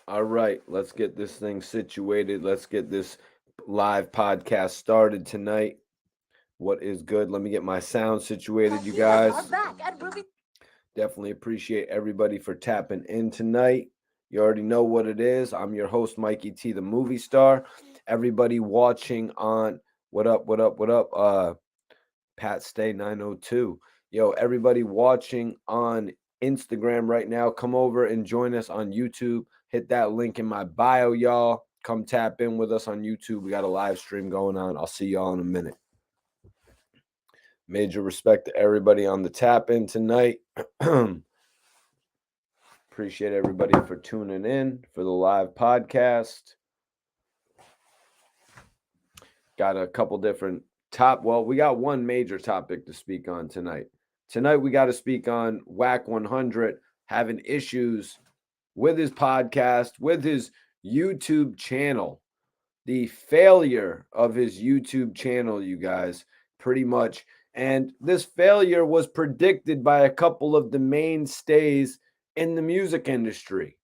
All right, let's get this thing situated. Let's get this live podcast started tonight. What is good? Let me get my sound situated, you guys. Definitely appreciate everybody for tapping in tonight. You already know what it is. I'm your host, Mikey T, the movie star. Everybody watching on what up, what up, what up? Pat Stay 902. Yo, everybody watching on Instagram right now, come over and join us on YouTube. Hit that link in my bio, y'all. Come tap in with us on YouTube. We got a live stream going on. I'll see y'all in a minute. Major respect to everybody on the tap in tonight. Appreciate everybody for tuning in for the live podcast. Got a couple different we got one major topic to speak on tonight. Tonight we got to speak on Wack 100 having issues with his podcast, with his YouTube channel. The failure of his YouTube channel, you guys, pretty much. And this failure was predicted by a couple of the mainstays in the music industry.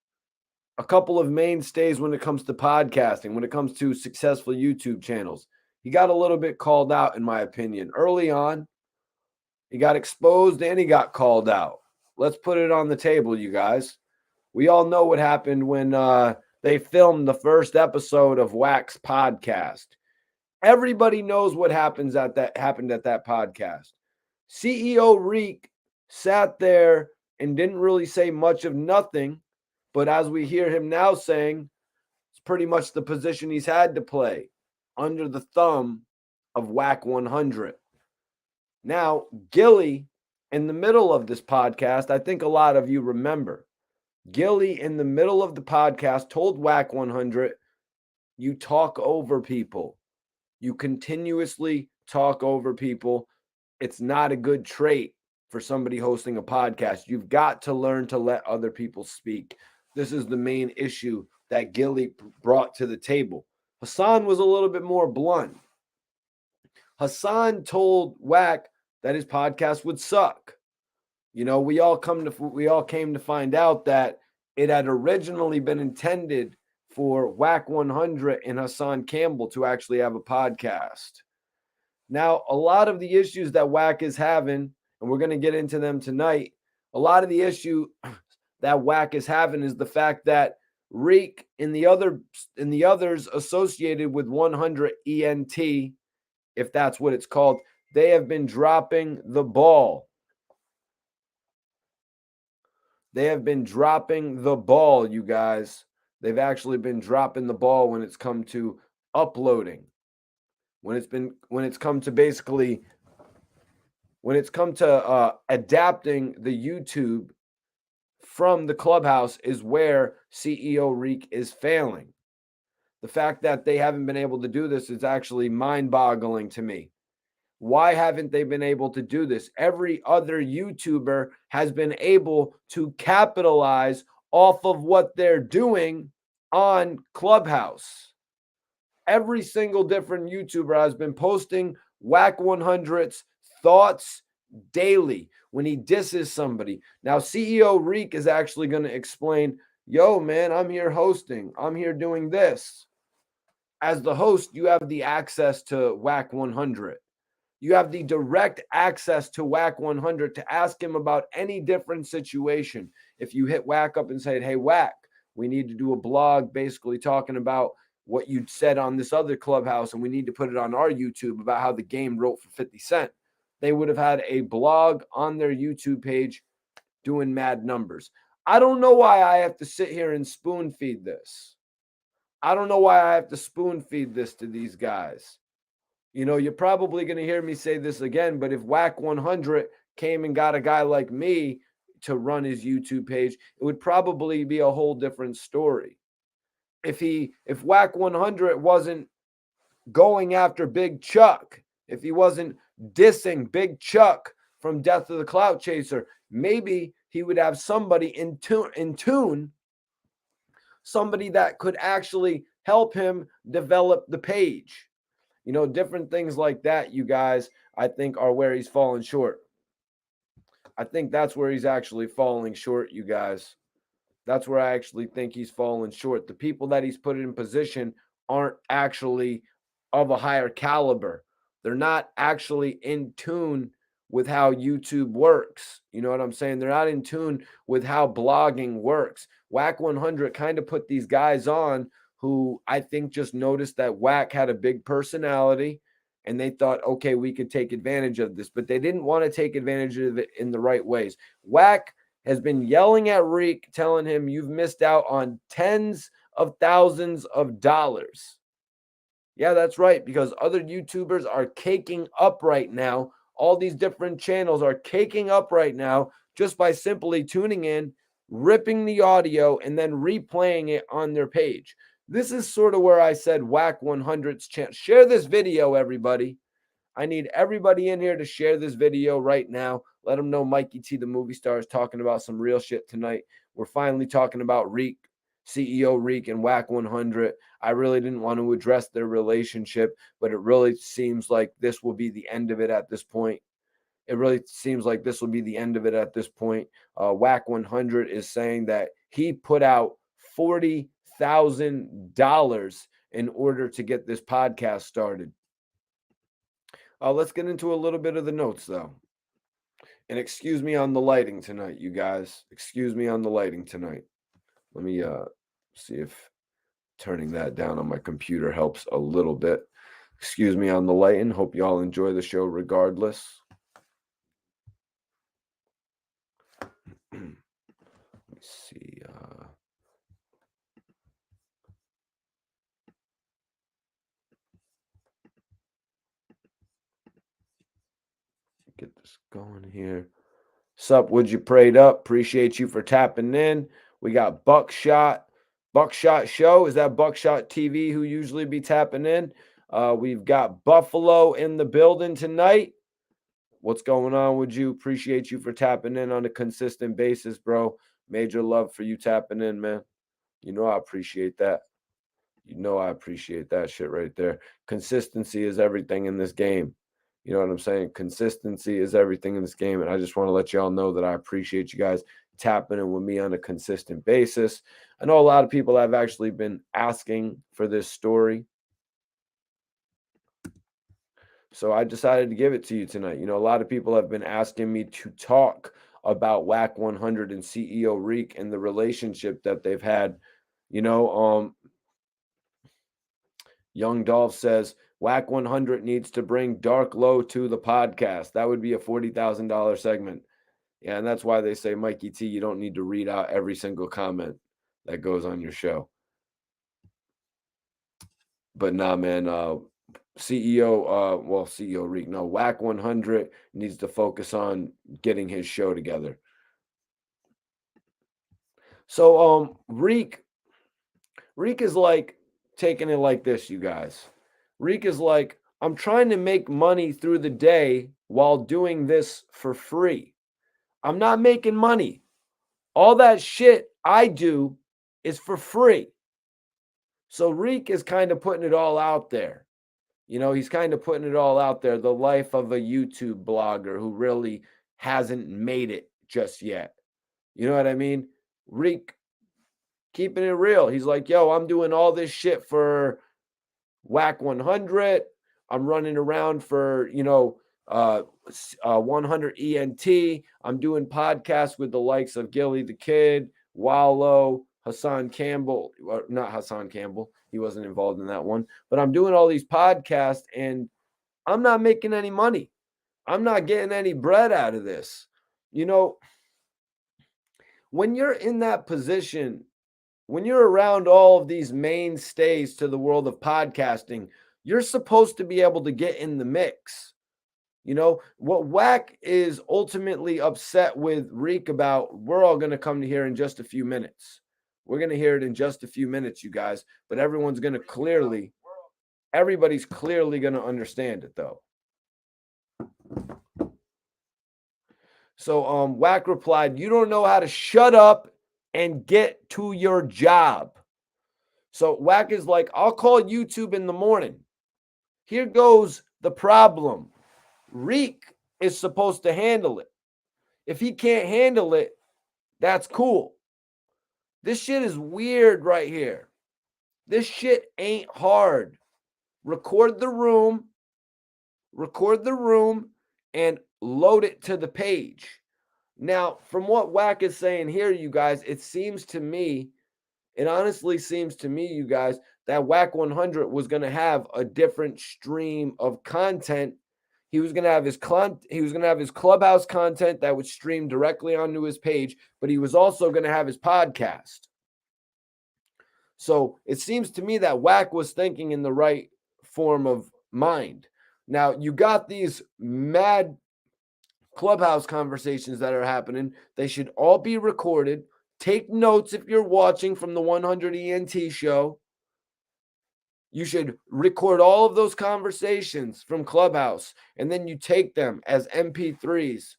A couple of mainstays when it comes to podcasting, when it comes to successful YouTube channels. He got a little bit called out, in my opinion. Early on, he got exposed and he got called out. Let's put it on the table, you guys. We all know what happened when they filmed the first episode of Wack's podcast. Everybody knows what happened at that podcast. CEO Reek sat there and didn't really say much of nothing, but as we hear him now saying, it's pretty much the position he's had to play under the thumb of Wack 100. Now, Gillie, in the middle of this podcast, I think a lot of you remember, Gillie, in the middle of the podcast, told Wack 100, you talk over people. You continuously talk over people. It's not a good trait for somebody hosting a podcast. You've got to learn to let other people speak. This is the main issue that Gillie brought to the table. Hassan was a little bit more blunt. Hassan told Wack that his podcast would suck. You know, we all came to find out that it had originally been intended for Wack 100 and Hassan Campbell to actually have a podcast. Now, a lot of the issues that Wack is having, and we're going to get into them tonight, a lot of the issue that Wack is having is the fact that Reek and the others associated with 100 ENT, if that's what it's called, they have been dropping the ball. They have been dropping the ball, you guys. They've actually been dropping the ball when it's come to uploading. When it's come to adapting the YouTube from the Clubhouse is where CEO Reek is failing. The fact that they haven't been able to do this is actually mind-boggling to me. Why haven't they been able to do this? Every other YouTuber has been able to capitalize off of what they're doing on Clubhouse. Every single different YouTuber has been posting Wack 100's thoughts daily when he disses somebody. Now, CEO Reek is actually going to explain, yo, man, I'm here hosting. I'm here doing this. As the host, you have the access to Wack 100. You have the direct access to Wack 100 to ask him about any different situation. If you hit Wack up and say, hey, Wack, we need to do a blog basically talking about what you said on this other Clubhouse, and we need to put it on our YouTube about how the game wrote for 50 Cent. They would have had a blog on their YouTube page doing mad numbers. I don't know why I have to sit here and spoon feed this. I don't know why I have to spoon feed this to these guys. You know, you're probably going to hear me say this again, but if Wack 100 came and got a guy like me to run his YouTube page, it would probably be a whole different story. If Wack 100 wasn't going after Big Chuck, if he wasn't dissing Big Chuck from Death of the Clout Chaser, maybe he would have somebody in tune, somebody that could actually help him develop the page. You know, different things like that, you guys, I think are where he's falling short. I think that's where he's actually falling short, you guys. That's where I actually think he's fallen short. The people that he's put in position aren't actually of a higher caliber. They're not actually in tune with how YouTube works. You know what I'm saying? They're not in tune with how blogging works. Wack 100 kind of put these guys on who I think just noticed that Wack had a big personality and they thought, okay, we could take advantage of this, but they didn't want to take advantage of it in the right ways. Wack has been yelling at Reek, telling him you've missed out on tens of thousands of dollars. Yeah, that's right, because other YouTubers are caking up right now. All these different channels are caking up right now just by simply tuning in, ripping the audio, and then replaying it on their page. This is sort of where I said Whack 100's chance. Share this video, everybody. I need everybody in here to share this video right now. Let them know Mikey T, the movie star, is talking about some real shit tonight. We're finally talking about Reek, CEO Reek, and Whack 100. I really didn't want to address their relationship, but it really seems like this will be the end of it at this point. It really seems like this will be the end of it at this point. Whack 100 is saying that he put out $40,000 in order to get this podcast started. Let's get into a little bit of the notes, though. And excuse me on the lighting tonight, you guys. Excuse me on the lighting tonight. Let me see if turning that down on my computer helps a little bit. Excuse me on the lighting. Hope you all enjoy the show regardless. Let me see. Get this going here. Sup, would you prayed up? Appreciate you for tapping in. We got Buckshot Show. Is that Buckshot TV who usually be tapping in? We've got Buffalo in the building tonight. What's going on with you? Appreciate you for tapping in on a consistent basis, bro. Major love for you tapping in, man. You know I appreciate that. You know I appreciate that shit right there. Consistency is everything in this game. You know what I'm saying? Consistency is everything in this game. And I just want to let y'all know that I appreciate you guys tapping in with me on a consistent basis. I know a lot of people have actually been asking for this story. So I decided to give it to you tonight. You know, a lot of people have been asking me to talk about Whack 100 and CEO Reek and the relationship that they've had. You know, Young Dolph says, Whack 100 needs to bring Dark Low to the podcast. That would be a $40,000 segment. Yeah, and that's why they say, Mikey T, you don't need to read out every single comment that goes on your show. But nah, man, CEO Reek, no, Whack 100 needs to focus on getting his show together. So, Reek is like taking it like this, you guys. Reek is like, I'm trying to make money through the day while doing this for free. I'm not making money. All that shit I do is for free. So Reek is kind of putting it all out there. You know, he's kind of putting it all out there. The life of a YouTube blogger who really hasn't made it just yet. You know what I mean? Reek keeping it real. He's like, yo, I'm doing all this shit for Whack 100. I'm running around for, 100 ENT. I'm doing podcasts with the likes of Gillie the Kid, Wallow, Hassan Campbell. Not Hassan Campbell. He wasn't involved in that one. But I'm doing all these podcasts and I'm not making any money. I'm not getting any bread out of this. You know, when you're in that position, when you're around all of these mainstays to the world of podcasting, you're supposed to be able to get in the mix. You know, what Whack is ultimately upset with Reek about, we're all going to come to here in just a few minutes. We're going to hear it in just a few minutes, you guys. But everybody's clearly going to understand it, though. So Whack replied, you don't know how to shut up and get to your job. So Whack is like, I'll call YouTube in the morning. Here goes the problem. Reek is supposed to handle it. If he can't handle it, that's cool. This shit is weird right here. This shit ain't hard. Record the room, and load it to the page. Now, from what Wack is saying here, you guys, it honestly seems to me, you guys, that Wack 100 was going to have a different stream of content. He was going to have his Clubhouse content that would stream directly onto his page, but he was also going to have his podcast. So it seems to me that Wack was thinking in the right form of mind. Now, you got these mad Clubhouse conversations that are happening. They should all be recorded. Take notes if you're watching from the 100 ENT show. You should record all of those conversations from Clubhouse, and then you take them as MP3s.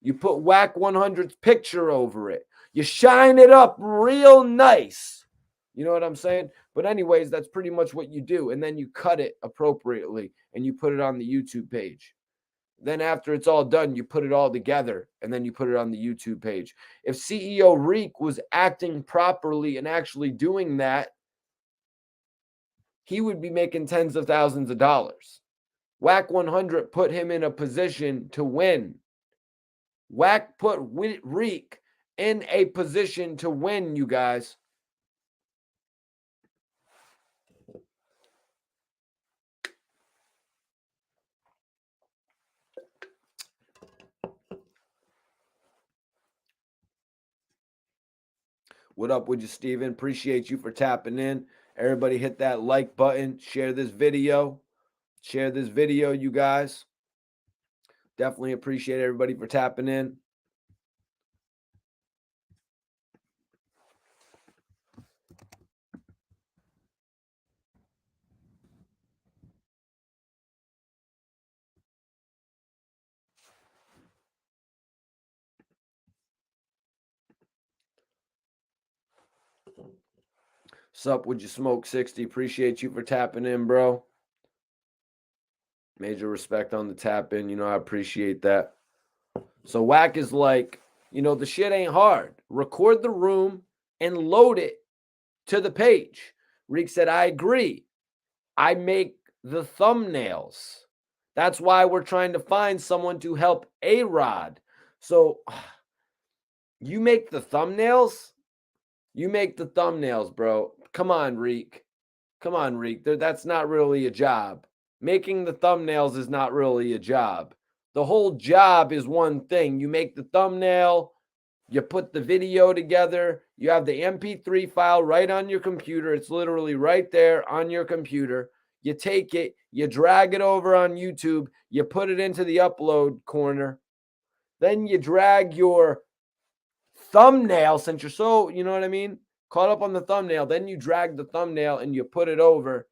You put Wack 100's picture over it. You shine it up real nice. You know what I'm saying? But anyways, that's pretty much what you do. And then you cut it appropriately and you put it on the YouTube page. Then after it's all done, you put it all together and then you put it on the YouTube page. If CEO Reek was acting properly and actually doing that, he would be making tens of thousands of dollars. Wack 100 put him in a position to win. Wack put Reek in a position to win, you guys. What up with you, Steven? Appreciate you for tapping in. Everybody hit that like button. Share this video. Share this video, you guys. Definitely appreciate everybody for tapping in. Sup, would you smoke 60? Appreciate you for tapping in, bro. Major respect on the tap in. You know, I appreciate that. So Wack is like, the shit ain't hard. Record the room and load it to the page. Reek said, I agree. I make the thumbnails. That's why we're trying to find someone to help A-Rod. So you make the thumbnails? You make the thumbnails, bro. Come on, Reek. That's not really a job. Making the thumbnails is not really a job. The whole job is one thing. You make the thumbnail, you put the video together, you have the MP3 file right on your computer. It's literally right there on your computer. You take it, you drag it over on YouTube, you put it into the upload corner. Then you drag your thumbnail, since you're so, you know what I mean? Caught up on the thumbnail. Then you drag the thumbnail and you put it over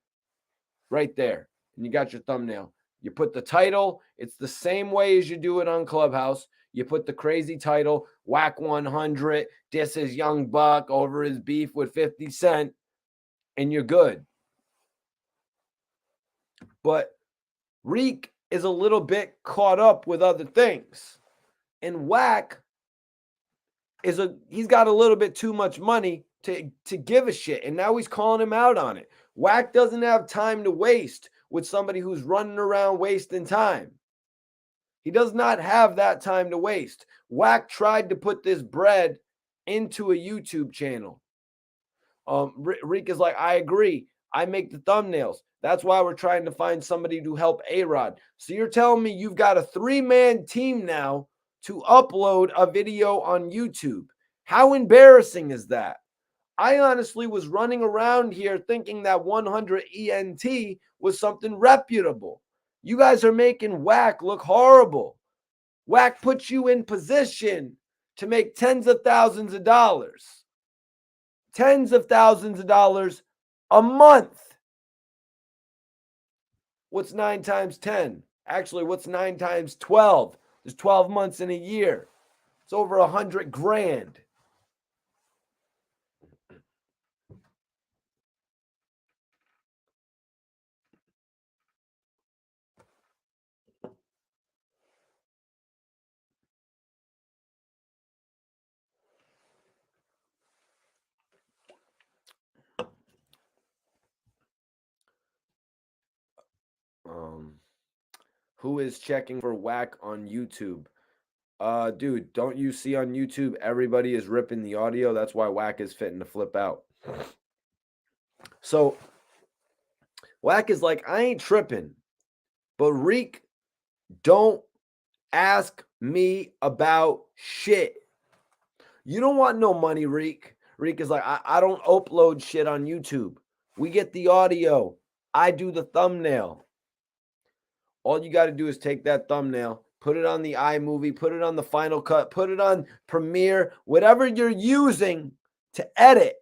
right there. And you got your thumbnail. You put the title. It's the same way as you do it on Clubhouse. You put the crazy title, Wack 100, this is Young Buck over his beef with 50 Cent, and you're good. But Reek is a little bit caught up with other things. And Wack he's got a little bit too much money to give a shit. And now he's calling him out on it. Wack doesn't have time to waste with somebody who's running around wasting time. He does not have that time to waste. Wack tried to put this bread into a YouTube channel. Reek is like, I agree. I make the thumbnails. That's why we're trying to find somebody to help A-Rod. So you're telling me you've got a 3-man team now to upload a video on YouTube. How embarrassing is that? I honestly was running around here thinking that 100 ENT was something reputable. You guys are making Wack look horrible. Wack puts you in position to make tens of thousands of dollars. Tens of thousands of dollars a month. What's 9 times 10? Actually, what's 9 times 12? There's 12 months in a year. It's over 100 grand. Who is checking for Wack on YouTube? Dude, don't you see on YouTube everybody is ripping the audio? That's why Wack is fitting to flip out. So Wack is like, I ain't tripping, but Reek, don't ask me about shit. You don't want no money, Reek. Reek is like, I don't upload shit on YouTube. We get the audio. I do the thumbnail. All you got to do is take that thumbnail, put it on the iMovie, put it on the Final Cut, put it on Premiere, whatever you're using to edit.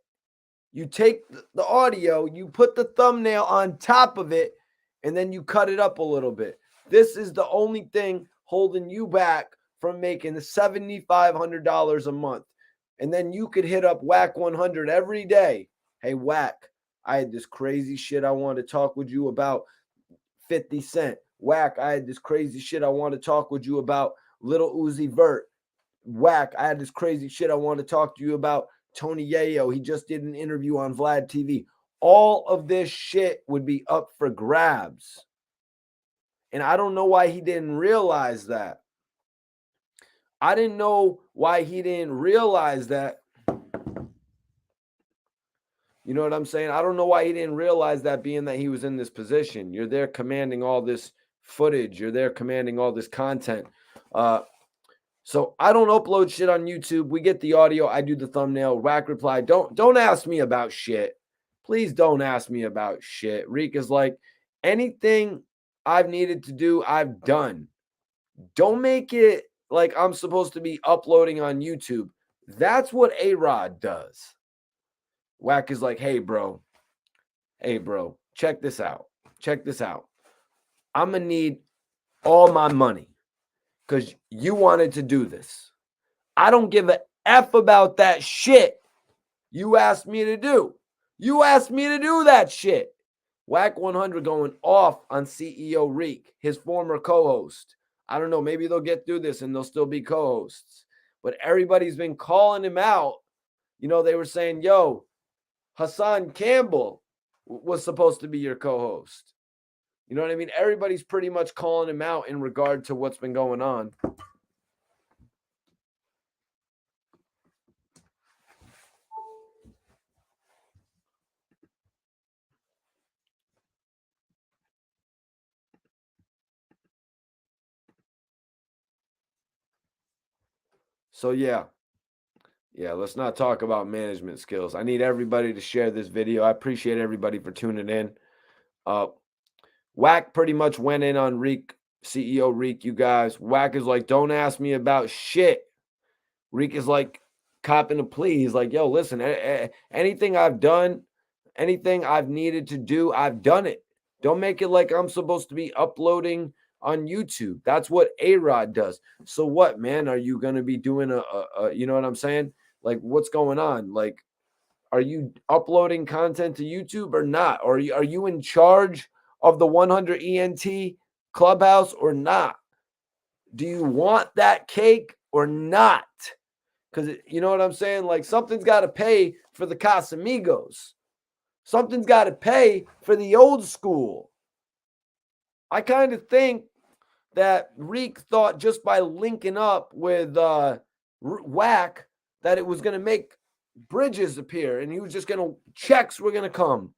You take the audio, you put the thumbnail on top of it, and then you cut it up a little bit. This is the only thing holding you back from making $7,500 a month. And then you could hit up Wack 100 every day. Hey, Wack, I had this crazy shit I want to talk with you about 50 Cent. Wack, I had this crazy shit I want to talk with you about Little Uzi Vert. Wack, I had this crazy shit I want to talk to you about Tony Yayo. He just did an interview on Vlad TV. All of this shit would be up for grabs. And I don't know why he didn't realize that. I didn't know why he didn't realize that. You know what I'm saying? I don't know why he didn't realize that, being that he was in this position. You're there commanding all this footage. You're there commanding all this content. So I don't upload shit on YouTube. We get the audio. I do the thumbnail. Wack replied, don't ask me about shit. Please don't ask me about shit. Reek is like, anything I've needed to do, I've done. Don't make it like I'm supposed to be uploading on YouTube. That's what A-Rod does. Wack is like, hey, bro, check this out. I'm going to need all my money because you wanted to do this. I don't give a F about that shit you asked me to do. You asked me to do that shit. Wack 100 going off on CEO Reek, his former co-host. I don't know, maybe they'll get through this and they'll still be co-hosts. But everybody's been calling him out. You know, they were saying, yo, Hassan Campbell was supposed to be your co-host. You know what I mean? Everybody's pretty much calling him out in regard to what's been going on. So yeah, let's not talk about management skills. I need everybody to share this video. I appreciate everybody for tuning in. Wack pretty much went in on Reek, CEO Reek, you guys. Wack is like, don't ask me about shit. Reek is like, copping a plea. He's like, yo, listen, anything I've done, anything I've needed to do, I've done it. Don't make it like I'm supposed to be uploading on YouTube. That's what A-Rod does. So what, man? Are you going to be doing a you know what I'm saying? Like, what's going on? Like, are you uploading content to YouTube or not? Or are you in charge of the 100 ENT Clubhouse or not? Do you want that cake or not? Because you know what I'm saying? Like, something's got to pay for the Casamigos. Something's got to pay for the old school. I kind of think that Reek thought just by linking up with Wack that it was going to make bridges appear and he was just going to, checks were going to come.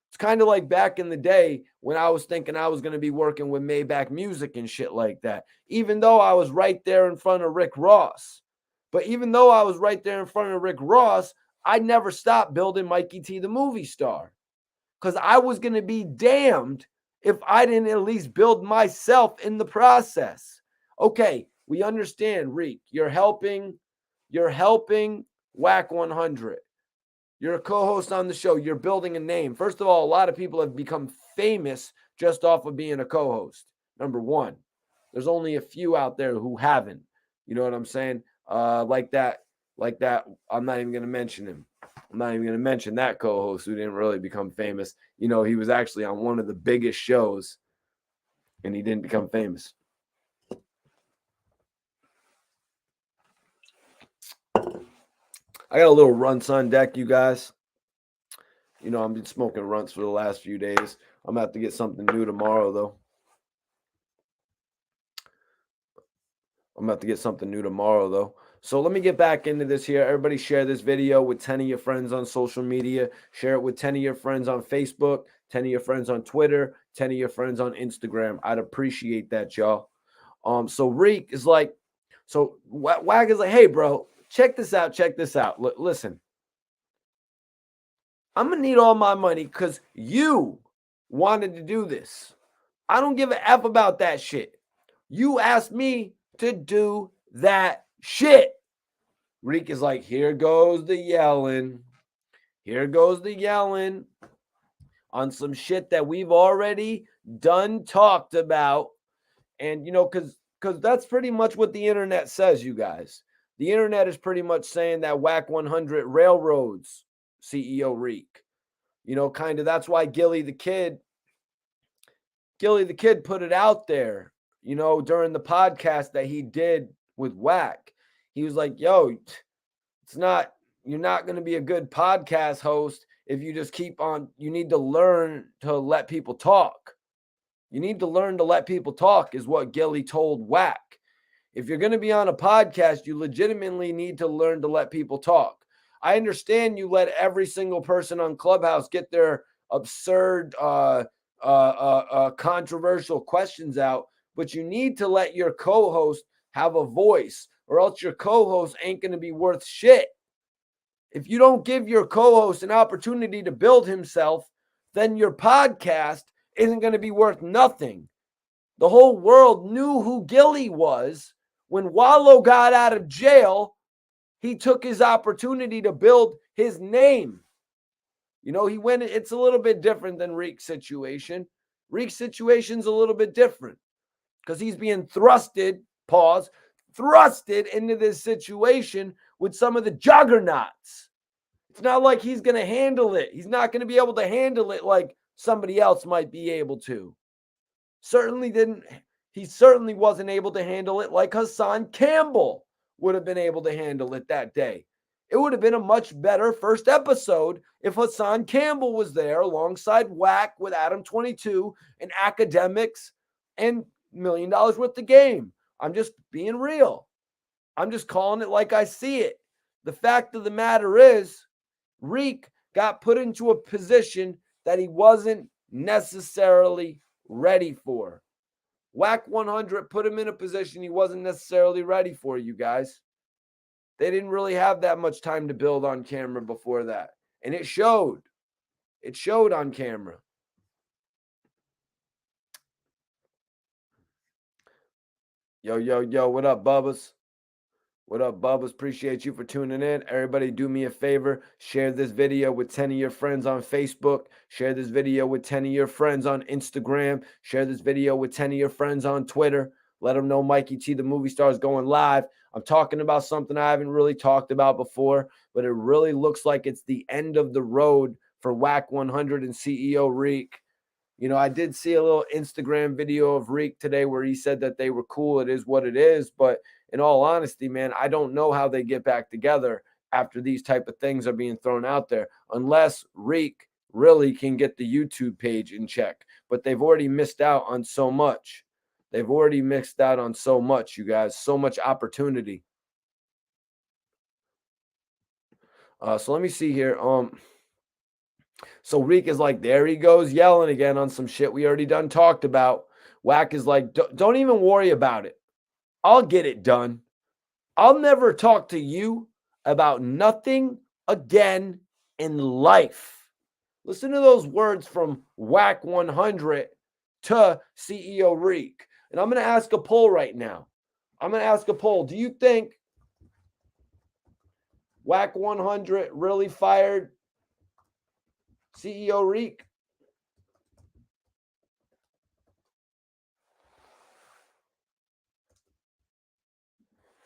It's kind of like back in the day when I was thinking I was going to be working with Maybach Music and shit like that, even though I was right there in front of Rick Ross. But even though I was right there in front of Rick Ross, I never stopped building Mikey T, the movie star, because I was going to be damned if I didn't at least build myself in the process. Okay, we understand, Reek. You're helping Wack 100. You're a co-host on the show. You're building a name. First of all, a lot of people have become famous just off of being a co-host. Number one, there's only a few out there who haven't. You know what I'm saying? Like that. I'm not even going to mention him. I'm not even going to mention that co-host who didn't really become famous. You know, he was actually on one of the biggest shows and he didn't become famous. I got a little runts on deck, you guys. You know, I've been smoking runts for the last few days. I'm about to get something new tomorrow, though. I'm about to get something new tomorrow, though. So let me get back into this here. Everybody share this video with 10 of your friends on social media. Share it with 10 of your friends on Facebook, 10 of your friends on Twitter, 10 of your friends on Instagram. I'd appreciate that, y'all. So Reek is like, so Wack is like, hey, bro, check this out. Check this out. Listen, I'm going to need all my money because you wanted to do this. I don't give a F about that shit. You asked me to do that shit. Reek is like, here goes the yelling. Here goes the yelling on some shit that we've already done talked about. And, you know, because that's pretty much what the internet says, you guys. The internet is pretty much saying that Whack 100 railroads CEO Reek. You know, kind of that's why Gillie the Kid put it out there, you know, during the podcast that he did with Whack. He was like, yo, you're not going to be a good podcast host if you just keep on, you need to learn to let people talk. You need to learn to let people talk is what Gillie told Whack. If you're going to be on a podcast, you legitimately need to learn to let people talk. I understand you let every single person on Clubhouse get their absurd, controversial questions out, but you need to let your co-host have a voice, or else your co-host ain't going to be worth shit. If you don't give your co-host an opportunity to build himself, then your podcast isn't going to be worth nothing. The whole world knew who Gillie was. When Wallow got out of jail, he took his opportunity to build his name. You know, it's a little bit different than Reek's situation. Reek's situation's a little bit different because he's being thrusted into this situation with some of the juggernauts. It's not like he's going to handle it. He's not going to be able to handle it like somebody else might be able to. He certainly wasn't able to handle it like Hassan Campbell would have been able to handle it that day. It would have been a much better first episode if Hassan Campbell was there alongside Whack with Adam 22 and academics and $1 million worth of game. I'm just being real. I'm just calling it like I see it. The fact of the matter is, Reek got put into a position that he wasn't necessarily ready for. Whack 100 put him in a position he wasn't necessarily ready for, you guys. They didn't really have that much time to build on camera before that. And it showed. It showed on camera. Yo, what up, Bubbas? What up, Bubbas? Appreciate you for tuning in. Everybody do me a favor. Share this video with 10 of your friends on Facebook. Share this video with 10 of your friends on Instagram. Share this video with 10 of your friends on Twitter. Let them know Mikey T, the movie star, is going live. I'm talking about something I haven't really talked about before, but it really looks like it's the end of the road for Whack 100 and CEO Reek. You know, I did see a little Instagram video of Reek today where he said that they were cool. It is what it is. But in all honesty, man, I don't know how they get back together after these type of things are being thrown out there, unless Reek really can get the YouTube page in check. But they've already missed out on so much. They've already missed out on so much, you guys, so much opportunity. So let me see here. So Reek is like, there he goes yelling again on some shit we already done talked about. Whack is like, don't even worry about it. I'll get it done. I'll never talk to you about nothing again in life. Listen to those words from Whack 100 to CEO Reek. And I'm going to ask a poll right now. Do you think Whack 100 really fired CEO Reek?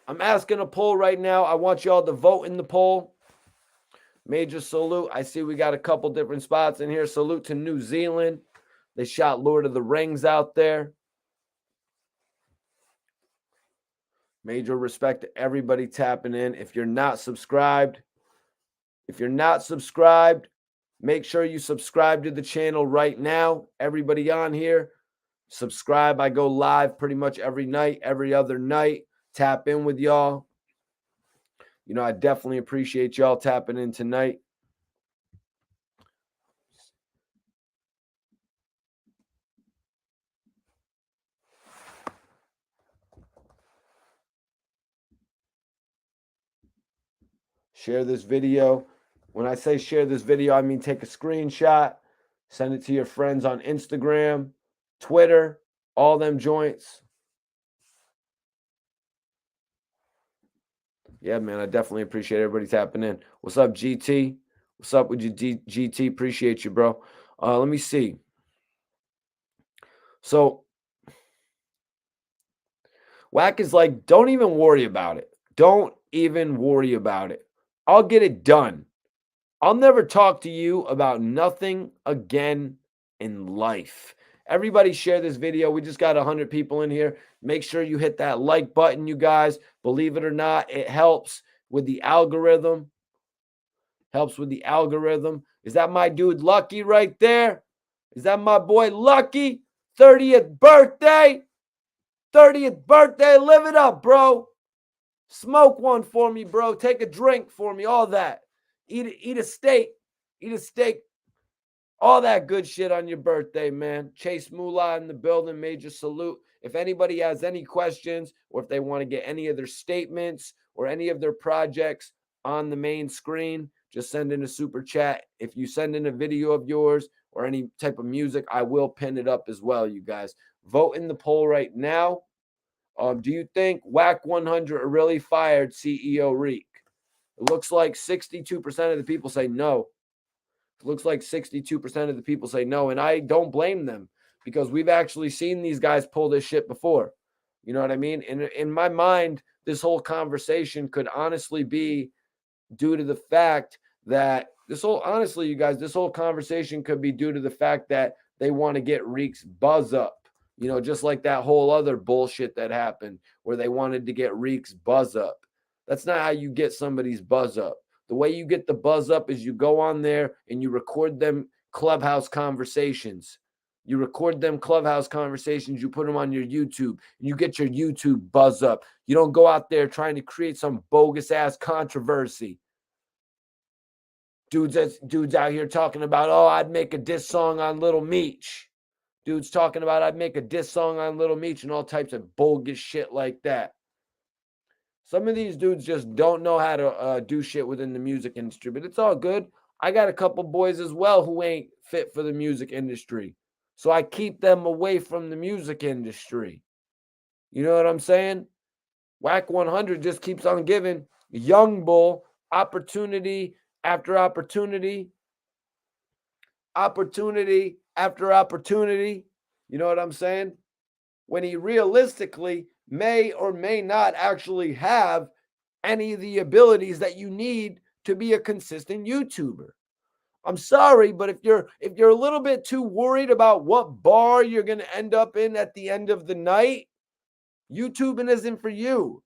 I'm asking a poll right now. I want y'all to vote in the poll. Major salute. I see we got a couple different spots in here. Salute to New Zealand. They shot Lord of the Rings out there. Major respect to everybody tapping in. If you're not subscribed, make sure you subscribe to the channel right now. Everybody on here, subscribe. I go live pretty much every night, every other night, tap in with y'all. You know, I definitely appreciate y'all tapping in tonight. Share this video. When I say share this video, I mean take a screenshot, send it to your friends on Instagram, Twitter, all them joints. Yeah, man, I definitely appreciate everybody tapping in. What's up, GT? What's up with you, GT? Appreciate you, bro. Let me see. So, Wack is like, don't even worry about it. Don't even worry about it. I'll get it done. I'll never talk to you about nothing again in life. Everybody share this video. We just got 100 people in here. Make sure you hit that like button, you guys. Believe it or not, it helps with the algorithm. Helps with the algorithm. Is that my dude Lucky right there? Is that my boy Lucky? 30th birthday. 30th birthday. Live it up, bro. Smoke one for me, bro. Take a drink for me. All that. Eat a steak. Eat a steak. All that good shit on your birthday, man. Chase Moolah in the building. Major salute. If anybody has any questions or if they want to get any of their statements or any of their projects on the main screen, just send in a super chat. If you send in a video of yours or any type of music, I will pin it up as well, you guys. Vote in the poll right now. Do you think Wack 100 really fired CEO Reek? It looks like 62% of the people say no. It looks like 62% of the people say no, and I don't blame them because we've actually seen these guys pull this shit before. You know what I mean? In my mind, this whole conversation could honestly be due to the fact that this whole conversation could be due to the fact that they want to get Reek's buzz up. You know, just like that whole other bullshit that happened where they wanted to get Reek's buzz up. That's not how you get somebody's buzz up. The way you get the buzz up is you go on there and you record them clubhouse conversations. You record them clubhouse conversations, you put them on your YouTube, and you get your YouTube buzz up. You don't go out there trying to create some bogus ass controversy. Dudes out here talking about, oh, I'd make a diss song on Little Meech. Dudes talking about I'd make a diss song on Little Meech and all types of bogus shit like that. Some of these dudes just don't know how to do shit within the music industry, but it's all good. I got a couple boys as well who ain't fit for the music industry. So I keep them away from the music industry. You know what I'm saying? Wack 100 just keeps on giving young bull opportunity after opportunity, opportunity after opportunity. You know what I'm saying? When he realistically may or may not actually have any of the abilities that you need to be a consistent YouTuber. I'm sorry, but if you're a little bit too worried about what bar you're going to end up in at the end of the night, YouTubing isn't for you.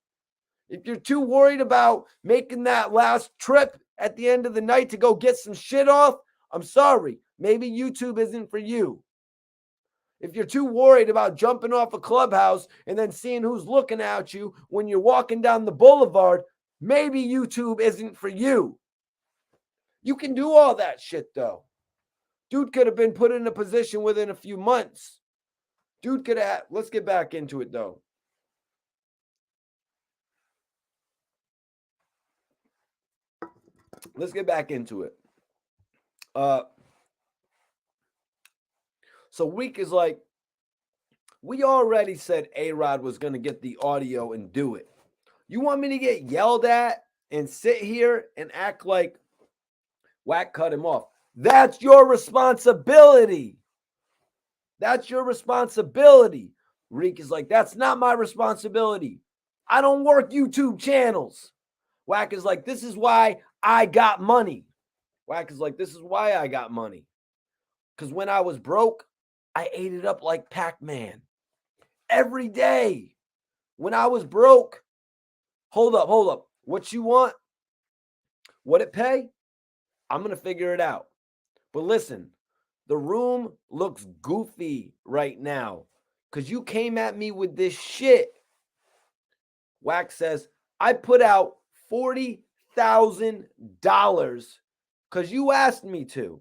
If you're too worried about making that last trip at the end of the night to go get some shit off, I'm sorry, maybe YouTube isn't for you. If you're too worried about jumping off a clubhouse and then seeing who's looking at you when you're walking down the boulevard, maybe YouTube isn't for you. You can do all that shit, though. Dude could have been put in a position within a few months. Dude could have. Let's get back into it, though. Let's get back into it. So Reek is like, we already said A-Rod was going to get the audio and do it. You want me to get yelled at and sit here and act like Wack cut him off? That's your responsibility. That's your responsibility. Reek is like, that's not my responsibility. I don't work YouTube channels. Wack is like, this is why I got money. Wack is like, this is why I got money. Because when I was broke, I ate it up like Pac-Man. Every day. When I was broke, hold up. What you want? What it pay? I'm going to figure it out. But listen, the room looks goofy right now because you came at me with this shit Wack says, I put out $40,000 because you asked me to.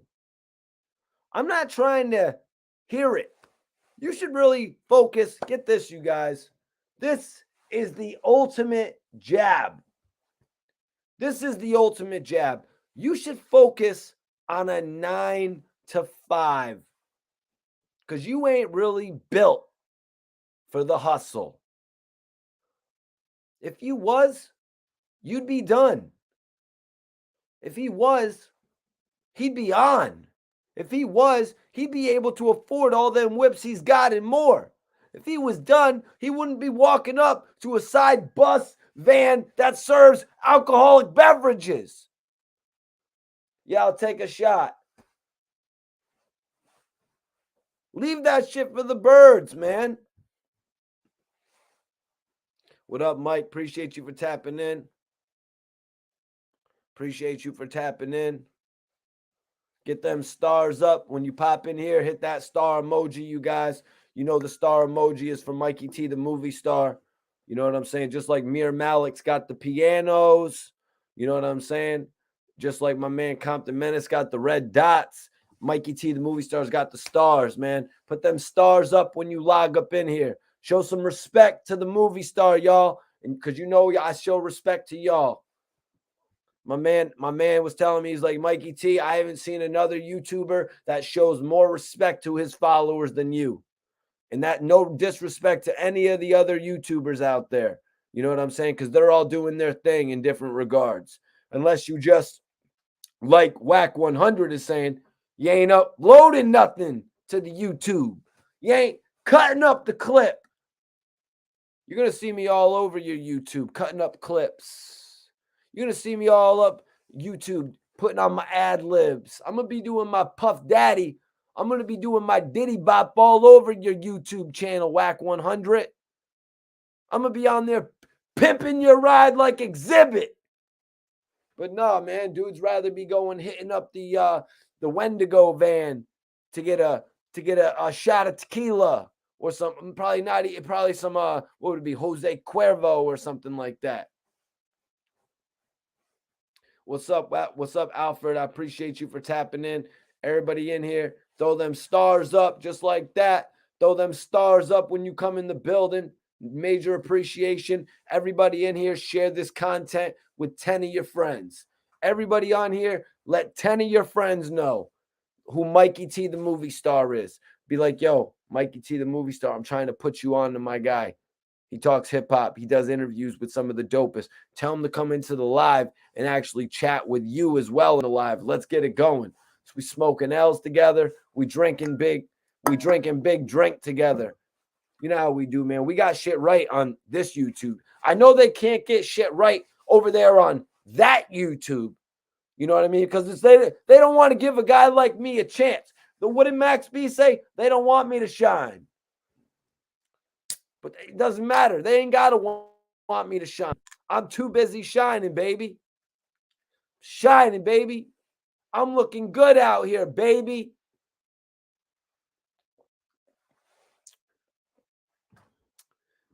I'm not trying to hear it. You should really focus. Get this, you guys. This is the ultimate jab. This is the ultimate jab. You should focus on a 9 to 5 because you ain't really built for the hustle. If you was, you'd be done. If he was, he'd be on. If he was, he'd be able to afford all them whips he's got and more. If he was done, he wouldn't be walking up to a side bus van that serves alcoholic beverages. Yeah, I'll take a shot. Leave that shit for the birds, man. What up, Mike? Appreciate you for tapping in. Appreciate you for tapping in. Get them stars up. When you pop in here, hit that star emoji, you guys. You know the star emoji is for Mikey T, the movie star. You know what I'm saying? Just like Mir Malik's got the pianos. You know what I'm saying? Just like my man Compton Menace got the red dots. Mikey T, the movie star's got the stars, man. Put them stars up when you log up in here. Show some respect to the movie star, y'all. And because you know I show respect to y'all. My man was telling me, he's like, Mikey T, I haven't seen another YouTuber that shows more respect to his followers than you. And that no disrespect to any of the other YouTubers out there. You know what I'm saying? Because they're all doing their thing in different regards. Unless you just, like Wack 100 is saying, you ain't uploading nothing to the YouTube. You ain't cutting up the clip. You're going to see me all over your YouTube cutting up clips. You're going to see me all up YouTube putting on my ad libs. I'm going to be doing my Puff Daddy. I'm going to be doing my Diddy Bop all over your YouTube channel, Wack 100. I'm going to be on there pimping your ride like Exhibit. But no, man, dudes rather be going hitting up the Wendigo van to get a shot of tequila or something. Probably some what would it be, Jose Cuervo or something like that. What's up, Alfred? I appreciate you for tapping in. Everybody in here, throw them stars up just like that. Throw them stars up when you come in the building. Major appreciation. Everybody in here, share this content with 10 of your friends. Everybody on here, let 10 of your friends know who Mikey T, the movie star is. Be like, yo, Mikey T, the movie star, I'm trying to put you on to my guy. He talks hip hop. He does interviews with some of the dopest. Tell him to come into the live and actually chat with you as well in the live. Let's get it going. So we smoking L's together. We drinking big drink together. You know how we do, man. We got shit right on this YouTube. I know they can't get shit right over there on that YouTube. You know what I mean? Because they don't want to give a guy like me a chance. What did Max B say? They don't want me to shine. But it doesn't matter. They ain't got to want me to shine. I'm too busy shining, baby. Shining, baby. I'm looking good out here, baby.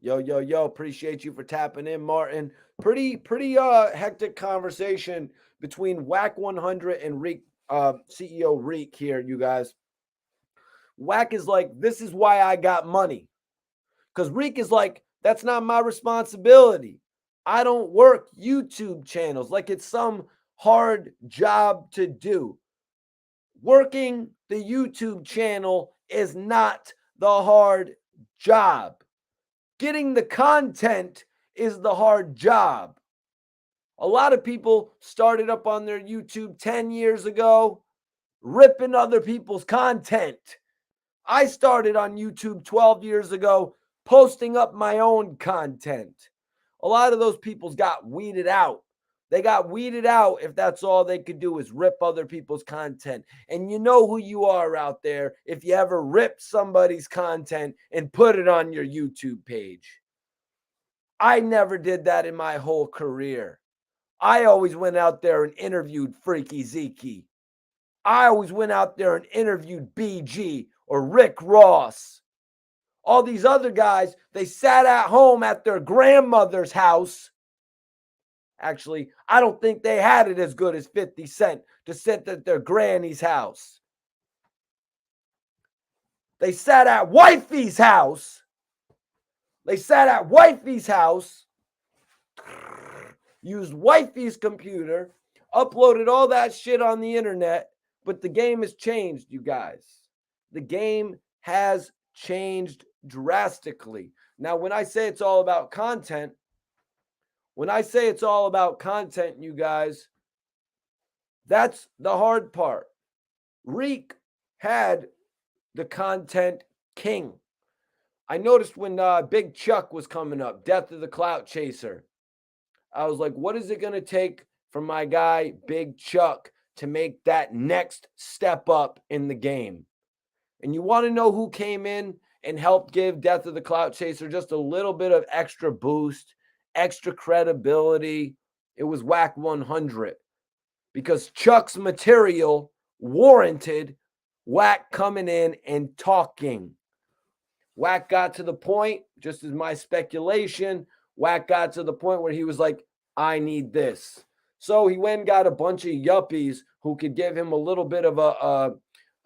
Yo. Appreciate you for tapping in, Martin. Pretty hectic conversation between Wack 100 and Reek, CEO Reek here, you guys. Wack is like, this is why I got money. Because Reek is like, that's not my responsibility. I don't work YouTube channels like it's some hard job to do. Working the YouTube channel is not the hard job. Getting the content is the hard job. A lot of people started up on their YouTube 10 years ago, ripping other people's content. I started on YouTube 12 years ago, posting up my own content. A lot of those people's got weeded out. They got weeded out if that's all they could do is rip other people's content. And you know who you are out there if you ever rip somebody's content and put it on your YouTube page. I never did that in my whole career. I always went out there and interviewed Freaky Zeke. I always went out there and interviewed BG or Rick Ross. All these other guys, they sat at home at their grandmother's house. Actually, I don't think they had it as good as 50 Cent to sit at their granny's house. They sat at wifey's house. Used wifey's computer, uploaded all that shit on the internet, but the game has changed, you guys. The game has changed drastically. Now, when I say it's all about content, you guys, that's the hard part. Reek had the content king. I noticed when Big Chuck was coming up, Death of the Clout Chaser, I was like, what is it going to take for my guy, Big Chuck, to make that next step up in the game? And you want to know who came in and helped give Death of the Clout Chaser just a little bit of extra boost, extra credibility? It was Wack 100. Because Chuck's material warranted Wack coming in and talking. Wack got to the point, just as my speculation, Wack got to the point where he was like, I need this. So he went and got a bunch of yuppies who could give him a little bit of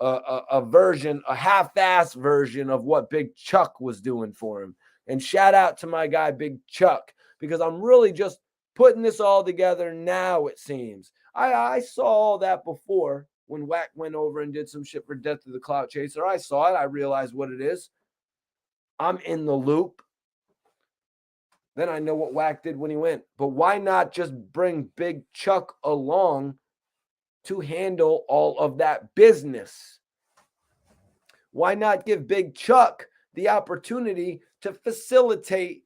a version, a half-ass version of what Big Chuck was doing for him. And shout out to my guy, Big Chuck, because I'm really just putting this all together now, it seems. I saw all that before when Wack went over and did some shit for Death of the Clout Chaser. I saw it. I realized what it is. I'm in the loop. Then I know what Wack did when he went. But why not just bring Big Chuck along to handle all of that business? Why not give Big Chuck the opportunity to facilitate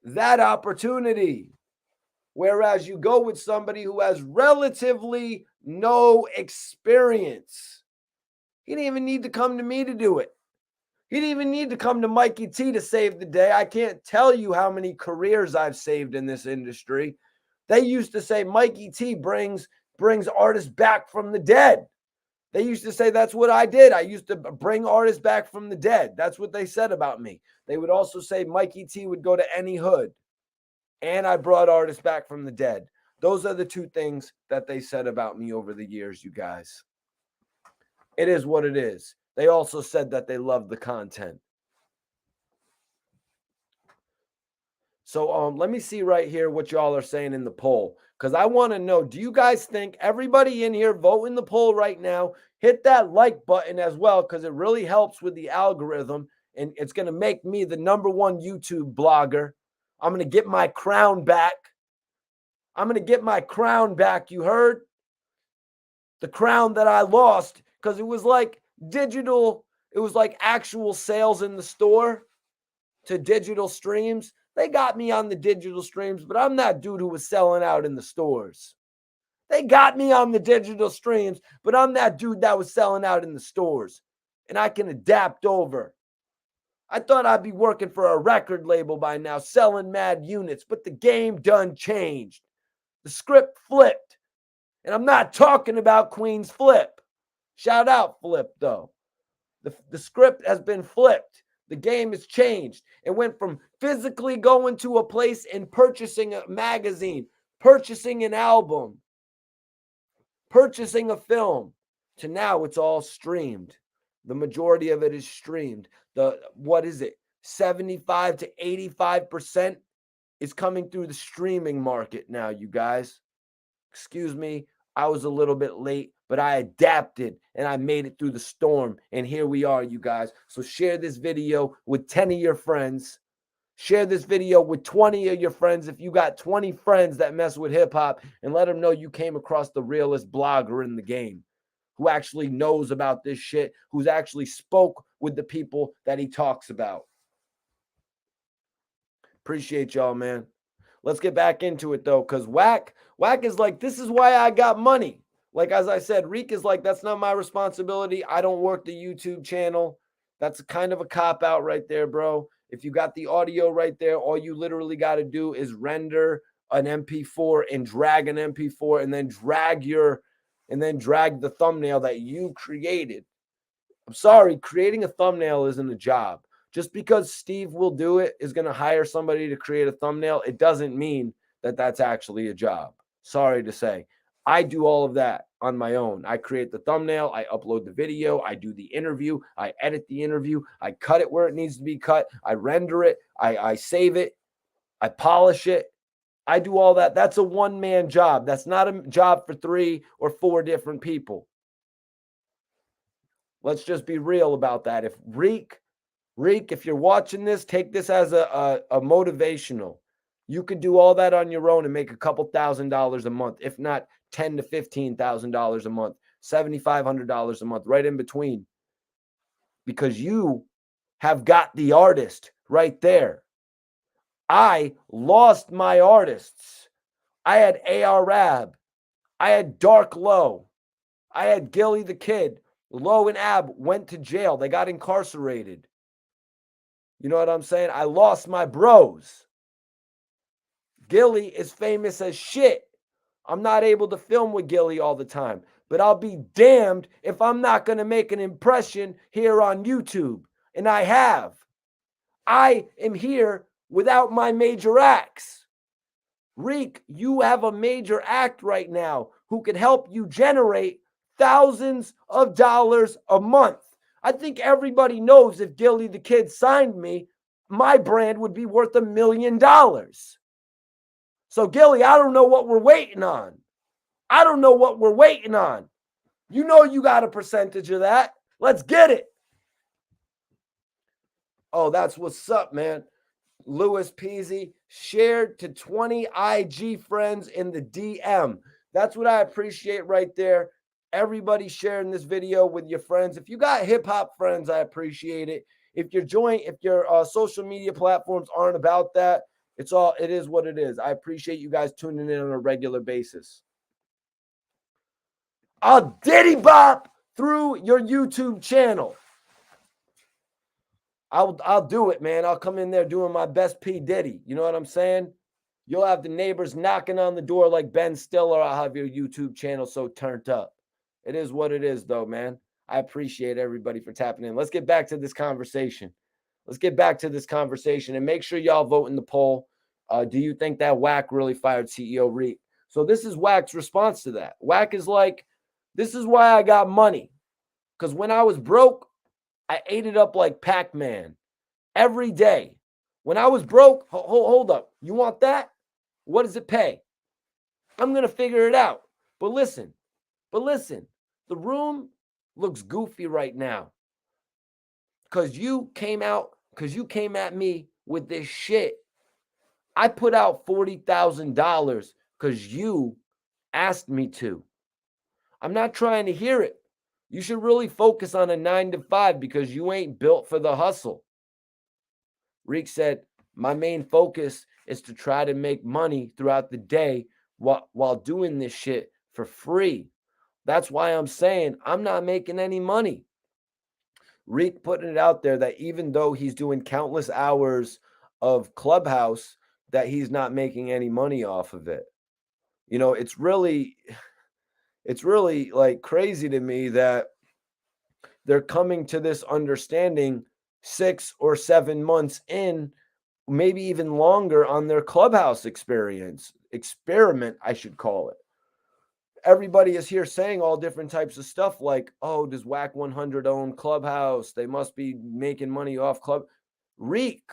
that opportunity? Whereas you go with somebody who has relatively no experience. He didn't even need to come to me to do it. He didn't even need to come to Mikey T to save the day. I can't tell you how many careers I've saved in this industry. They used to say Mikey T brings artists back from the dead. They used to say that's what I did. I used to bring artists back from the dead. That's what they said about me. They would also say Mikey T would go to any hood. And I brought artists back from the dead. Those are the two things that they said about me over the years, you guys. It is what it is. They also said that they loved the content. So let me see right here what y'all are saying in the poll, because I want to know, do you guys think, everybody in here, vote in the poll right now, hit that like button as well, because it really helps with the algorithm, and it's going to make me the #1 YouTube blogger. I'm going to get my crown back. You heard? The crown that I lost, because it was like digital, it was like actual sales in the store to digital streams. They got me on the digital streams, but I'm that dude who was selling out in the stores. They got me on the digital streams, but I'm that dude that was selling out in the stores. And I can adapt over. I thought I'd be working for a record label by now, selling mad units, but the game done changed. The script flipped. And I'm not talking about Queen's Flip. Shout out Flip, though. The script has been flipped. The game has changed. It went from physically going to a place and purchasing a magazine, purchasing an album, purchasing a film, to now it's all streamed. The majority of it is streamed. 75 to 85% is coming through the streaming market now, you guys. Excuse me, I was a little bit late, but I adapted and I made it through the storm. And here we are, you guys. So share this video with 10 of your friends. Share this video with 20 of your friends if you got 20 friends that mess with hip-hop, and let them know you came across the realest blogger in the game who actually knows about this shit, who's actually spoke with the people that he talks about. Appreciate y'all, man. Let's get back into it, though, because Wack is like, this is why I got money. Like, as I said, Reek is like, that's not my responsibility. I don't work the YouTube channel. That's kind of a cop-out right there, bro. If you got the audio right there, all you literally got to do is render an MP4 and drag an MP4 and then drag the thumbnail that you created. I'm sorry, creating a thumbnail isn't a job. Just because Steve will do it, is going to hire somebody to create a thumbnail, it doesn't mean that that's actually a job. Sorry to say. I do all of that on my own. I create the thumbnail, I upload the video, I do the interview, I edit the interview, I cut it where it needs to be cut, I render it, I save it, I polish it. I do all that. That's a one-man job. That's not a job for 3 or 4 different people. Let's just be real about that. If Reek, if you're watching this, take this as a motivational. You could do all that on your own and make a couple $1,000s a month, if not $10,000 to $15,000 a month, $7,500 a month, right in between. Because you have got the artist right there. I lost my artists. I had Arab. I had Dark Low. I had Gillie the Kid. Low and Ab went to jail. They got incarcerated. You know what I'm saying? I lost my bros. Gillie is famous as shit. I'm not able to film with Gillie all the time, but I'll be damned if I'm not going to make an impression here on YouTube. And I have. I am here without my major acts. Reek, you have a major act right now who could help you generate thousands of dollars a month. I think everybody knows if Gillie the Kid signed me, my brand would be worth $1 million. So Gillie, I don't know what we're waiting on. I don't know what we're waiting on. You know you got a percentage of that. Let's get it. Oh, that's what's up, man. Louis Peasy shared to 20 IG friends in the DM. That's what I appreciate right there. Everybody sharing this video with your friends. If you got hip hop friends, I appreciate it. If your social media platforms aren't about that, it is what it is. I appreciate you guys tuning in on a regular basis. I'll diddy bop through your YouTube channel. I'll do it, man. I'll come in there doing my best P. Diddy. You know what I'm saying? You'll have the neighbors knocking on the door like Ben Stiller. I'll have your YouTube channel so turned up. It is what it is, though, man. I appreciate everybody for tapping in. Let's get back to this conversation. And make sure y'all vote in the poll. Do you think that Wack really fired CEO Reek? So this is Wack's response to that. Wack is like, this is why I got money. Because when I was broke, I ate it up like Pac-Man every day. When I was broke, hold up. You want that? What does it pay? I'm going to figure it out. But listen, the room looks goofy right now. Because you came at me with this shit. I put out $40,000 because you asked me to. I'm not trying to hear it. You should really focus on a 9-to-5 because you ain't built for the hustle. Reek said, my main focus is to try to make money throughout the day while doing this shit for free. That's why I'm saying I'm not making any money. Reek putting it out there that even though he's doing countless hours of Clubhouse, that he's not making any money off of it. You know, it's really like crazy to me that they're coming to this understanding 6 or 7 months in, maybe even longer on their Clubhouse experiment, I should call it. Everybody is here saying all different types of stuff like, oh, does Wack 100 own Clubhouse? They must be making money off Club. Reek,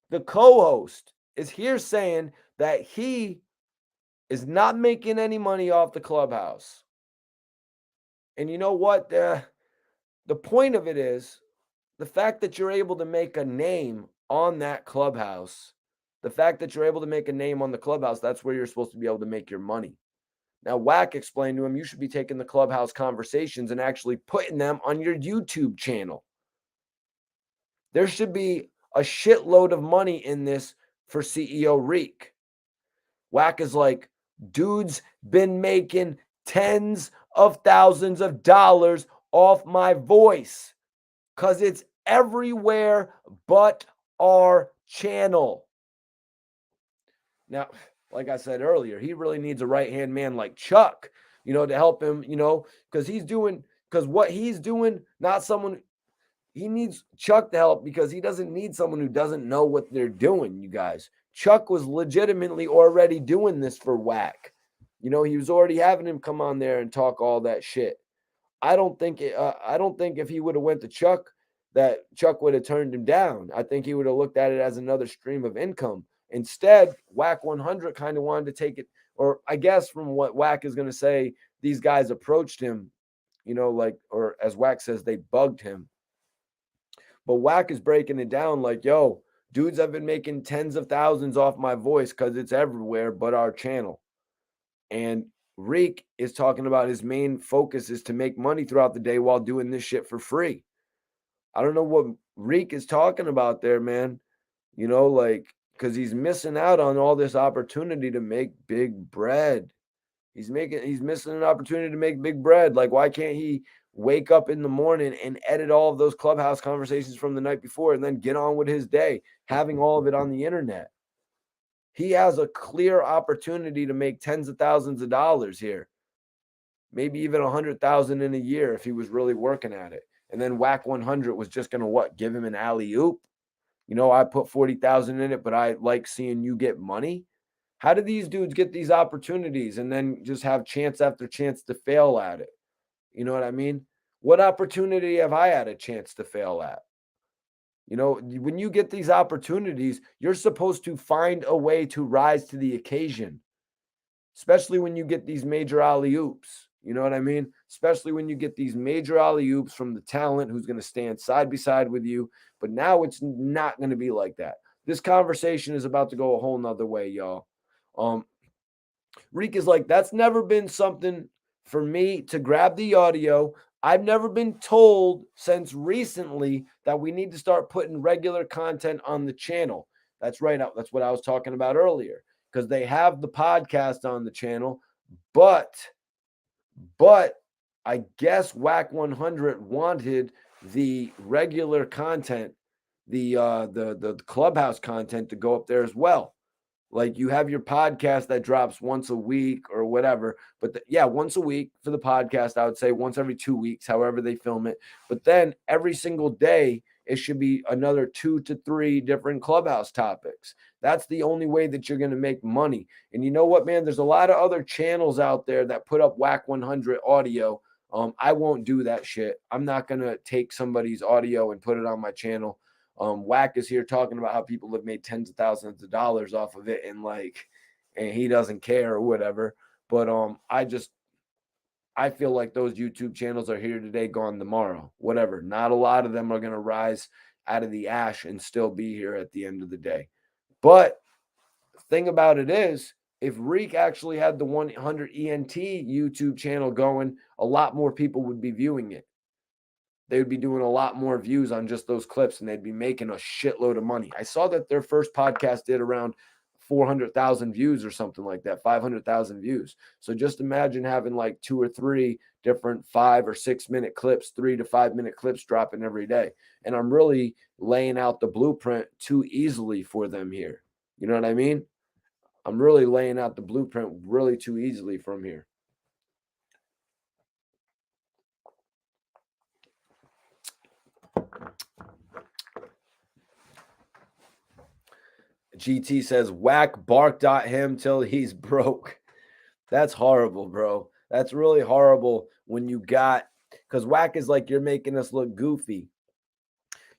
the co-host, is here saying that he is not making any money off the Clubhouse. And you know what? The point of it is the fact that you're able to make a name on that Clubhouse, the fact that you're able to make a name on the Clubhouse, that's where you're supposed to be able to make your money. Now, Wack explained to him, you should be taking the Clubhouse conversations and actually putting them on your YouTube channel. There should be a shitload of money in this for CEO Reek. Wack is like, dude's been making tens of thousands of dollars off my voice because it's everywhere but our channel. Now, like I said earlier, he really needs a right-hand man like Chuck, to help him, because what he's doing, not someone, He needs Chuck to help because he doesn't need someone who doesn't know what they're doing, you guys. Chuck was legitimately already doing this for Wack. You know, he was already having him come on there and talk all that shit. I don't think if he would have went to Chuck, that Chuck would have turned him down. I think he would have looked at it as another stream of income. Instead, Wack 100 kind of wanted to take it, or I guess from what Wack is going to say, these guys approached him, you know, like, or as Wack says, they bugged him. But Wack is breaking it down like, yo, dudes have been making tens of thousands off my voice because it's everywhere but our channel. And Reek is talking about his main focus is to make money throughout the day while doing this shit for free. I don't know what Reek is talking about there, man. You know, like, because he's missing out on all this opportunity to make big bread. He's missing an opportunity to make big bread. Like, why can't he wake up in the morning and edit all of those Clubhouse conversations from the night before and then get on with his day, having all of it on the internet? He has a clear opportunity to make tens of thousands of dollars here. Maybe even 100,000 in a year if he was really working at it. And then Whack 100 was just going to what? Give him an alley-oop? You know, I put 40,000 in it, but I like seeing you get money. How do these dudes get these opportunities and then just have chance after chance to fail at it? You know what I mean? What opportunity have I had a chance to fail at? You know, when you get these opportunities, you're supposed to find a way to rise to the occasion, especially when you get these major alley-oops. You know what I mean? Especially when you get these major alley-oops from the talent who's going to stand side by side with you. But now it's not going to be like that. This conversation is about to go a whole nother way, y'all. Reek is like, that's never been something for me to grab the audio. I've never been told since recently that we need to start putting regular content on the channel. That's right. That's what I was talking about earlier, because they have the podcast on the channel, but I guess Whack 100 wanted the regular content, the Clubhouse content to go up there as well. Like, you have your podcast that drops once a week or whatever, but once a week for the podcast. I would say once every 2 weeks, however they film it. But then every single day, it should be another 2 to 3 different Clubhouse topics. That's the only way that you're going to make money. And you know what, man? There's a lot of other channels out there that put up Whack 100 audio. I won't do that shit. I'm not going to take somebody's audio and put it on my channel. Wack is here talking about how people have made tens of thousands of dollars off of it, and he doesn't care or whatever. But I feel like those YouTube channels are here today, gone tomorrow. Whatever. Not a lot of them are going to rise out of the ash and still be here at the end of the day. But the thing about it is, if Reek actually had the 100 ENT YouTube channel going, a lot more people would be viewing it. They would be doing a lot more views on just those clips, and they'd be making a shitload of money. I saw that their first podcast did around 400,000 views or something like that, 500,000 views. So just imagine having like 2 or 3 different 5 or 6 minute clips, 3 to 5 minute clips dropping every day. And I'm really laying out the blueprint too easily for them here. You know what I mean? I'm really laying out the blueprint really too easily from here. GT says, Whack bark.him till he's broke. That's horrible, bro. That's really horrible when you got, because Whack is like, you're making us look goofy.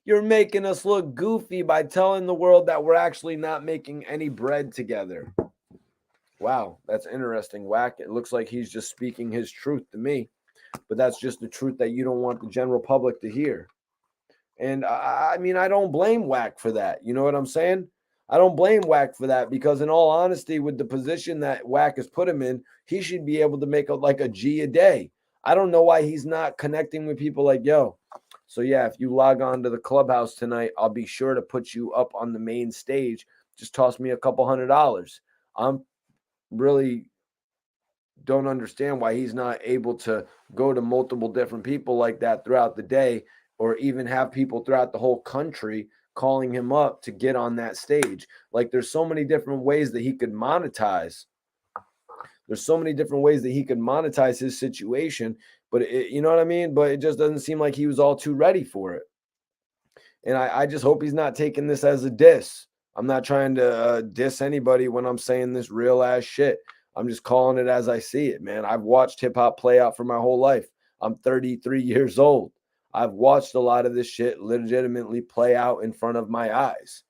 You're making us look goofy by telling the world that we're actually not making any bread together. Wow, that's interesting, Whack. It looks like he's just speaking his truth to me, but that's just the truth that you don't want the general public to hear. And I mean, I don't blame Whack for that. You know what I'm saying? I don't blame Whack for that, because in all honesty, with the position that Whack has put him in, he should be able to make like a G a day. I don't know why he's not connecting with people like, yo. So yeah, if you log on to the Clubhouse tonight, I'll be sure to put you up on the main stage. Just toss me a couple $100. I'm really don't understand why he's not able to go to multiple different people like that throughout the day, or even have people throughout the whole country calling him up to get on that stage. Like, there's so many different ways that he could monetize. There's so many different ways that he could monetize his situation, but you know what I mean? But it just doesn't seem like he was all too ready for it. And I just hope he's not taking this as a diss. I'm not trying to diss anybody when I'm saying this real ass shit. I'm just calling it as I see it, man. I've watched hip hop play out for my whole life. I'm 33 years old. I've watched a lot of this shit legitimately play out in front of my eyes.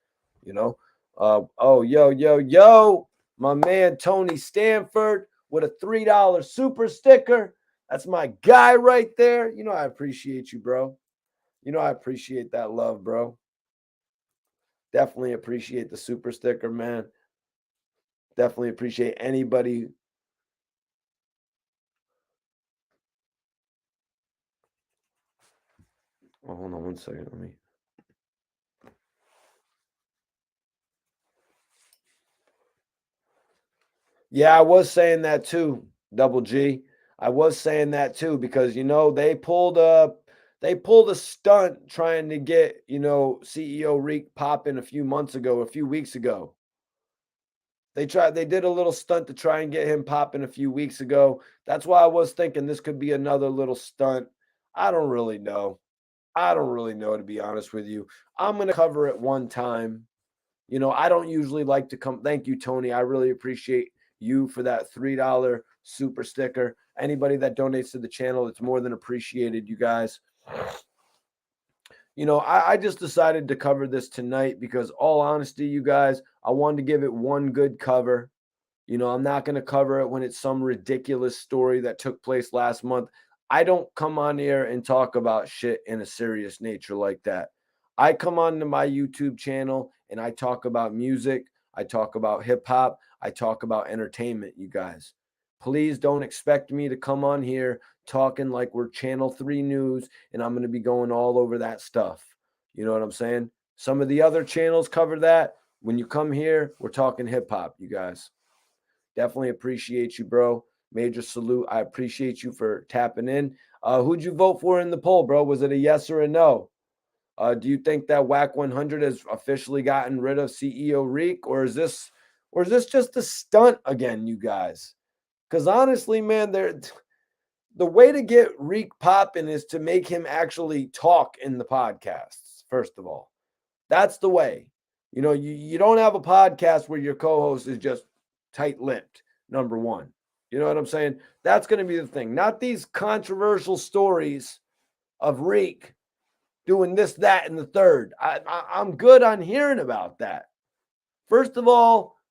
You know? Oh, yo, my man Tony Stanford with a $3 super sticker. That's my guy right there. You know, I appreciate you, bro. You know, I appreciate that love, bro. Definitely appreciate the super sticker, man. Definitely appreciate anybody. Oh, hold on one second. Let me. Yeah, I was saying that too, Double G. I was saying that too because they pulled a stunt trying to get CEO Reek popping a few weeks ago. They did a little stunt to try and get him popping a few weeks ago. That's why I was thinking this could be another little stunt. I don't really know. I don't really know, to be honest with you. I'm going to cover it one time. I don't usually like to come. Thank you, Tony. I really appreciate you for that $3 super sticker. Anybody that donates to the channel, it's more than appreciated, you guys. I just decided to cover this tonight because, all honesty, you guys, I wanted to give it one good cover. I'm not going to cover it when it's some ridiculous story that took place last month. I don't come on here and talk about shit in a serious nature like that. I come on to my YouTube channel and I talk about music. I talk about hip hop. I talk about entertainment, you guys. Please don't expect me to come on here talking like we're Channel 3 News and I'm going to be going all over that stuff. You know what I'm saying? Some of the other channels cover that. When you come here, we're talking hip hop, you guys. Definitely appreciate you, bro. Major salute. I appreciate you for tapping in. Who'd you vote for in the poll, bro? Was it a yes or a no? Do you think that Wack 100 has officially gotten rid of CEO Reek, or is this just a stunt again, you guys? Because honestly, man, the way to get Reek popping is to make him actually talk in the podcasts. First of all, that's the way. You don't have a podcast where your co-host is just tight-lipped, number one. You know what I'm saying? That's going to be the thing. Not these controversial stories of Reek doing this, that, and the third. I'm good on hearing about that. First of all,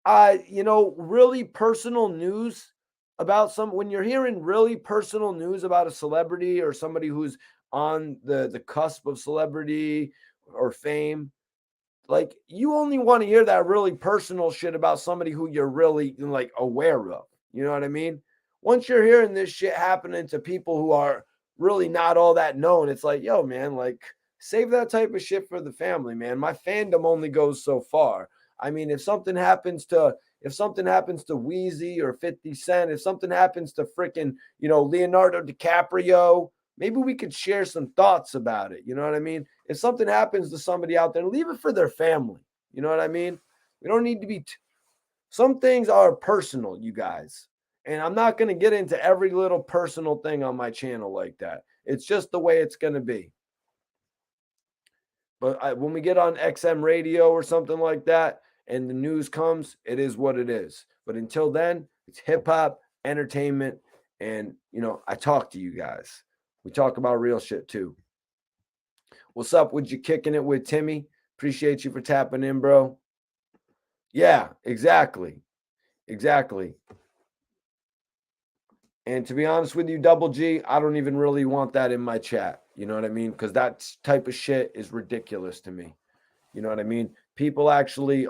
really personal news about when you're hearing really personal news about a celebrity or somebody who's on the cusp of celebrity or fame, like, you only want to hear that really personal shit about somebody who you're really like aware of. You know what I mean? Once you're hearing this shit happening to people who are really not all that known, it's like, yo, man, like, save that type of shit for the family, man. My fandom only goes so far. I mean, if something happens to Wheezy or 50 Cent, if something happens to freaking, Leonardo DiCaprio, maybe we could share some thoughts about it. You know what I mean? If something happens to somebody out there, leave it for their family. You know what I mean? We don't need to be. Some things are personal, you guys. And I'm not going to get into every little personal thing on my channel like that. It's just the way it's going to be. But when we get on XM radio or something like that and the news comes, it is what it is. But until then, it's hip hop, entertainment, and, I talk to you guys. We talk about real shit too. What's up? Would you kicking it with Timmy? Appreciate you for tapping in, bro. Yeah, exactly. Exactly. And to be honest with you, Double G, I don't even really want that in my chat. You know what I mean? Because that type of shit is ridiculous to me. You know what I mean? People actually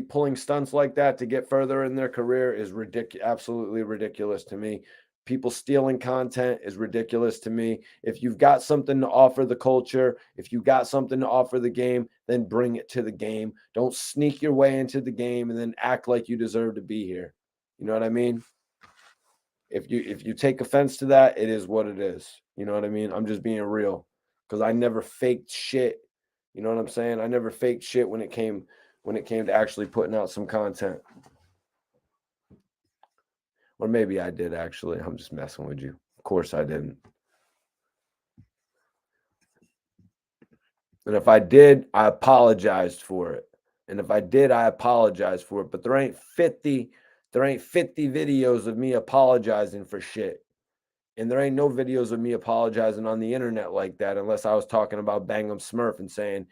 pulling stunts like that to get further in their career is absolutely ridiculous to me. People stealing content is ridiculous to me. If you've got something to offer the culture, if you got something to offer the game, then bring it to the game. Don't sneak your way into the game and then act like you deserve to be here. You know what I mean? If you take offense to that, it is what it is. You know what I mean? I'm just being real because I never faked shit. You know what I'm saying? I never faked shit when it came to actually putting out some content. Or maybe I did actually. I'm just messing with you. Of course I didn't. And if I did, I apologized for it. And if I did, I apologize for it. But there ain't 50 videos of me apologizing for shit. And there ain't no videos of me apologizing on the internet like that, unless I was talking about Bangum Smurf and saying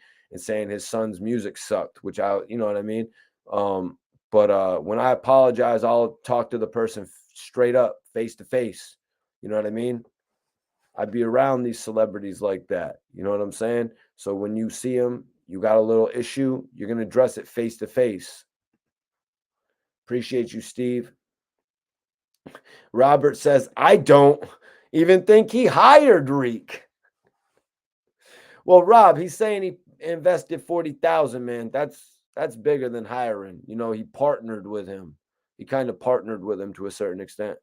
his son's music sucked, which you know what I mean? But when I apologize, I'll talk to the person straight up, face to face. You know what I mean? I'd be around these celebrities like that. You know what I'm saying? So when you see them, you got a little issue, you're going to address it face to face. Appreciate you, Steve. Robert says, I don't even think he hired Reek. Well, Rob, he's saying he invested 40,000, man. That's bigger than hiring. You know, he partnered with him. He kind of partnered with him to a certain extent.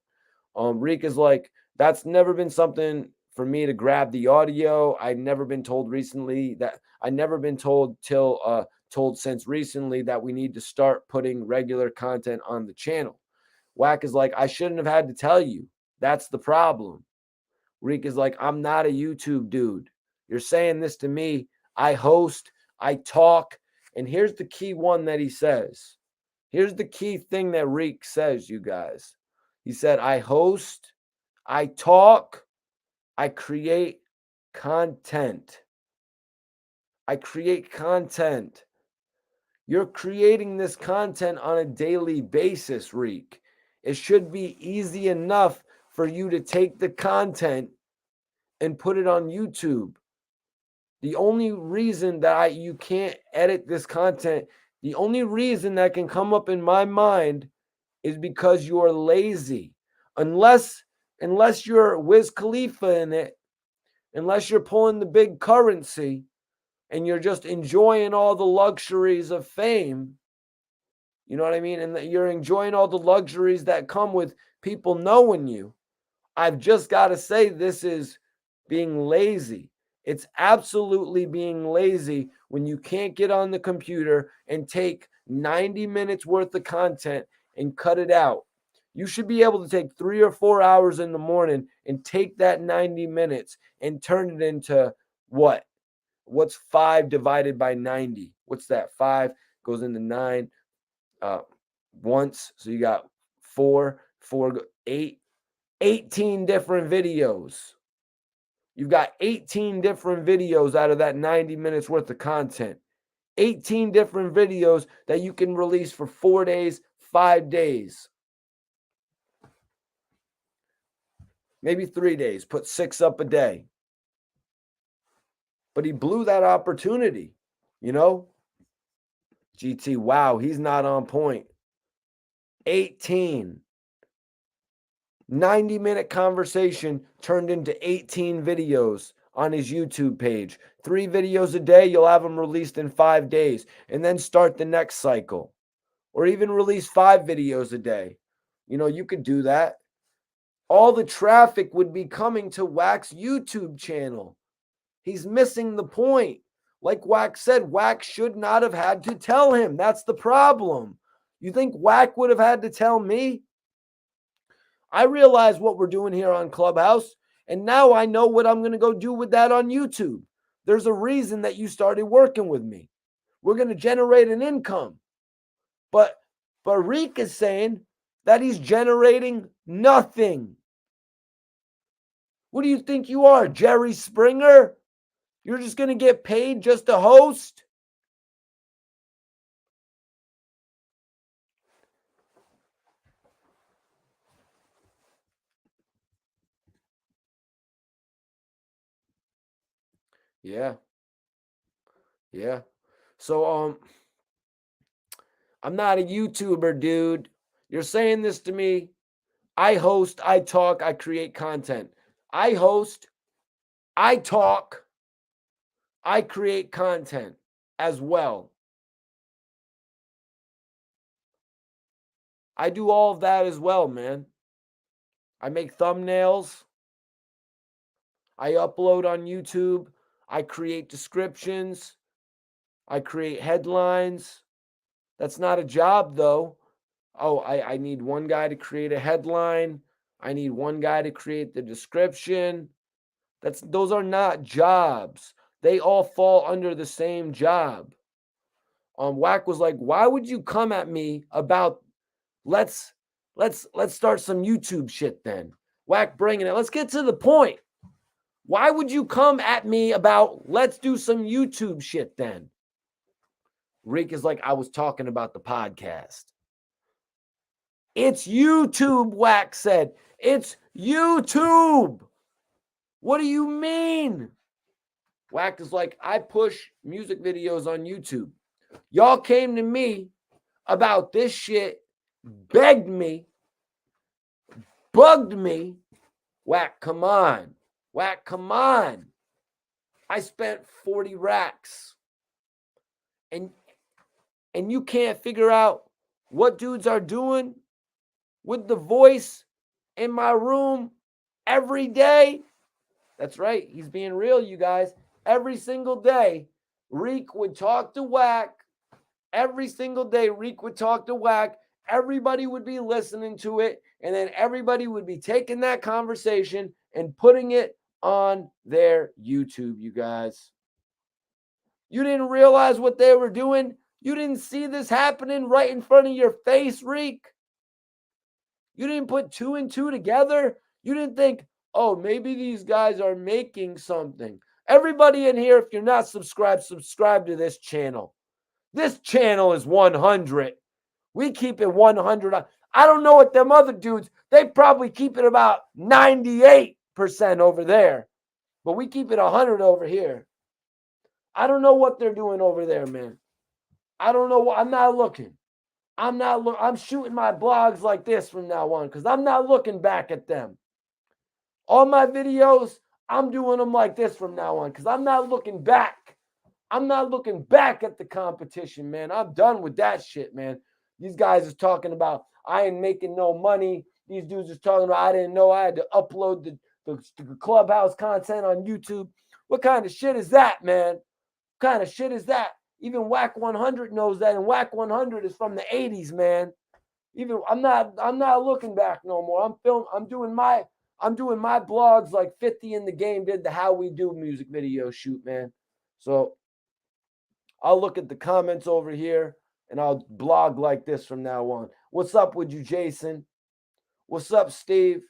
Reek is like, that's never been something for me to grab the audio. I've never been told recently that I never been told told since recently that we need to start putting regular content on the channel. Wack is like, I shouldn't have had to tell you. That's the problem. Reek is like, I'm not a YouTube dude. You're saying this to me. I host, I talk, and here's the key one that he says. Here's the key thing that Reek says, you guys. He said, I host, I talk, I create content. I create content. You're creating this content on a daily basis, Reek. It should be easy enough for you to take the content and put it on YouTube. The only reason that you can't edit this content, the only reason that can come up in my mind is because you're lazy. Unless you're Wiz Khalifa in it, unless you're pulling the big currency and you're just enjoying all the luxuries of fame, you know what I mean? And that you're enjoying all the luxuries that come with people knowing you. I've just got to say, this is being lazy. It's absolutely being lazy when you can't get on the computer and take 90 minutes worth of content and cut it out. You should be able to take 3 or 4 hours in the morning and take that 90 minutes and turn it into what? What's 5 divided by 90? What's that? 5 goes into 9 once. So you got 4, 8, 18 different videos. You've got 18 different videos out of that 90 minutes worth of content. 18 different videos that you can release for 4 days, 5 days. Maybe 3 days. Put 6 up a day. But he blew that opportunity, you know? GT, wow, he's not on point. 18. 90-minute conversation turned into 18 videos on his YouTube page. 3 videos a day, you'll have them released in 5 days, and then start the next cycle. Or even release 5 videos a day. You know, you could do that. All the traffic would be coming to Wack's YouTube channel. He's missing the point. Like Wack said, Wack should not have had to tell him. That's the problem. You think Wack would have had to tell me? I realize what we're doing here on Clubhouse, and now I know what I'm going to go do with that on YouTube. There's a reason that you started working with me. We're going to generate an income. But Reek is saying that he's generating nothing. What do you think you are, Jerry Springer? You're just going to get paid just to host? Yeah. Yeah. So I'm not a YouTuber, dude. You're saying this to me. I host, I talk, I create content. I host, I talk, I create content as well. I do all of that as well, man. I make thumbnails. I upload on YouTube. I create descriptions. I create headlines. That's not a job, though. Oh, I need one guy to create a headline. I need one guy to create the description. Those are not jobs. They all fall under the same job. Wack was like, why would you come at me about let's start some YouTube shit then? Wack bringing it. Let's get to the point. Why would you come at me about let's do some YouTube shit then? Reek is like, I was talking about the podcast. It's YouTube, Wack said. It's YouTube. What do you mean? Wack is like, I push music videos on YouTube. Y'all came to me about this shit, begged me, bugged me. Wack, come on. Wack, come on. I spent 40 racks. And you can't figure out what dudes are doing with the voice in my room every day. That's right. He's being real, you guys. Every single day, Reek would talk to Wack. Every single day, Reek would talk to Wack. Everybody would be listening to it. And then everybody would be taking that conversation and putting it on their YouTube, you guys. You didn't realize what they were doing? You didn't see this happening right in front of your face, Reek? You didn't put 2 and 2 together? You didn't think, oh, maybe these guys are making something. Everybody in here, if you're not subscribed, subscribe to this channel. This channel is 100. We keep it 100. I don't know what them other dudes, they probably keep it about 98% over there. But we keep it 100 over here. I don't know what they're doing over there, man. I don't know. I'm not looking. I'm shooting my blogs like this from now on because I'm not looking back at them. All my videos, I'm doing them like this from now on because I'm not looking back. I'm not looking back at the competition, man. I'm done with that shit, man. These guys is talking about I ain't making no money. These dudes is talking about I didn't know I had to upload the Clubhouse content on YouTube. What kind of shit is that, man? What kind of shit is that? Even Wack 100 knows that, and Wack 100 is from the 80s, man. Even I'm not looking back no more. I'm doing my blogs like 50 in the game did the How We Do music video shoot, man. So I'll look at the comments over here and I'll blog like this from now on. What's up with you, Jason? What's up, Steve?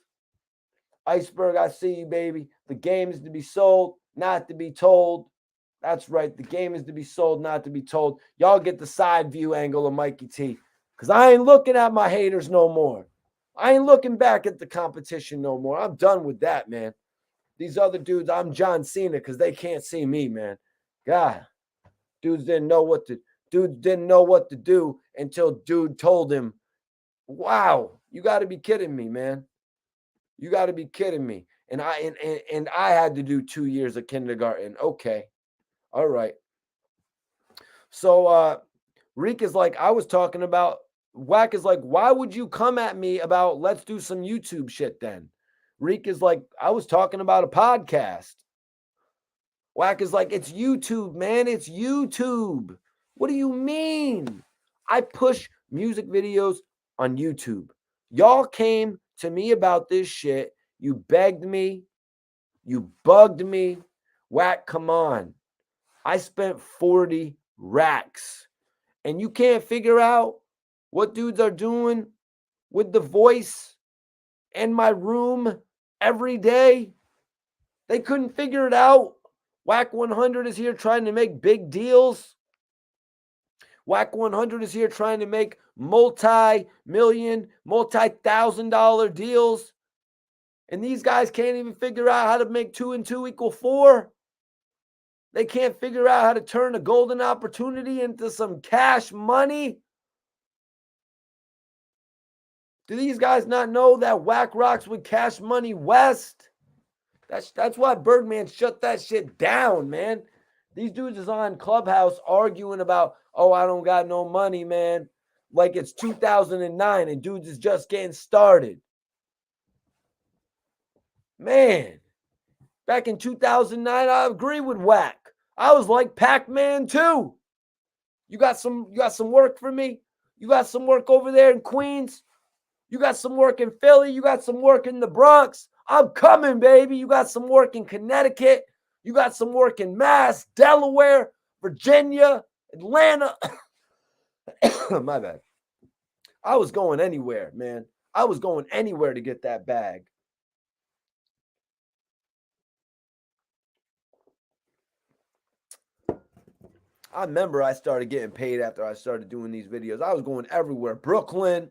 Iceberg, I see you, baby. The game is to be sold, not to be told. That's right. The game is to be sold, not to be told. Y'all get the side view angle of Mikey T. Because I ain't looking at my haters no more. I ain't looking back at the competition no more. I'm done with that, man. These other dudes, I'm John Cena because they can't see me, man. God. Dudes didn't know what to do until dude told him, wow, you got to be kidding me, man. You got to be kidding me. And I had to do 2 years of kindergarten. Okay. All right. So Reek is like, I was talking about, Wack is like, why would you come at me about let's do some YouTube shit then? Reek is like, I was talking about a podcast. Wack is like, it's YouTube, man. It's YouTube. What do you mean? I push music videos on YouTube. Y'all came to me about this shit. You begged me. You bugged me. Wack, come on. I spent 40 racks. And you can't figure out what dudes are doing with the voice in my room every day? They couldn't figure it out. Wack 100 is here trying to make big deals. Wack 100 is here trying to make multi-million, multi-thousand-dollar deals. And these guys can't even figure out how to make 2 and 2 equal 4. They can't figure out how to turn a golden opportunity into some cash money. Do these guys not know that Wack rocks with Cash Money West? That's why Birdman shut that shit down, man. These dudes is on Clubhouse arguing about, oh, I don't got no money, man. Like it's 2009 and dudes is just getting started. Man, back in 2009, I agree with Wack. I was like Pac-Man too. You got some work for me? You got some work over there in Queens? You got some work in Philly? You got some work in the Bronx? I'm coming, baby. You got some work in Connecticut? You got some work in Mass, Delaware, Virginia, Atlanta. My bad. I was going anywhere, man. I was going anywhere to get that bag. I remember I started getting paid after I started doing these videos. I was going everywhere. Brooklyn,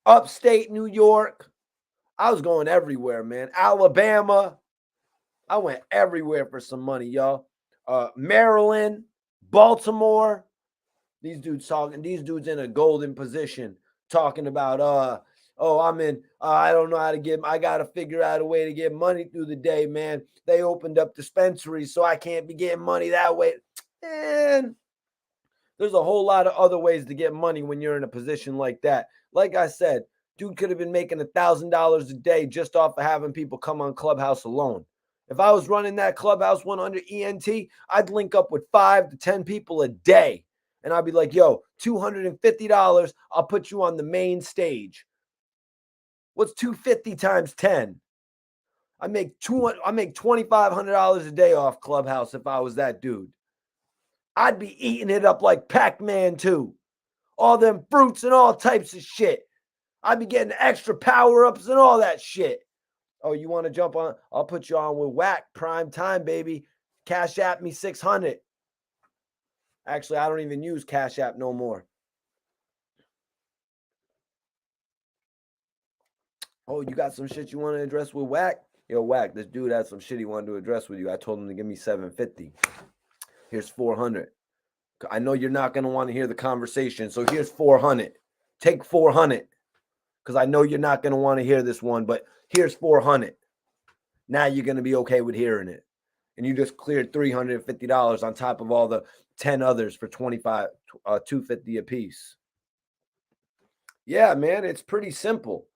upstate New York. I was going everywhere, man. Alabama. I went everywhere for some money, y'all. Maryland, Baltimore. These dudes in a golden position talking about, I don't know how to get, I got to figure out a way to get money through the day, man. They opened up dispensaries, so I can't be getting money that way. And there's a whole lot of other ways to get money when you're in a position like that. Like I said, dude could have been making $1,000 a day just off of having people come on Clubhouse alone. If I was running that Clubhouse one under ENT, I'd link up with 5 to 10 people a day. And I'd be like, yo, $250, I'll put you on the main stage. What's $250 times 10? I make $2,500 a day off Clubhouse if I was that dude. I'd be eating it up like Pac-Man too. All them fruits and all types of shit. I'd be getting extra power-ups and all that shit. Oh, you want to jump on? I'll put you on with Wack prime time, baby. Cash App me $600. Actually, I don't even use Cash App no more. Oh, you got some shit you want to address with Wack? Yo, Wack, this dude had some shit he wanted to address with you. I told him to give me $750. Here's $400. I know you're not going to want to hear the conversation, so here's $400. Take $400 because I know you're not going to want to hear this one, but here's $400. Now you're going to be okay with hearing it. And you just cleared $350 on top of all the 10 others for $250 a piece. Yeah, man, it's pretty simple.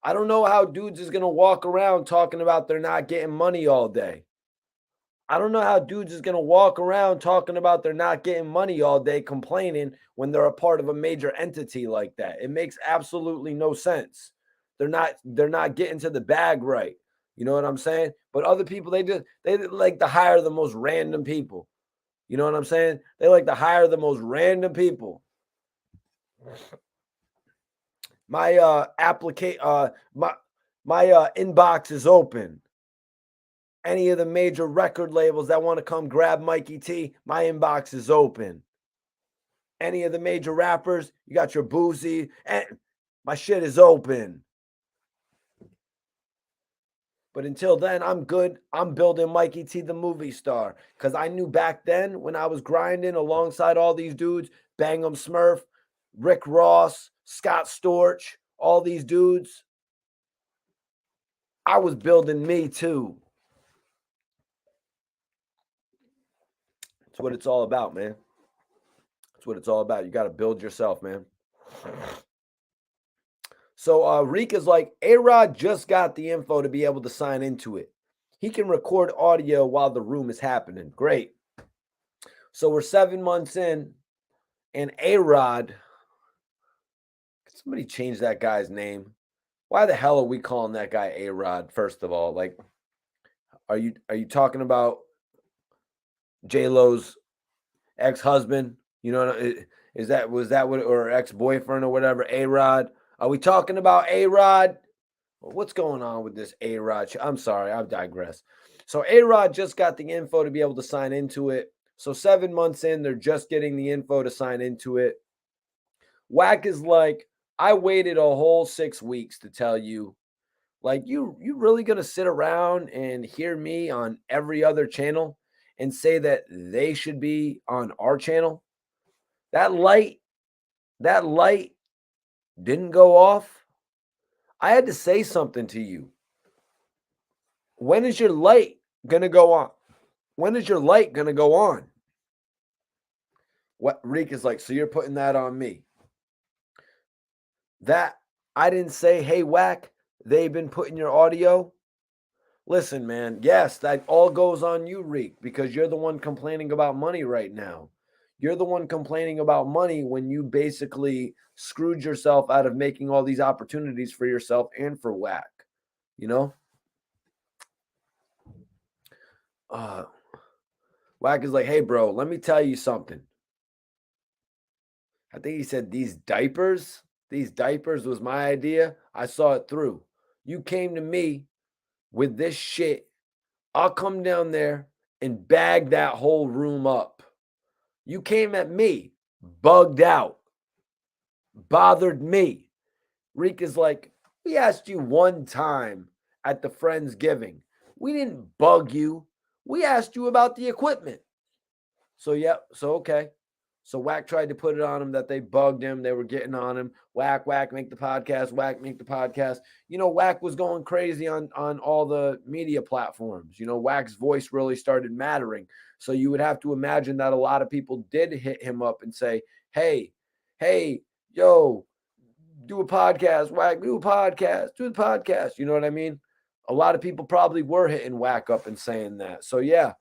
I don't know how dudes is going to walk around talking about they're not getting money all day. I don't know how dudes is going to walk around talking about they're not getting money all day, complaining when they're a part of a major entity like that. It makes absolutely no sense. They're not getting to the bag right. You know what I'm saying? But other people, they like to hire the most random people. You know what I'm saying? They like to hire the most random people. My inbox is open. Any of the major record labels that want to come grab Mikey T, my inbox is open. Any of the major rappers, you got your Boozy, and my shit is open. But until then, I'm good. I'm building Mikey T, the movie star. Because I knew back then when I was grinding alongside all these dudes, Bang'em Smurf, Rick Ross, Scott Storch, all these dudes, I was building me too. That's what it's all about, man. That's what it's all about. You got to build yourself, man. So Reek is like, A-Rod just got the info to be able to sign into it. He can record audio while the room is happening. Great. So we're 7 months in, and A-Rod, can somebody change that guy's name? Why the hell are we calling that guy A-Rod, first of all? Like, are you talking about J-Lo's ex-husband? You know, was that what, or ex-boyfriend or whatever, A-Rod? Are we talking about A-Rod? What's going on with this A-Rod? I'm sorry, I've digressed. So A-Rod just got the info to be able to sign into it. So 7 months in, they're just getting the info to sign into it. Wack is like, I waited a whole 6 weeks to tell you. Like, you really going to sit around and hear me on every other channel and say that they should be on our channel? That light didn't go off. I had to say something to you. When is your light going to go on? When is your light going to go on? What Reek is like, so you're putting that on me. That I didn't say, hey, Wack, they've been putting your audio. Listen, man, yes, that all goes on you, Reek, because you're the one complaining about money right now. You're the one complaining about money when you basically screwed yourself out of making all these opportunities for yourself and for Wack, you know? Wack is like, hey, bro, let me tell you something. I think he said these diapers was my idea. I saw it through. You came to me with this shit. I'll come down there and bag that whole room up. You came at me, bugged out, bothered me. Reek is like, we asked you one time at the Friendsgiving. We didn't bug you. We asked you about the equipment. So, yeah, so okay. So Wack tried to put it on him that they bugged him. They were getting on him. Wack, make the podcast. Wack, make the podcast. Wack was going crazy on all the media platforms. Wack's voice really started mattering. So you would have to imagine that a lot of people did hit him up and say, hey, yo, do a podcast. Wack, do a podcast. Do the podcast. You know what I mean? A lot of people probably were hitting Wack up and saying that. So, yeah.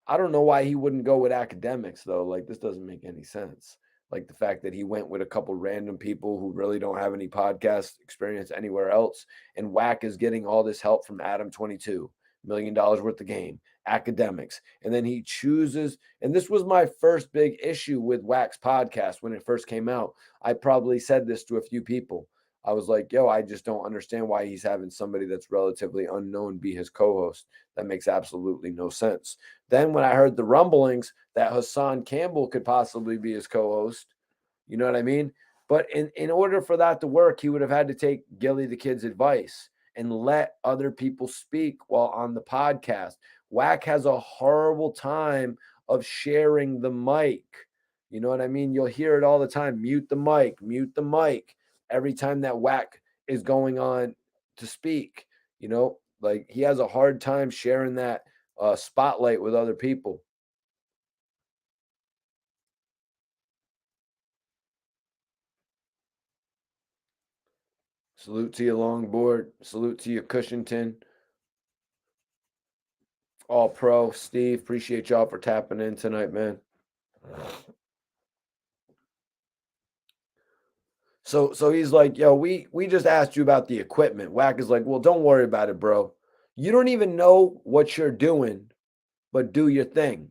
I don't know why he wouldn't go with academics, though. Like, this doesn't make any sense. Like, the fact that he went with a couple random people who really don't have any podcast experience anywhere else. And Wack is getting all this help from Adam 22, $1 million worth of game, academics. And then he chooses, and this was my first big issue with Wack's podcast when it first came out. I probably said this to a few people. I was like, yo, I just don't understand why he's having somebody that's relatively unknown be his co-host. That makes absolutely no sense. Then when I heard the rumblings that Hassan Campbell could possibly be his co-host, you know what I mean? But in order for that to work, he would have had to take Gillie the kid's advice and let other people speak while on the podcast. Wack has a horrible time of sharing the mic. You know what I mean? You'll hear it all the time. Mute the mic. Every time that Wack is going on to speak, like he has a hard time sharing that spotlight with other people. Salute to you, Longboard. Salute to you, Cushington. All pro, Steve. Appreciate y'all for tapping in tonight, man. So he's like, yo, we just asked you about the equipment. Wack is like, well, don't worry about it, bro. You don't even know what you're doing, but do your thing.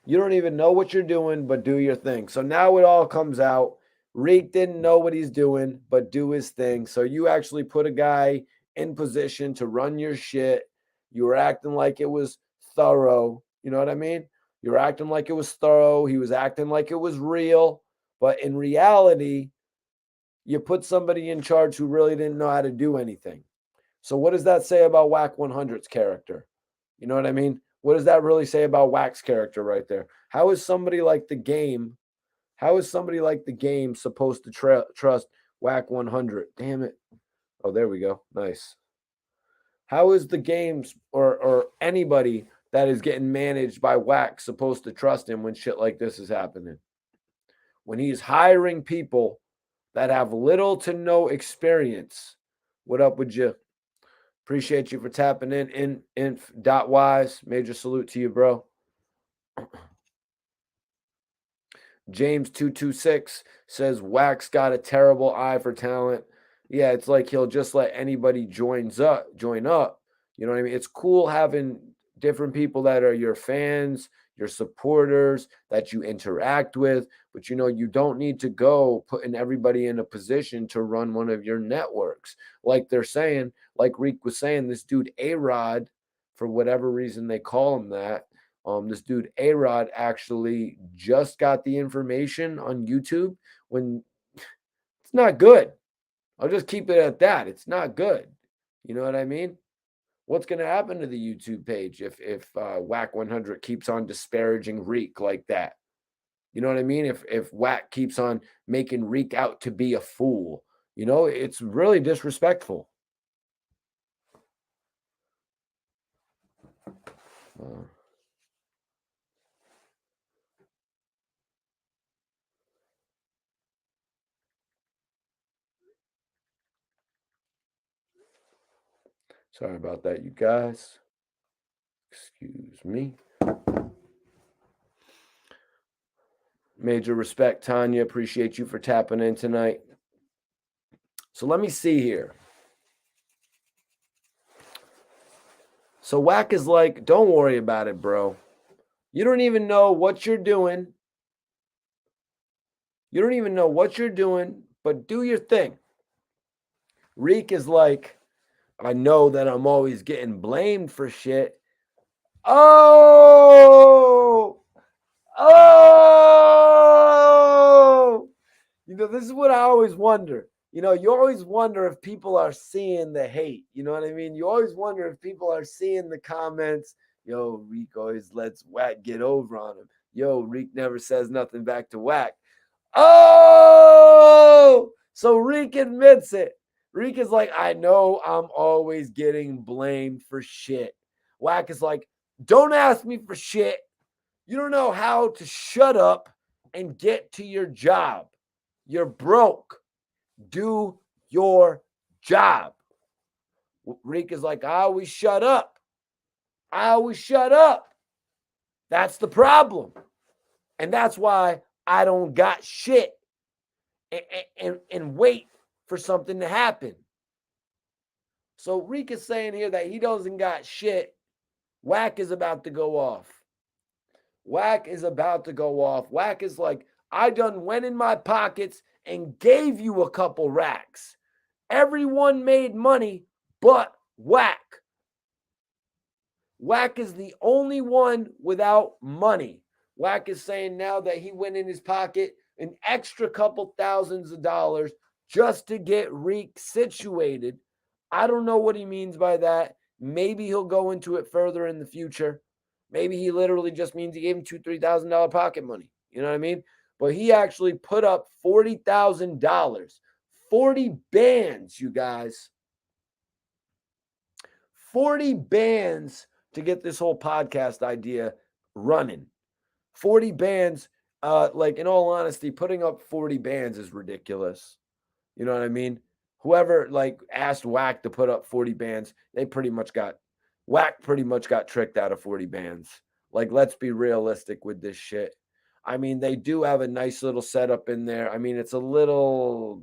You don't even know what you're doing, but do your thing. So now it all comes out. Reek didn't know what he's doing, but do his thing. So you actually put a guy in position to run your shit. You were acting like it was thorough. You know what I mean? You were acting like it was thorough. He was acting like it was real. But in reality, you put somebody in charge who really didn't know how to do anything. So what does that say about Wack 100's character? You know what I mean? What does that really say about Wack's character right there? How is somebody like the game? How is somebody like the game supposed to trust Wack 100? Damn it. Oh, there we go. Nice. How is the games or anybody that is getting managed by Wack supposed to trust him when shit like this is happening? When he's hiring people that have little to no experience. What up with you? Appreciate you for tapping in inf.wise. Major salute to you, bro. James226 says Wack's got a terrible eye for talent. Yeah, it's like he'll just let anybody join up. You know what I mean? It's cool having different people that are your fans, your supporters that you interact with, but you don't need to go putting everybody in a position to run one of your networks. Like they're saying, like Reek was saying, this dude A-Rod, for whatever reason they call him that, this dude A-Rod actually just got the information on YouTube when it's not good. I'll just keep it at that. It's not good. You know what I mean? What's going to happen to the YouTube page if Wack 100 keeps on disparaging Reek like that? You know what I mean? If Wack keeps on making Reek out to be a fool, it's really disrespectful. Sorry about that, you guys. Excuse me. Major respect, Tanya. Appreciate you for tapping in tonight. So let me see here. So Wack is like, don't worry about it, bro. You don't even know what you're doing. You don't even know what you're doing, but do your thing. Reek is like, I know that I'm always getting blamed for shit. Oh, this is what I always wonder. You always wonder if people are seeing the hate. You know what I mean? You always wonder if people are seeing the comments. Yo, Reek always lets Wack get over on him. Yo, Reek never says nothing back to Wack. Oh, so Reek admits it. Reek is like, I know I'm always getting blamed for shit. Wack is like, don't ask me for shit. You don't know how to shut up and get to your job. You're broke. Do your job. Reek is like, I always shut up. I always shut up. That's the problem. And that's why I don't got shit and wait for something to happen. So Reek is saying here that he doesn't got shit. Wack is about to go off. Wack is about to go off. Wack is like, I done went in my pockets and gave you a couple racks. Everyone made money but Wack. Wack is the only one without money. Wack is saying now that he went in his pocket an extra couple thousands of dollars just to get Reek situated. I don't know what he means by that. Maybe he'll go into it further in the future. Maybe he literally just means he gave him $2,000-$3,000 pocket money. You know what I mean? But he actually put up $40,000. 40 bands, you guys. 40 bands to get this whole podcast idea running. 40 bands, like in all honesty, putting up 40 bands is ridiculous. You know what I mean? Whoever like asked Wack to put up 40 bands, Wack pretty much got tricked out of 40 bands. Like, let's be realistic with this shit. I mean, they do have a nice little setup in there. I mean, it's a little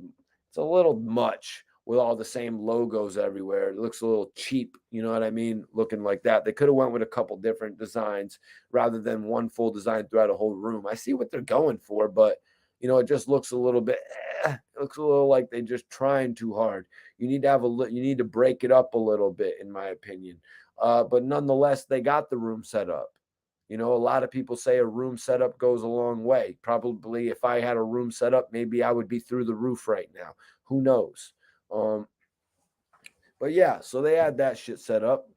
much with all the same logos everywhere. It looks a little cheap, you know what I mean? Looking like that. They could have went with a couple different designs rather than one full design throughout a whole room. I see what they're going for, but it just looks a little bit, it looks a little like they're just trying too hard. You need to break it up a little bit, in my opinion. But nonetheless, they got the room set up. A lot of people say a room setup goes a long way. Probably if I had a room set up, maybe I would be through the roof right now. Who knows? But yeah, so they had that shit set up.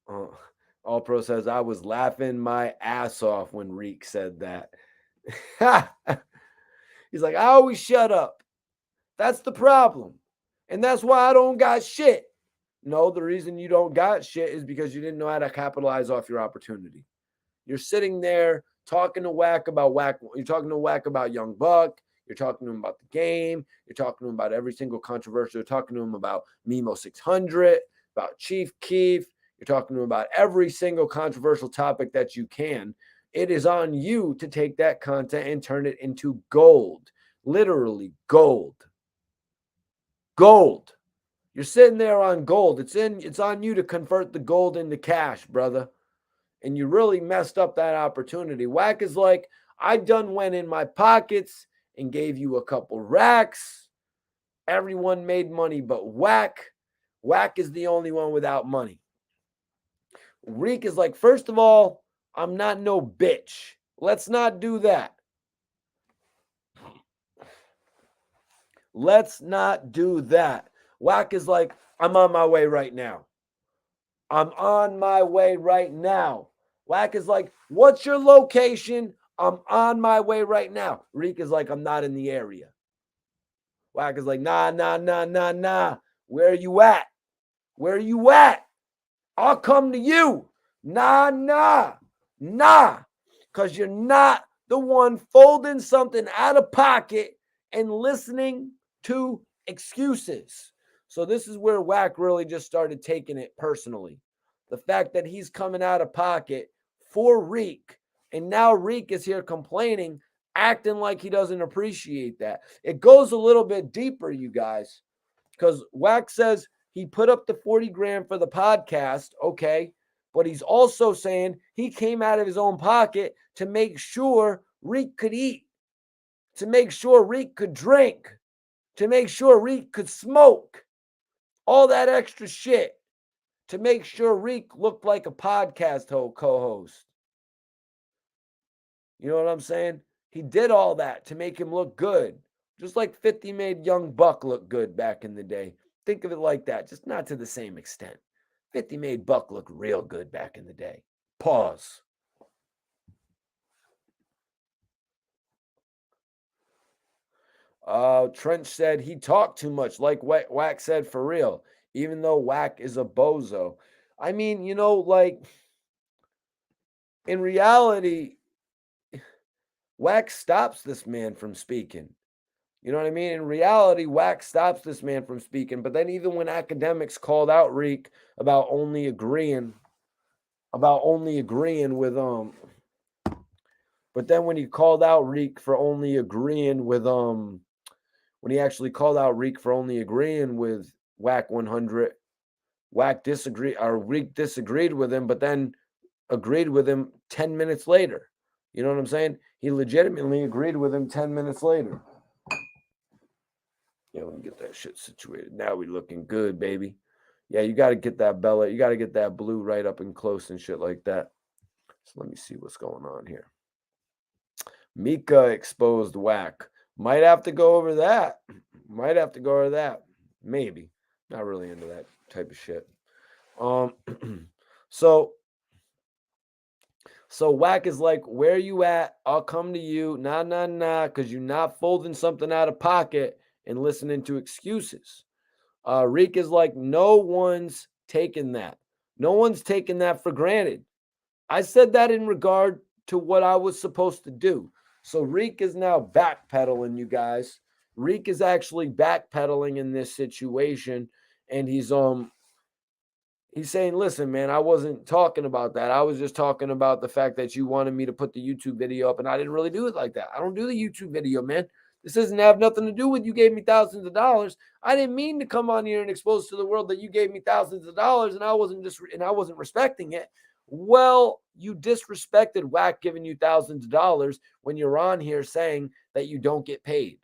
All Pro says, I was laughing my ass off when Reek said that. He's like, I always shut up. That's the problem. And that's why I don't got shit. No, the reason you don't got shit is because you didn't know how to capitalize off your opportunity. You're sitting there talking to Wack about Wack. You're talking to Wack about Young Buck. You're talking to him about the game. You're talking to him about every single controversial. You're talking to him about Mimo 600, about Chief Keef. You're talking to him about every single controversial topic that you can. It is on you to take that content and turn it into gold. Literally gold. Gold. You're sitting there on gold. It's on you to convert the gold into cash, brother. And you really messed up that opportunity. Wack is like, I done went in my pockets and gave you a couple racks. Everyone made money but Wack. Wack is the only one without money. Reek is like, first of all, I'm not no bitch. Let's not do that. Let's not do that. Wack is like, I'm on my way right now. I'm on my way right now. Wack is like, what's your location? I'm on my way right now. Reek is like, I'm not in the area. Wack is like, nah. Where are you at? Where are you at? I'll come to you. Nah. Because you're not the one folding something out of pocket and listening to excuses. So this is where Wack really just started taking it personally. The fact that he's coming out of pocket for Reek, and now Reek is here complaining, acting like he doesn't appreciate that. It goes a little bit deeper, you guys, because Wack says he put up the 40 grand for the podcast, okay, but he's also saying he came out of his own pocket to make sure Reek could eat, to make sure Reek could drink, to make sure Reek could smoke, all that extra shit to make sure Reek looked like a podcast co-host. You know what I'm saying? He did all that to make him look good. Just like 50 made Young Buck look good back in the day. Think of it like that, just not to the same extent. 50 made Buck look real good back in the day. Pause. Trench said he talked too much, like Wack said, for real, even though Wack is a bozo. I mean, like, in reality, Wack stops this man from speaking. You know what I mean? In reality, Wack stops this man from speaking. But then even when academics called out Reek about only agreeing with but then when he called out Reek for only agreeing with when he actually called out Reek for only agreeing with Wack 100, Reek disagreed with him, but then agreed with him 10 minutes later. You know what I'm saying? He legitimately agreed with him 10 minutes later. Yeah, let me get that shit situated. Now we looking good, baby. Yeah, you got to get that Bella. You got to get that blue right up and close and shit like that. So let me see what's going on here. Mika exposed Wack. Might have to go over that. Maybe. Not really into that type of shit. So Wack is like, where you at? I'll come to you. Nah, because you're not folding something out of pocket and listening to excuses. Reek is like, no one's taking that. No one's taking that for granted. I said that in regard to what I was supposed to do. So Reek is now backpedaling, you guys. Reek is actually backpedaling in this situation, and he's saying, listen, man, I wasn't talking about that. I was just talking about the fact that you wanted me to put the YouTube video up, and I didn't really do it like that. I don't do the YouTube video, man. This doesn't have nothing to do with you gave me thousands of dollars. I didn't mean to come on here and expose to the world that you gave me thousands of dollars, and I wasn't respecting it. Well, you disrespected Wack giving you thousands of dollars when you're on here saying that you don't get paid.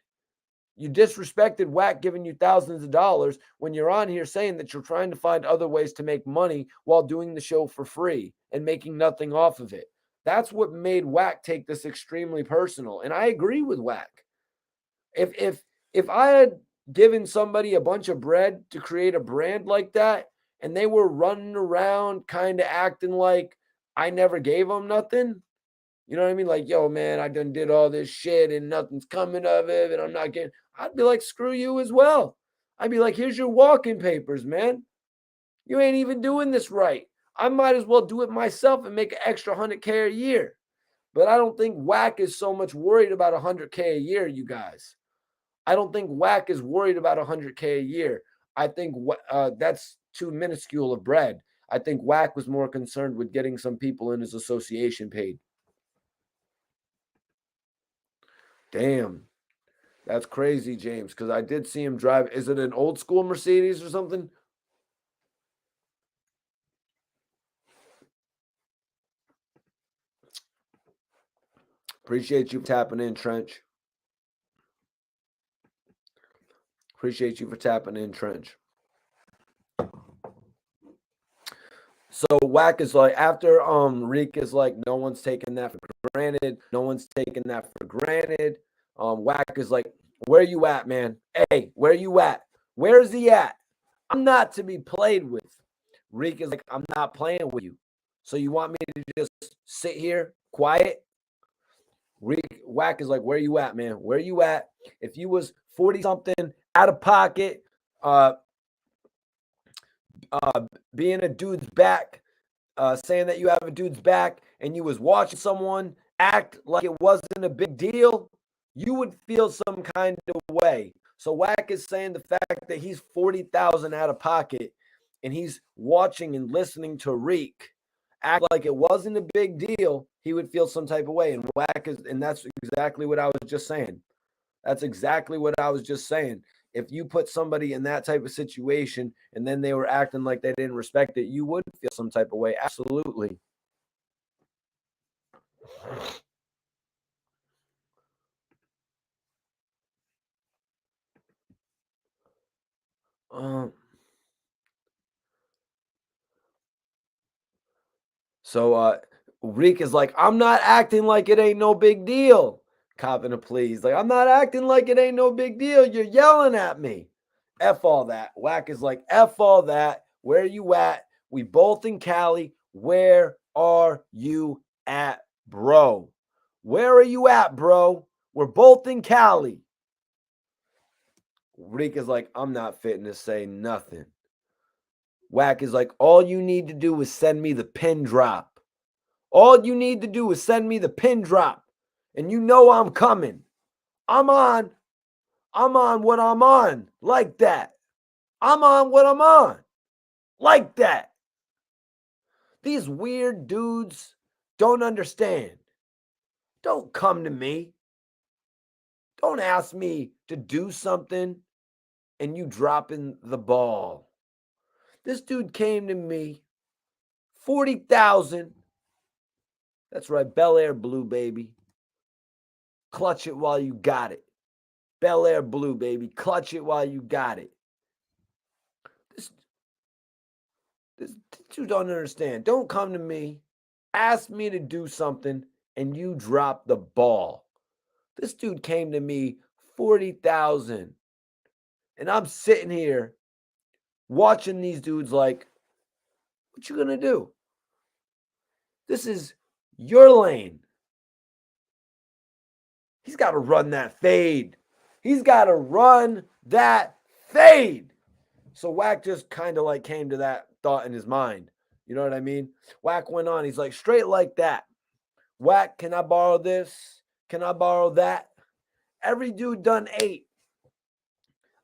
You disrespected Wack giving you thousands of dollars when you're on here saying that you're trying to find other ways to make money while doing the show for free and making nothing off of it. That's what made Wack take this extremely personal. And I agree with Wack. If I had given somebody a bunch of bread to create a brand like that, and they were running around kind of acting like I never gave them nothing, you know what I mean? Like, yo, man, I done did all this shit and nothing's coming of it, and I'm not getting, I'd be like, screw you as well. I'd be like, here's your walking papers, man. You ain't even doing this right. I might as well do it myself and make an extra 100K a year. But I don't think Wack is so much worried about 100K a year, you guys. I don't think Wack is worried about 100K a year. I think that's too minuscule of bread. I think Wack was more concerned with getting some people in his association paid. Damn. That's crazy, James, because I did see him drive. Is it an old school Mercedes or something? Appreciate you tapping in, Trench. Appreciate you for tapping in, Trench. So Wack is like, after Reek is like, no one's taking that for granted. No one's taking that for granted. Wack is like, where you at, man? Hey, where you at? Where's he at? I'm not to be played with. Reek is like, I'm not playing with you. So you want me to just sit here quiet? Wack is like, where you at, man? Where you at? If you was 40 something out of pocket, being a dude's back, saying that you have a dude's back, and you was watching someone act like it wasn't a big deal, you would feel some kind of way. So Wack is saying the fact that he's 40,000 out of pocket and he's watching and listening to Reek act like it wasn't a big deal, he would feel some type of way. And that's exactly what I was just saying. That's exactly what I was just saying. if you put somebody in that type of situation and then they were acting like they didn't respect it, you would feel some type of way. Absolutely. So Reek is like, I'm not acting like it ain't no big deal. Copping a plea. He's like, I'm not acting like it ain't no big deal. You're yelling at me. F all that. Wack is like, F all that. Where you at? We both in Cali. Where are you at, bro? Where are you at, bro? We're both in Cali. Reek is like, I'm not fitting to say nothing. Wack is like, all you need to do is send me the pin drop. All you need to do is send me the pin drop. And you know I'm coming. I'm on what I'm on. Like that. I'm on what I'm on. Like that. These weird dudes don't understand. Don't come to me. Don't ask me to do something and you dropping the ball. This dude came to me, 40,000. That's right, Bel Air Blue, baby. Clutch it while you got it. Bel Air Blue, baby. Clutch it while you got it. This you don't understand. Don't come to me, ask me to do something, and you drop the ball. This dude came to me, 40,000. And I'm sitting here watching these dudes like, what you gonna do? This is your lane. He's got to run that fade. He's got to run that fade. So Wack just kind of like came to that thought in his mind. You know what I mean? Wack went on. He's like, straight like that. Wack, can I borrow this? Can I borrow that? Every dude done 8.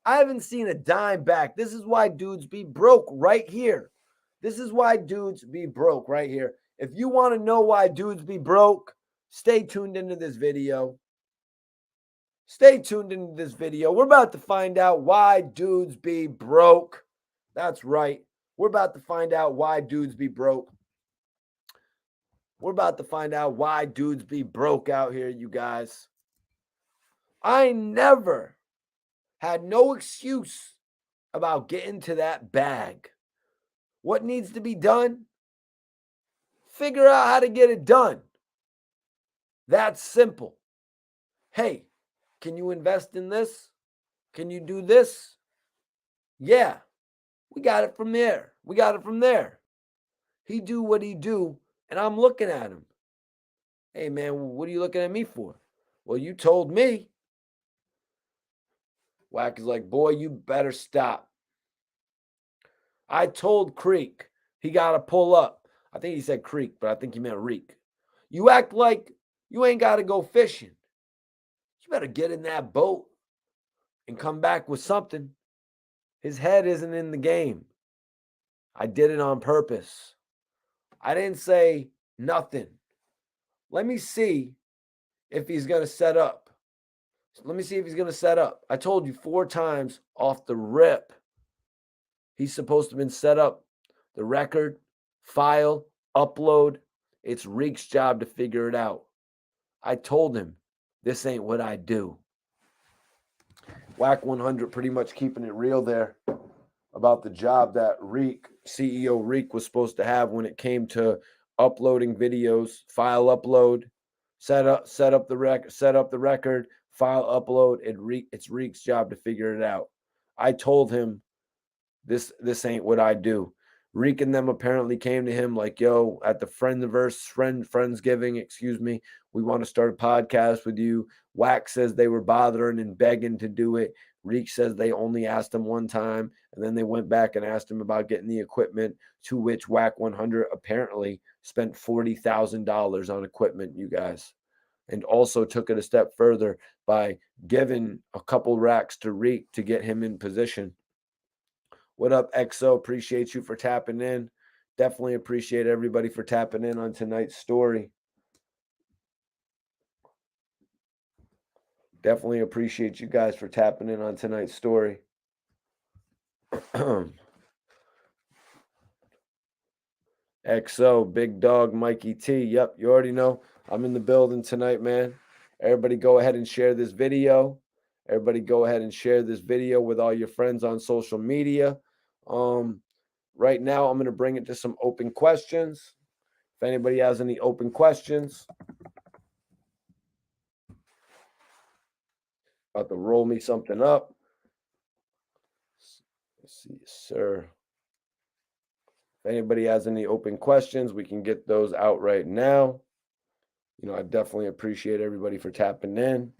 I haven't seen a dime back. This is why dudes be broke right here. This is why dudes be broke right here. If you want to know why dudes be broke, stay tuned into this video. Stay tuned into this video. We're about to find out why dudes be broke. That's right. We're about to find out why dudes be broke. We're about to find out why dudes be broke out here, you guys. I never had no excuse about getting to that bag. What needs to be done? Figure out how to get it done. That's simple. Hey, can you invest in this? Can you do this? Yeah, we got it from there. We got it from there. He do what he do, and I'm looking at him. Hey, man, what are you looking at me for? Well, you told me. Wack is like, boy, you better stop. I told Creek he got to pull up. I think he said Creek, but I think he meant Reek. You act like you ain't got to go fishing. You better get in that boat and come back with something. His head isn't in the game. I did it on purpose. I didn't say nothing. Let me see if he's going to set up. Let me see if he's going to set up. I told you 4 times off the rip. He's supposed to have been set up. The record, file, upload. It's Reek's job to figure it out. I told him, this ain't what I do. Wack 100 pretty much keeping it real there about the job that Reek, CEO Reek, was supposed to have when it came to uploading videos, file upload, set up the record, file upload. It's Reek's job to figure it out. I told him this ain't what I do. Reek and them apparently came to him like, yo, at the Friendsgiving, excuse me, we want to start a podcast with you. Wack says they were bothering and begging to do it. Reek says they only asked him one time, and then they went back and asked him about getting the equipment, to which Wack 100 apparently spent $40,000 on equipment, you guys, and also took it a step further by giving a couple racks to Reek to get him in position. What up, XO? Appreciate you for tapping in. Definitely appreciate everybody for tapping in on tonight's story. Definitely appreciate you guys for tapping in on tonight's story. XO, Big Dog, Mikey T. Yep, you already know. I'm in the building tonight, man. Everybody go ahead and share this video. Everybody go ahead and share this video with all your friends on social media. Right now, I'm going to bring it to some open questions. If anybody has any open questions, about to roll me something up. Let's see, sir. If anybody has any open questions, we can get those out right now. You know, I definitely appreciate everybody for tapping in.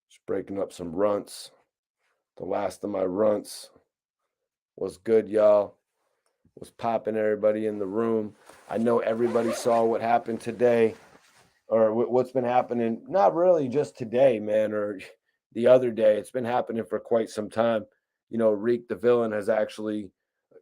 Just breaking up some runts. The last of my runts was good, y'all. Was popping everybody in the room. I know everybody saw what happened today, or what's been happening. Not really just today, man, or the other day. It's been happening for quite some time. You know, Reek the villain has actually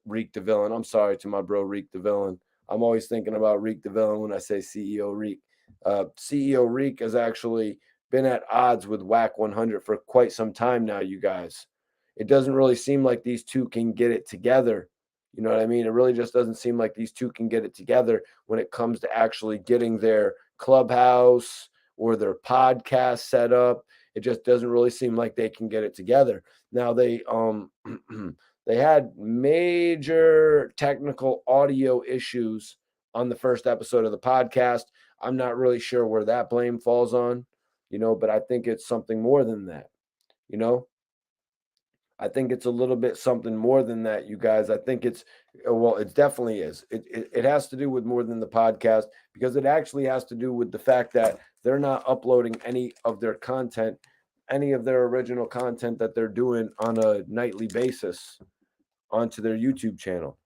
Reek the villain. I'm sorry to my bro Reek the villain. I'm always thinking about Reek the villain when I say CEO Reek. CEO Reek has actually been at odds with Wack 100 for quite some time now, you guys. It doesn't really seem like these two can get it together. You know what I mean? It really just doesn't seem like these two can get it together when it comes to actually getting their clubhouse or their podcast set up. It just doesn't really seem like they can get it together. Now they they had major technical audio issues on the first episode of the podcast. I'm not really sure where that blame falls on, you know, but I think it's something more than that, you know. I think it's a little bit something more than that, you guys. I think it's, well, it definitely is. It has to do with more than the podcast, because it actually has to do with the fact that they're not uploading any of their content, any of their original content that they're doing on a nightly basis onto their YouTube channel.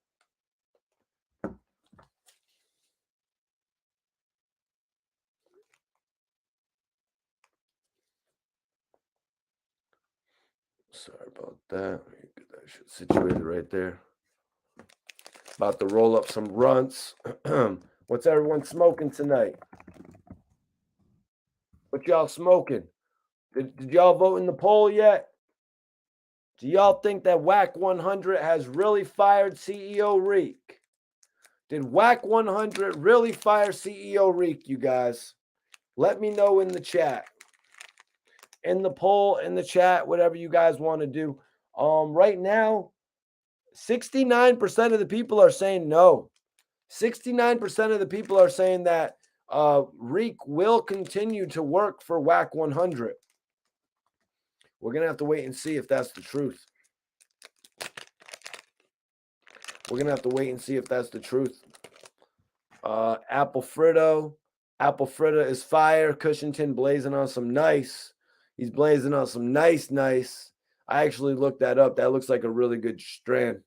Sorry about that. Let me get that shit situated right there. About to roll up some runts. What's everyone smoking tonight? What y'all smoking? Did y'all vote in the poll yet? Do y'all think that Wack 100 has really fired CEO Reek? Did Wack 100 really fire CEO Reek, you guys? Let me know in the chat. In the poll, in the chat, whatever you guys want to do. Right now, 69% of the people are saying no. 69% of the people are saying that Reek will continue to work for Wack 100. We're going to have to wait and see if that's the truth. We're going to have to wait and see if that's the truth. Apple Fritta is fire. Cushington blazing on some nice. He's blazing on some nice. I actually looked that up. That looks like a really good strand.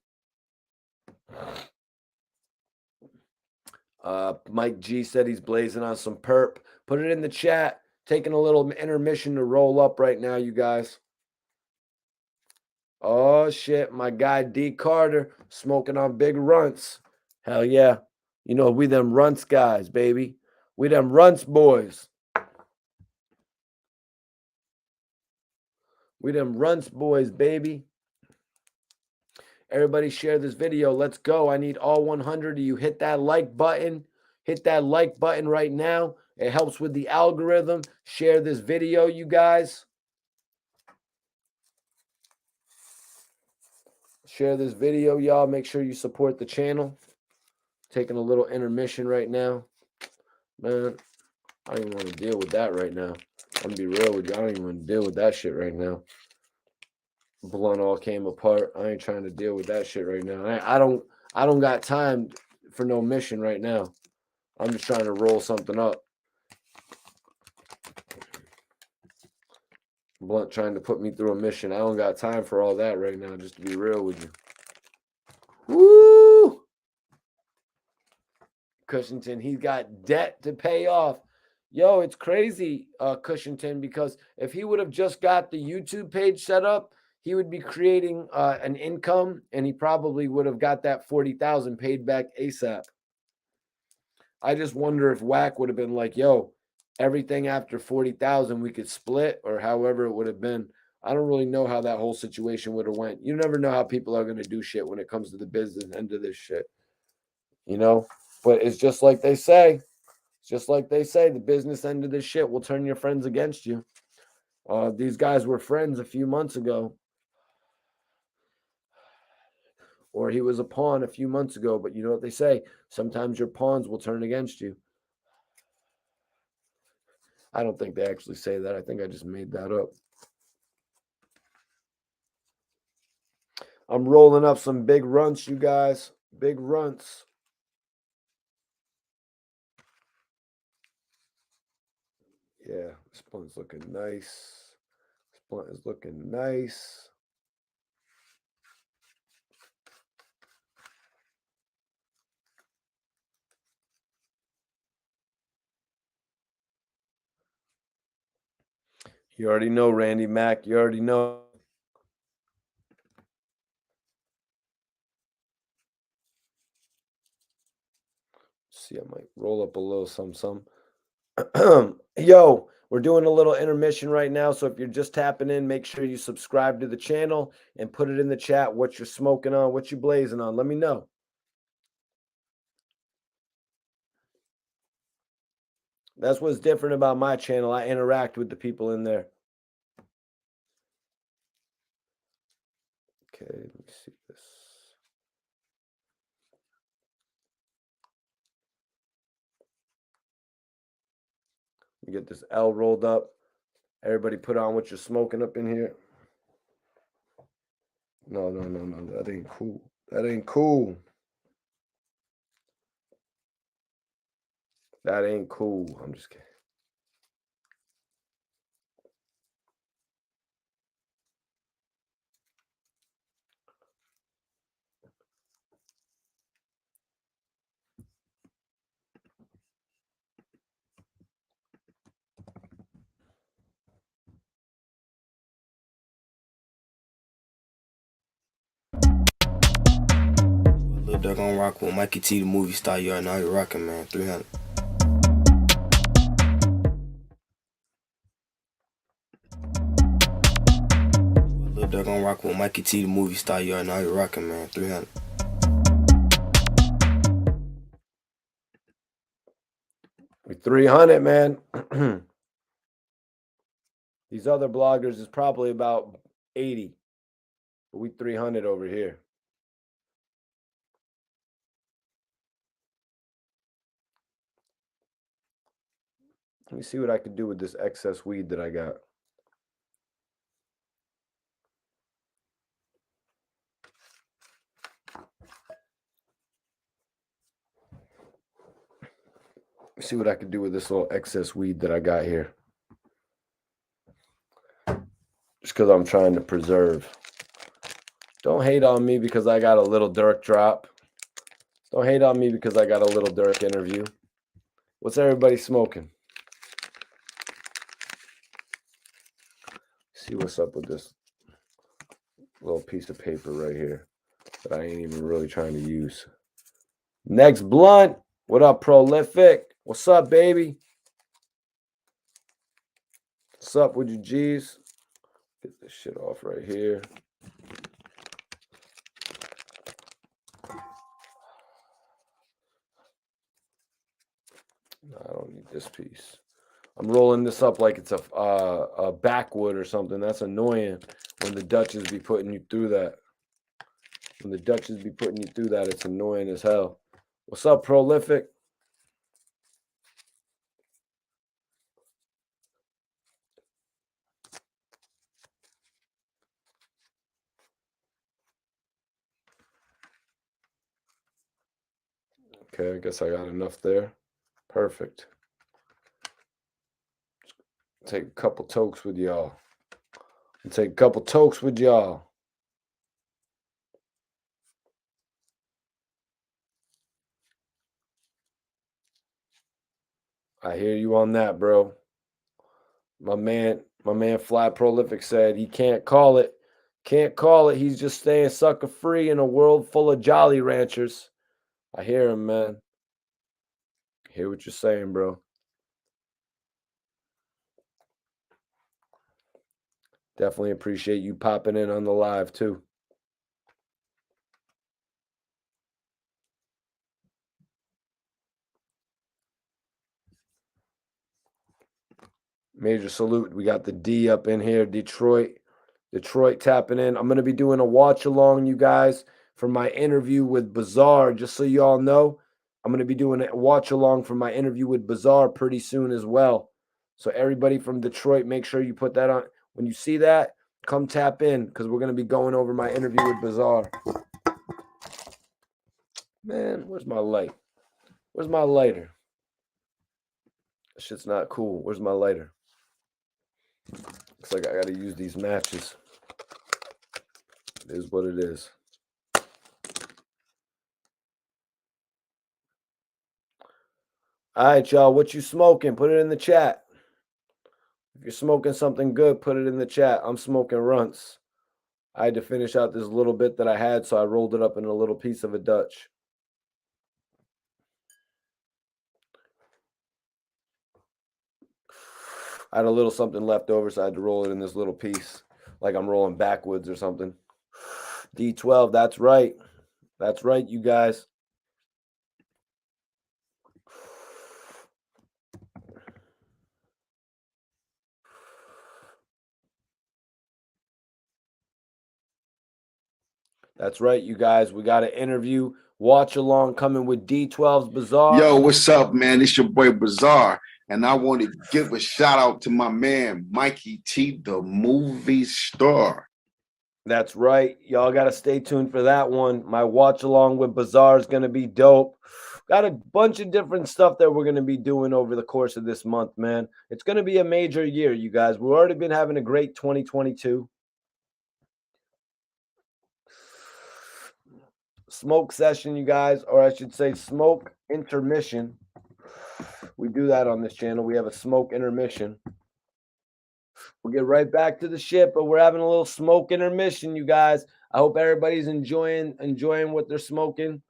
Mike G said he's blazing on some perp. Put it in the chat. Taking a little intermission to roll up right now, you guys. Oh, shit. My guy D. Carter smoking on big runts. Hell yeah. You know, we them runts guys, baby. We them runts boys. We them runts boys, baby. Everybody share this video. Let's go. I need all 100 of you. Hit that like button. Hit that like button right now. It helps with the algorithm. Share this video, you guys. Share this video, y'all. Make sure you support the channel. Taking a little intermission right now. Man, I don't even want to deal with that right now. I'm going to be real with you. I don't even want to deal with that shit right now. Blunt all came apart. I ain't trying to deal with that shit right now. I don't got time for no mission right now. I'm just trying to roll something up. Blunt trying to put me through a mission. I don't got time for all that right now, just to be real with you. Woo! Cushington, he's got debt to pay off. Yo, it's crazy, Cushington, because if he would have just got the YouTube page set up, he would be creating an income, and he probably would have got that $40,000 paid back ASAP. I just wonder if Wack would have been like, yo, everything after 40,000 we could split, or however it would have been. I don't really know how that whole situation would have went. You never know how people are going to do shit when it comes to the business end of this shit, you know? But it's just like they say. It's just like they say, the business end of this shit will turn your friends against you. These guys were friends a few months ago, or he was a pawn a few months ago. But you know what they say? Sometimes your pawns will turn against you. I don't think they actually say that. I think I just made that up. I'm rolling up some big runts, you guys. Big runts. Yeah, this blunt's looking nice. This blunt is looking nice. You already know, Randy Mack. You already know. See, I might roll up a little some. Yo, we're doing a little intermission right now. So if you're just tapping in, make sure you subscribe to the channel and put it in the chat what you're smoking on, what you blazing on. Let me know. That's what's different about my channel. I interact with the people in there. Okay, let me see this. You get this L rolled up. Everybody put on what you're smoking up in here. No. That ain't cool. That ain't cool. That ain't cool. I'm just kidding. Lil Duck on rock with Mikey T, the movie star. You already know how you rocking, man. 300. Lil Duck on rock with Mikey T, the movie star. You already know how you rocking, man. 300. We 300, man. These other bloggers is probably about 80. But we 300 over here. Let me see what I can do with this excess weed that I got. See what I can do with this little excess weed that I got here. Just because I'm trying to preserve. Don't hate on me because I got a little Dirk drop. Don't hate on me because I got a little Dirk interview. What's everybody smoking? See what's up with this little piece of paper right here that I ain't even really trying to use. Next blunt. What up, Prolific? What's up, baby? What's up with you G's? Get this shit off right here. No, I don't need this piece. I'm rolling this up like it's a backwood or something. That's annoying when the Dutches be putting you through that. When the Dutches be putting you through that, it's annoying as hell. What's up, Prolific? Okay, I guess I got enough there. Perfect. Take a couple tokes with y'all. Take a couple tokes with y'all. I hear you on that, bro. My man Fly Prolific said he can't call it. Can't call it. He's just staying sucker free in a world full of Jolly Ranchers. I hear him, man. Hear what you're saying, bro. Definitely appreciate you popping in on the live, too. Major salute. We got the D up in here, Detroit tapping in. I'm going to be doing a watch along, you guys, for my interview with Bazaar. Just so you all know, I'm going to be doing a watch along for my interview with Bazaar pretty soon as well. So everybody from Detroit, make sure you put that on. When you see that, come tap in because we're going to be going over my interview with Bazaar. Man, where's my light? Where's my lighter? This shit's not cool. Where's my lighter? Looks like I got to use these matches. It is what it is. All right, y'all. What you smoking? Put it in the chat. If you're smoking something good, put it in the chat. I'm smoking runts. I had to finish out this little bit that I had, so I rolled it up in a little piece of a Dutch. I had a little something left over, so I had to roll it in this little piece, like I'm rolling backwards or something. D12, that's right. That's right, you guys. That's right, you guys. We got an interview, watch along coming with D12's Bazaar. Yo, what's up, man? It's your boy Bazaar, and I want to give a shout out to my man Mikey T, the movie star. That's right. Y'all got to stay tuned for that one. My watch along with Bazaar is going to be dope. Got a bunch of different stuff that we're going to be doing over the course of this month, man. It's going to be a major year, you guys. We've already been having a great 2022. Smoke session, you guys, or I should say smoke intermission. We do that on this channel. We have a smoke intermission. We'll get right back to the ship, but we're having a little smoke intermission, you guys. I hope everybody's enjoying what they're smoking.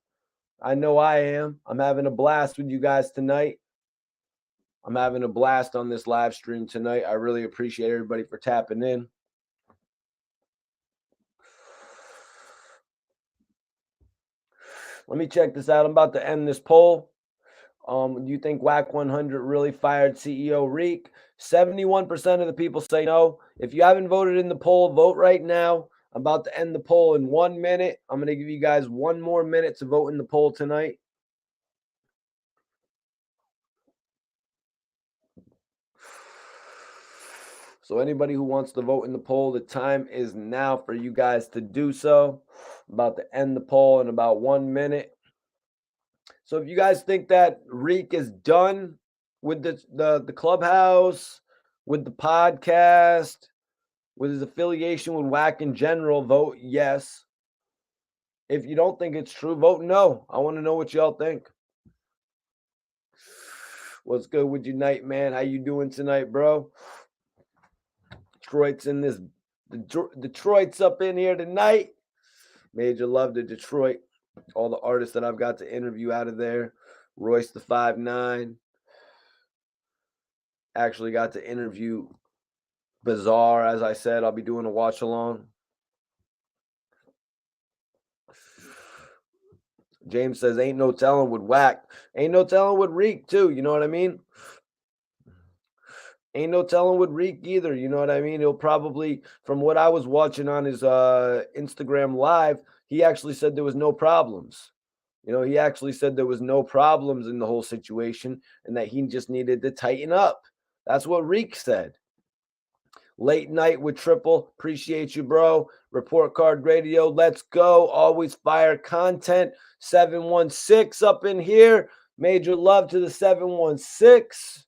I know I am. I'm having a blast with you guys tonight. I'm having a blast on this live stream tonight. I really appreciate everybody for tapping in. Let me check this out. I'm about to end this poll. Do you think Wack 100 really fired CEO Reek? 71% of the people say no. If you haven't voted in the poll, vote right now. I'm about to end the poll in 1 minute. I'm going to give you guys 1 more minute to vote in the poll tonight. So anybody who wants to vote in the poll, the time is now for you guys to do so. I'm about to end the poll in about 1 minute. So if you guys think that Reek is done with the clubhouse, with the podcast, with his affiliation with Wack in general, vote yes. If you don't think it's true, vote no. I want to know what y'all think. What's good with you, Night Man? How you doing tonight, bro? Detroit's in this. Detroit's up in here tonight. Major love to Detroit. All the artists that I've got to interview out of there. Royce the 5'9". Actually got to interview Bazaar, as I said. I'll be doing a watch along. James says, ain't no telling with Wack. Ain't no telling with Reek, too. You know what I mean? Ain't no telling with Reek either. You know what I mean? He'll probably, from what I was watching on his Instagram live, he actually said there was no problems. You know, he actually said there was no problems in the whole situation and that he just needed to tighten up. That's what Reek said. Late night with Triple. Appreciate you, bro. Report Card Radio. Let's go. Always fire content. 716 up in here. Major love to the 716.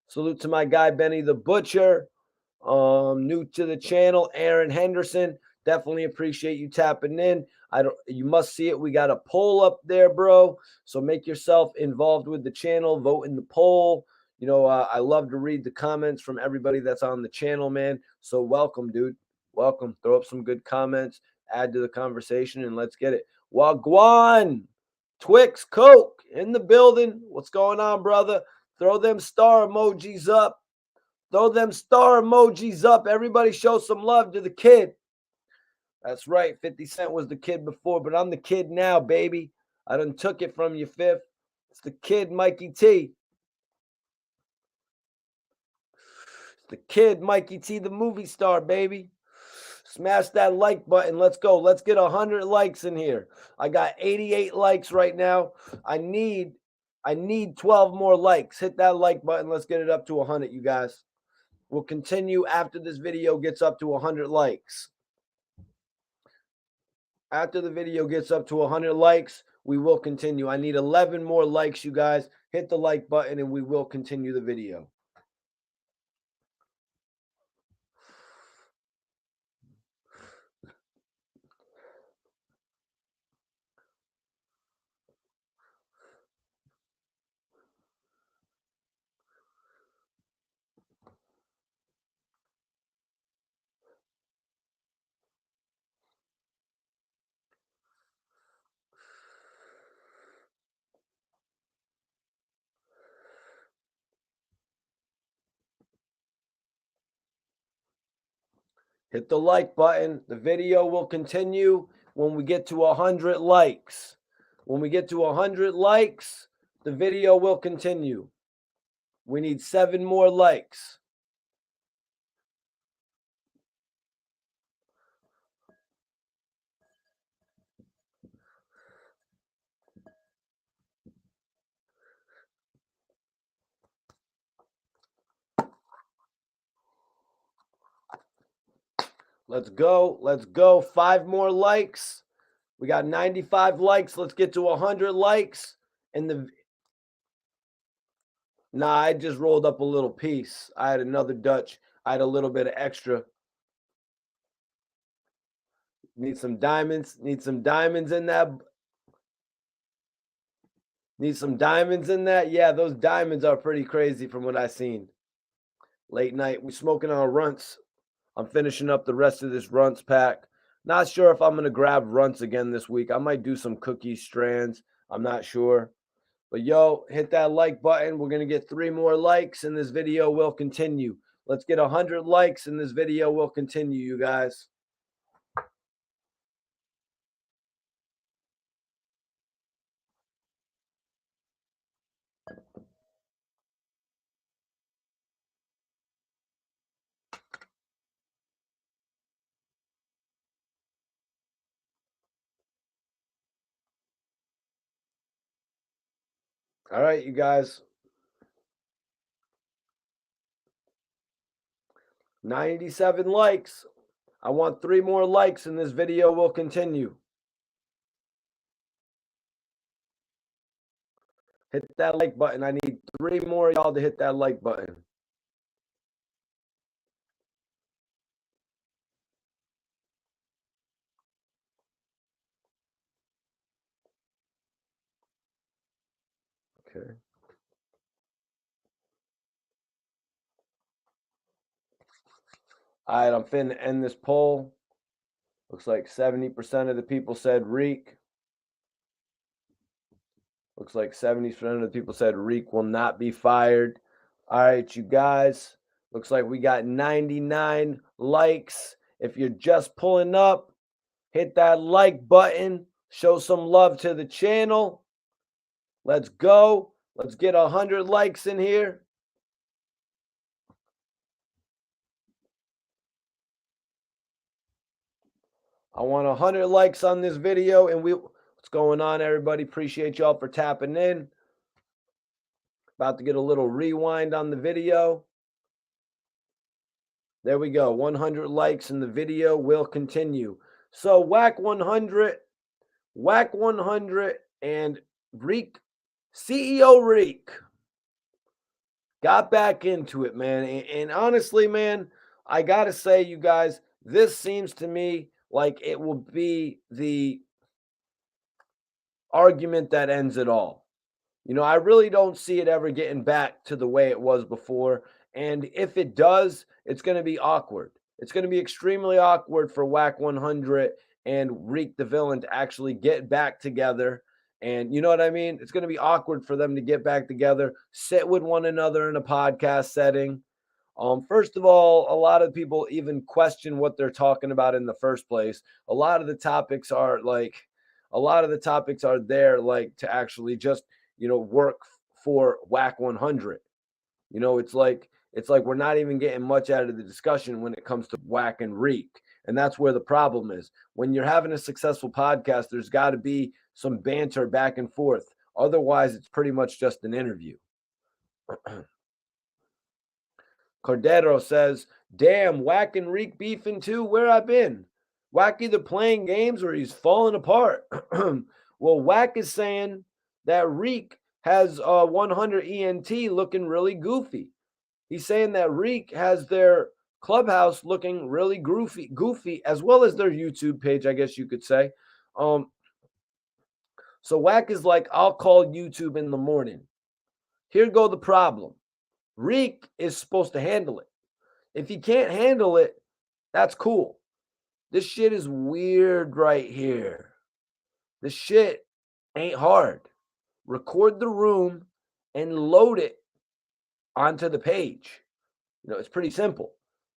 Salute to my guy, Benny the Butcher. New to the channel, Aaron Henderson. Definitely appreciate you tapping in. You must see it. We got a poll up there, bro. So make yourself involved with the channel. Vote in the poll. You know, I love to read the comments from everybody that's on the channel, man. So welcome, dude. Welcome. Throw up some good comments. Add to the conversation, and let's get it. Wagwan. Twix Coke in the building. What's going on, brother? Throw them star emojis up. Throw them star emojis up. Everybody show some love to the kid. That's right. 50 Cent was the kid before, but I'm the kid now, baby. I done took it from you, Fifth. It's the kid, Mikey T. It's the kid, Mikey T, the movie star, baby. Smash that like button. Let's go. Let's get 100 likes in here. I got 88 likes right now. I need 12 more likes. Hit that like button. Let's get it up to 100, you guys. We'll continue after this video gets up to 100 likes. After the video gets up to 100 likes, we will continue. I need 11 more likes, you guys. Hit the like button and we will continue the video. Hit the like button. The video will continue when we get to 100 likes. When we get to 100 likes, the video will continue. We need 7 more likes. Let's go. Let's go. 5 more likes. We got 95 likes. Let's get to 100 likes. I just rolled up a little piece. I had another Dutch. I had a little bit of extra. Need some diamonds. Need some diamonds in that. Need some diamonds in that. Yeah, those diamonds are pretty crazy from what I've seen. Late night. We smoking on runts. I'm finishing up the rest of this runts pack. Not sure if I'm going to grab runts again this week. I might do some cookie strands. I'm not sure. But yo, hit that like button. We're going to get 3 more likes and this video will continue. Let's get 100 likes and this video will continue, you guys. All right, you guys. 97 likes. I want 3 more likes and this video will continue. Hit that like button. I need 3 more of y'all to hit that like button. Okay. All right, I'm finna end this poll. Looks like 70% of the people said Reek. Looks like 70% of the people said Reek will not be fired. All right, you guys. Looks like we got 99 likes. If you're just pulling up, hit that like button. Show some love to the channel. Let's go. Let's get 100 likes in here. I want 100 likes on this video. And what's going on, everybody? Appreciate y'all for tapping in. About to get a little rewind on the video. There we go. 100 likes and the video will continue. So Wack 100, and Reek, CEO Reek got back into it, man. And honestly, man, I got to say, you guys, this seems to me like it will be the argument that ends it all. You know, I really don't see it ever getting back to the way it was before. And if it does, it's going to be awkward. It's going to be extremely awkward for Wack 100 and Reek the Villain to actually get back together And you know what I mean? It's going to be awkward for them to get back together, sit with one another in a podcast setting. First of all, a lot of people even question what they're talking about in the first place. A lot of the topics are there like to actually just, work for Whack 100. It's like we're not even getting much out of the discussion when it comes to Whack and Reek. And that's where the problem is. When you're having a successful podcast, there's got to be some banter back and forth. Otherwise, it's pretty much just an interview. Cordero says, damn, Whack and Reek beefing too? Where I been? Whack either playing games or he's falling apart. Well, Whack is saying that Reek has 100 ENT looking really goofy. He's saying that Reek has their clubhouse looking really goofy, as well as their YouTube page, I guess you could say. So Whack is like, I'll call YouTube in the morning. Here go the problem. Reek is supposed to handle it. If he can't handle it, that's cool. This shit is weird right here. This shit ain't hard. Record the room and load it onto the page. It's pretty simple.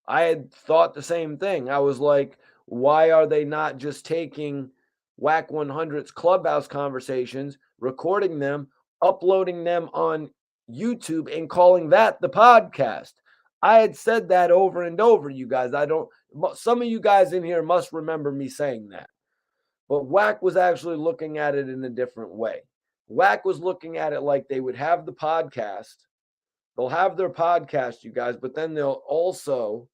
I had thought the same thing. I was like, why are they not just taking Whack 100's Clubhouse conversations, recording them, uploading them on YouTube, and calling that the podcast? I had said that over and over, you guys. Some of you guys in here must remember me saying that. But Whack was actually looking at it in a different way. Whack was looking at it like they would have the podcast. They'll have their podcast, you guys, but then they'll also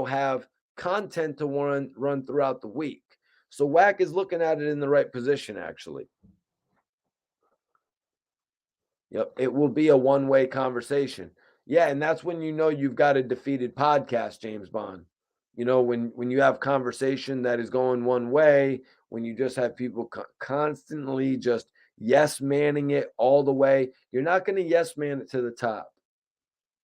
have content to run throughout the week. So Whack is looking at it in the right position, actually. Yep, it will be a one-way conversation. Yeah, and that's when you've got a defeated podcast, James Bond. When you have conversation that is going one way, when you just have people constantly just yes manning it all the way, you're not going to yes man it to the top.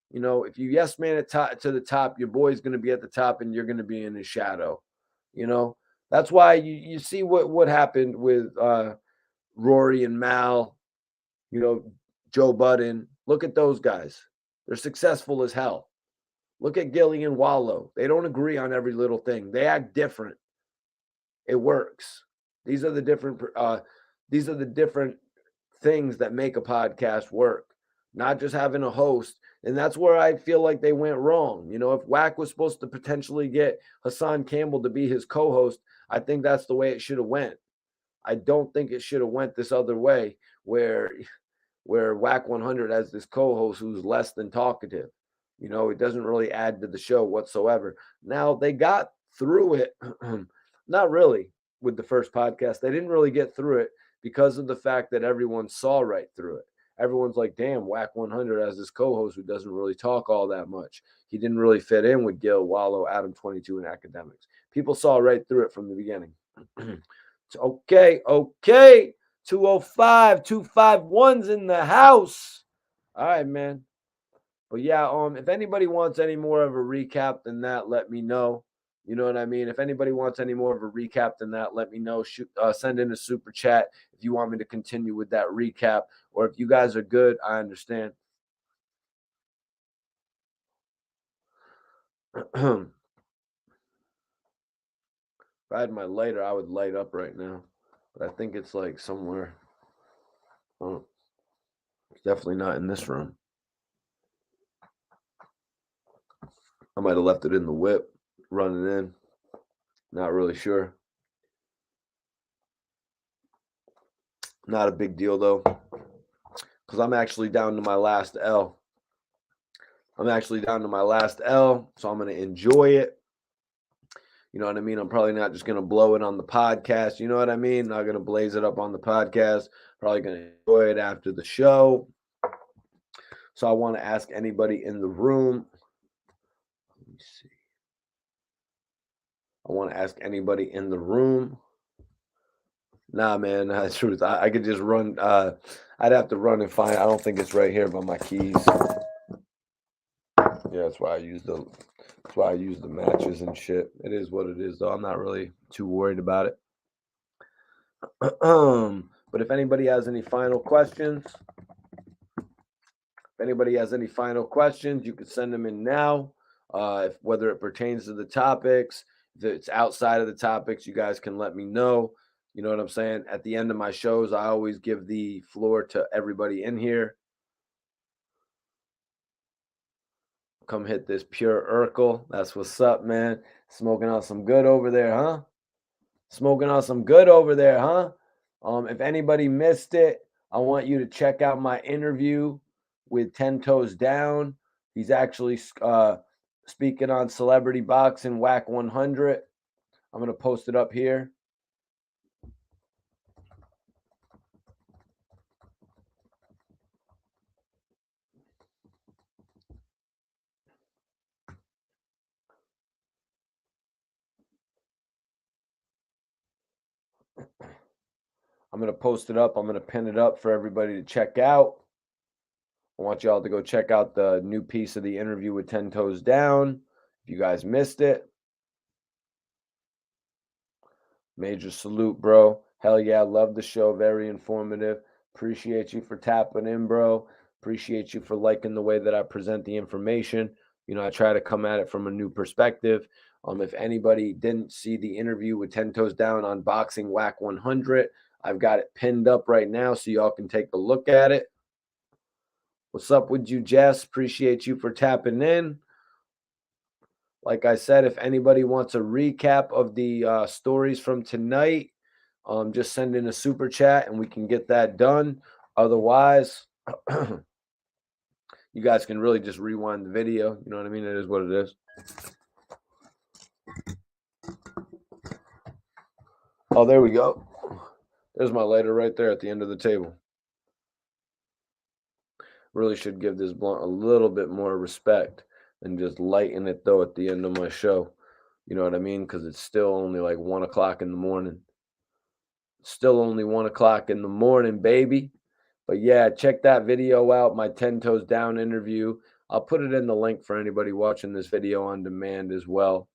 If you yes man it to the top, your boy's going to be at the top and you're going to be in his shadow. That's why you see what happened with Rory and Mal, Joe Budden. Look at those guys. They're successful as hell. Look at Gillie and Wallow. They don't agree on every little thing. They act different. It works. These are the different things that make a podcast work. Not just having a host. And that's where I feel like they went wrong. If Whack was supposed to potentially get Hassan Campbell to be his co-host, I think that's the way it should have went. I don't think it should have went this other way where Whack 100 has this co-host who's less than talkative. It doesn't really add to the show whatsoever. Now, they got through it, not really with the first podcast. They didn't really get through it because of the fact that everyone saw right through it. Everyone's like, damn, Whack 100 has this co-host who doesn't really talk all that much. He didn't really fit in with Gil, Wallow, Adam 22, and Academics. People saw right through it from the beginning. Okay. 205, 251's in the house. All right, man. But yeah, if anybody wants any more of a recap than that, let me know. You know what I mean? If anybody wants any more of a recap than that, let me know. Send in a super chat if you want me to continue with that recap. Or if you guys are good, I understand. If I had my lighter, I would light up right now. But I think it's like somewhere. Oh, it's definitely not in this room. I might have left it in the whip, running in. Not really sure. Not a big deal, though, because I'm actually down to my last L. So I'm going to enjoy it. You know what I mean? I'm probably not just going to blow it on the podcast. You know what I mean? Not going to blaze it up on the podcast. Probably going to enjoy it after the show. So I want to ask anybody in the room. Let me see. I want to ask anybody in the room. Nah, man, that's the truth. I could just run. I'd have to run and find. I don't think it's right here by my keys. Yeah, that's why I use the matches and shit. It is what it is, though. I'm not really too worried about it. But if anybody has any final questions, you can send them in now. Whether it pertains to the topics, if it's outside of the topics, you guys can let me know. You know what I'm saying? At the end of my shows, I always give the floor to everybody in here. Come hit this pure Urkel. That's what's up, man. Smoking on some good over there, huh? If anybody missed it, I want you to check out my interview with 10 Toes Down. He's actually speaking on Celebrity Boxing Wack 100. I'm going to post it up here. I'm going to post it up. I'm going to pin it up for everybody to check out. I want y'all to go check out the new piece of the interview with 10 Toes Down. If you guys missed it, major salute, bro. Hell yeah, love the show. Very informative. Appreciate you for tapping in, bro. Appreciate you for liking the way that I present the information. You know, I try to come at it from a new perspective. If anybody didn't see the interview with 10 Toes Down on Boxing Wack 100, I've got it pinned up right now so y'all can take a look at it. What's up with you, Jess? Appreciate you for tapping in. Like I said, if anybody wants a recap of the stories from tonight, just send in a super chat and we can get that done. Otherwise, you guys can really just rewind the video. You know what I mean? It is what it is. Oh, there we go. There's my lighter right there at the end of the table. Really should give this blunt a little bit more respect and just lighten it, though, at the end of my show. You know what I mean? Because it's still only like 1 o'clock in the morning. Still only 1 o'clock in the morning, baby. But yeah, check that video out, my 10 Toes Down interview. I'll put it in the link for anybody watching this video on demand as well.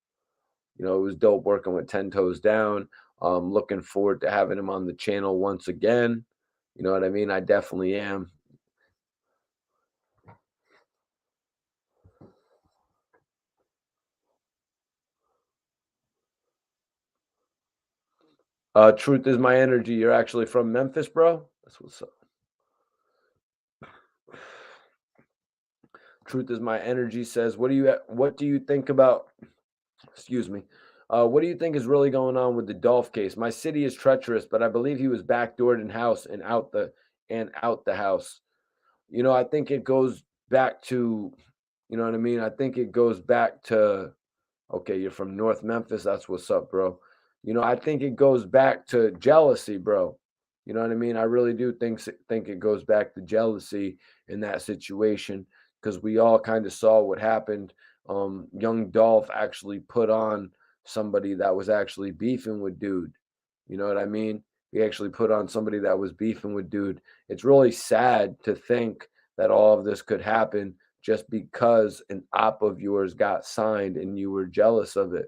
You know, it was dope working with 10 Toes Down. Looking forward to having him on the channel once again. You know what I mean? I definitely am. Truth is my energy. You're actually from Memphis, bro? That's what's up. Truth is my energy says, what do you think about, excuse me, what do you think is really going on with the Dolph case? My city is treacherous, but I believe he was backdoored in house and out the house. You know, I think it goes back to, you know what I mean? I think it goes back to, okay, you're from North Memphis. That's what's up, bro. You know, I think it goes back to jealousy, bro. You know what I mean? I really do think it goes back to jealousy in that situation because we all kind of saw what happened. Young Dolph actually put on somebody that was actually beefing with dude. You know what I mean? He actually put on somebody that was beefing with dude. It's really sad to think that all of this could happen just because an op of yours got signed and you were jealous of it.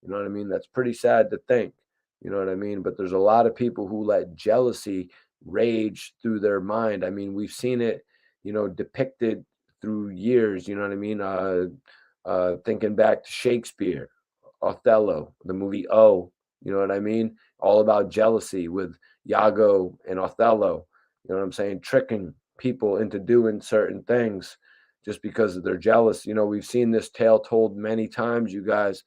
You know what I mean? That's pretty sad to think. You know what I mean? But there's a lot of people who let jealousy rage through their mind. I mean, we've seen it, you know, depicted through years. You know what I mean? Thinking back to Shakespeare, Othello, the movie O. You know what I mean? All about jealousy with Iago and Othello. You know what I'm saying? Tricking people into doing certain things just because they're jealous. You know, we've seen this tale told many times, you guys.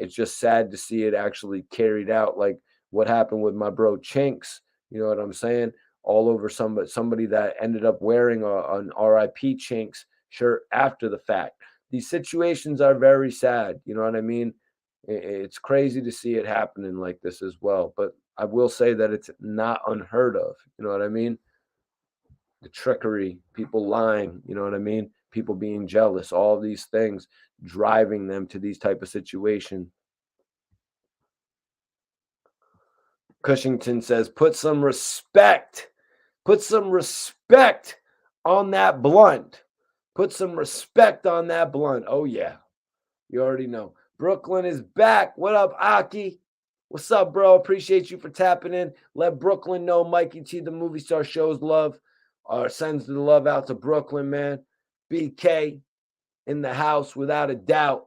It's just sad to see it actually carried out, like what happened with my bro Chinks. You know what I'm saying? All over somebody that ended up wearing an RIP Chinks shirt after the fact. These situations are very sad. You know what I mean? It's crazy to see it happening like this as well. But I will say that it's not unheard of. You know what I mean? The trickery, people lying, you know what I mean? People being jealous, all these things driving them to these type of situations. Cushington says, put some respect on that blunt. Put some respect on that blunt. Oh, yeah. You already know. Brooklyn is back. What up, Aki? What's up, bro? Appreciate you for tapping in. Let Brooklyn know Mikey T, the movie star, shows love or sends the love out to Brooklyn, man. BK in the house, without a doubt.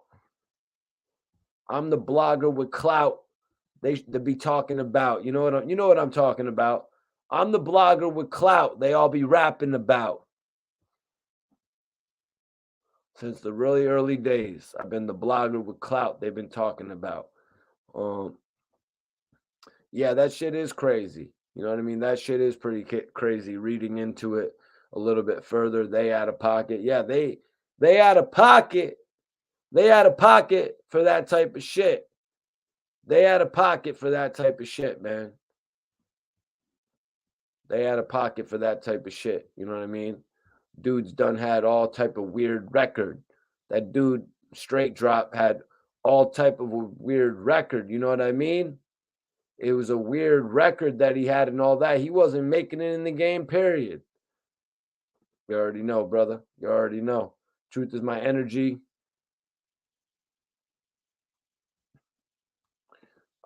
I'm the blogger with clout. They be talking about. You know what I'm talking about. I'm the blogger with clout. They all be rapping about. Since the really early days, I've been the blogger with clout they've been talking about. Yeah, that shit is crazy. You know what I mean? That shit is pretty crazy. Reading into it a little bit further, they out of pocket. Yeah, they out of pocket. They out of pocket for that type of shit. They out of pocket for that type of shit, man. They out of pocket for that type of shit. You know what I mean? Dude's done had all type of weird record. That dude straight drop had all type of a weird record. You know what I mean? It was a weird record that he had and all that. He wasn't making it in the game, period. You already know, brother. You already know. Truth is my energy.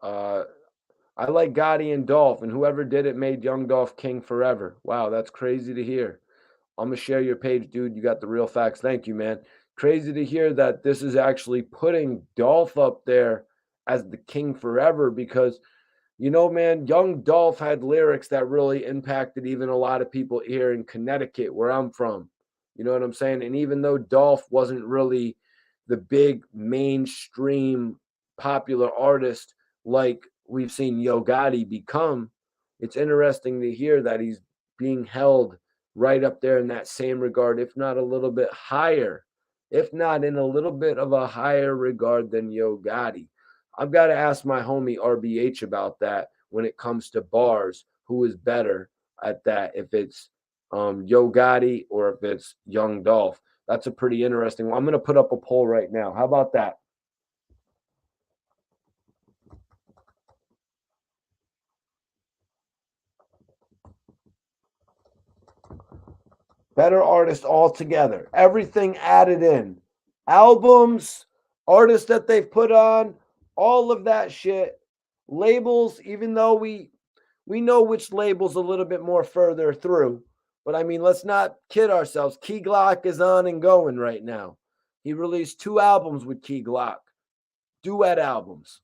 I like Gotti and Dolph, and whoever did it made Young Dolph king forever. Wow, that's crazy to hear. I'm going to share your page, dude. You got the real facts. Thank you, man. Crazy to hear that this is actually putting Dolph up there as the king forever because, you know, man, Young Dolph had lyrics that really impacted even a lot of people here in Connecticut, where I'm from. You know what I'm saying? And even though Dolph wasn't really the big mainstream popular artist like we've seen Yo Gotti become, it's interesting to hear that he's being held right up there in that same regard, if not a little bit higher, if not in a little bit of a higher regard than Yo Gotti. I've got to ask my homie RBH about that when it comes to bars. Who is better at that? If it's Yo Gotti or if it's Young Dolph? That's a pretty interesting one. I'm going to put up a poll right now. How about that? Better artist altogether. Everything added in. Albums, artists that they've put on, all of that shit. Labels, even though we know which labels a little bit more further through. But I mean, let's not kid ourselves. Key Glock is on and going right now. He released 2 albums with Key Glock, duet albums.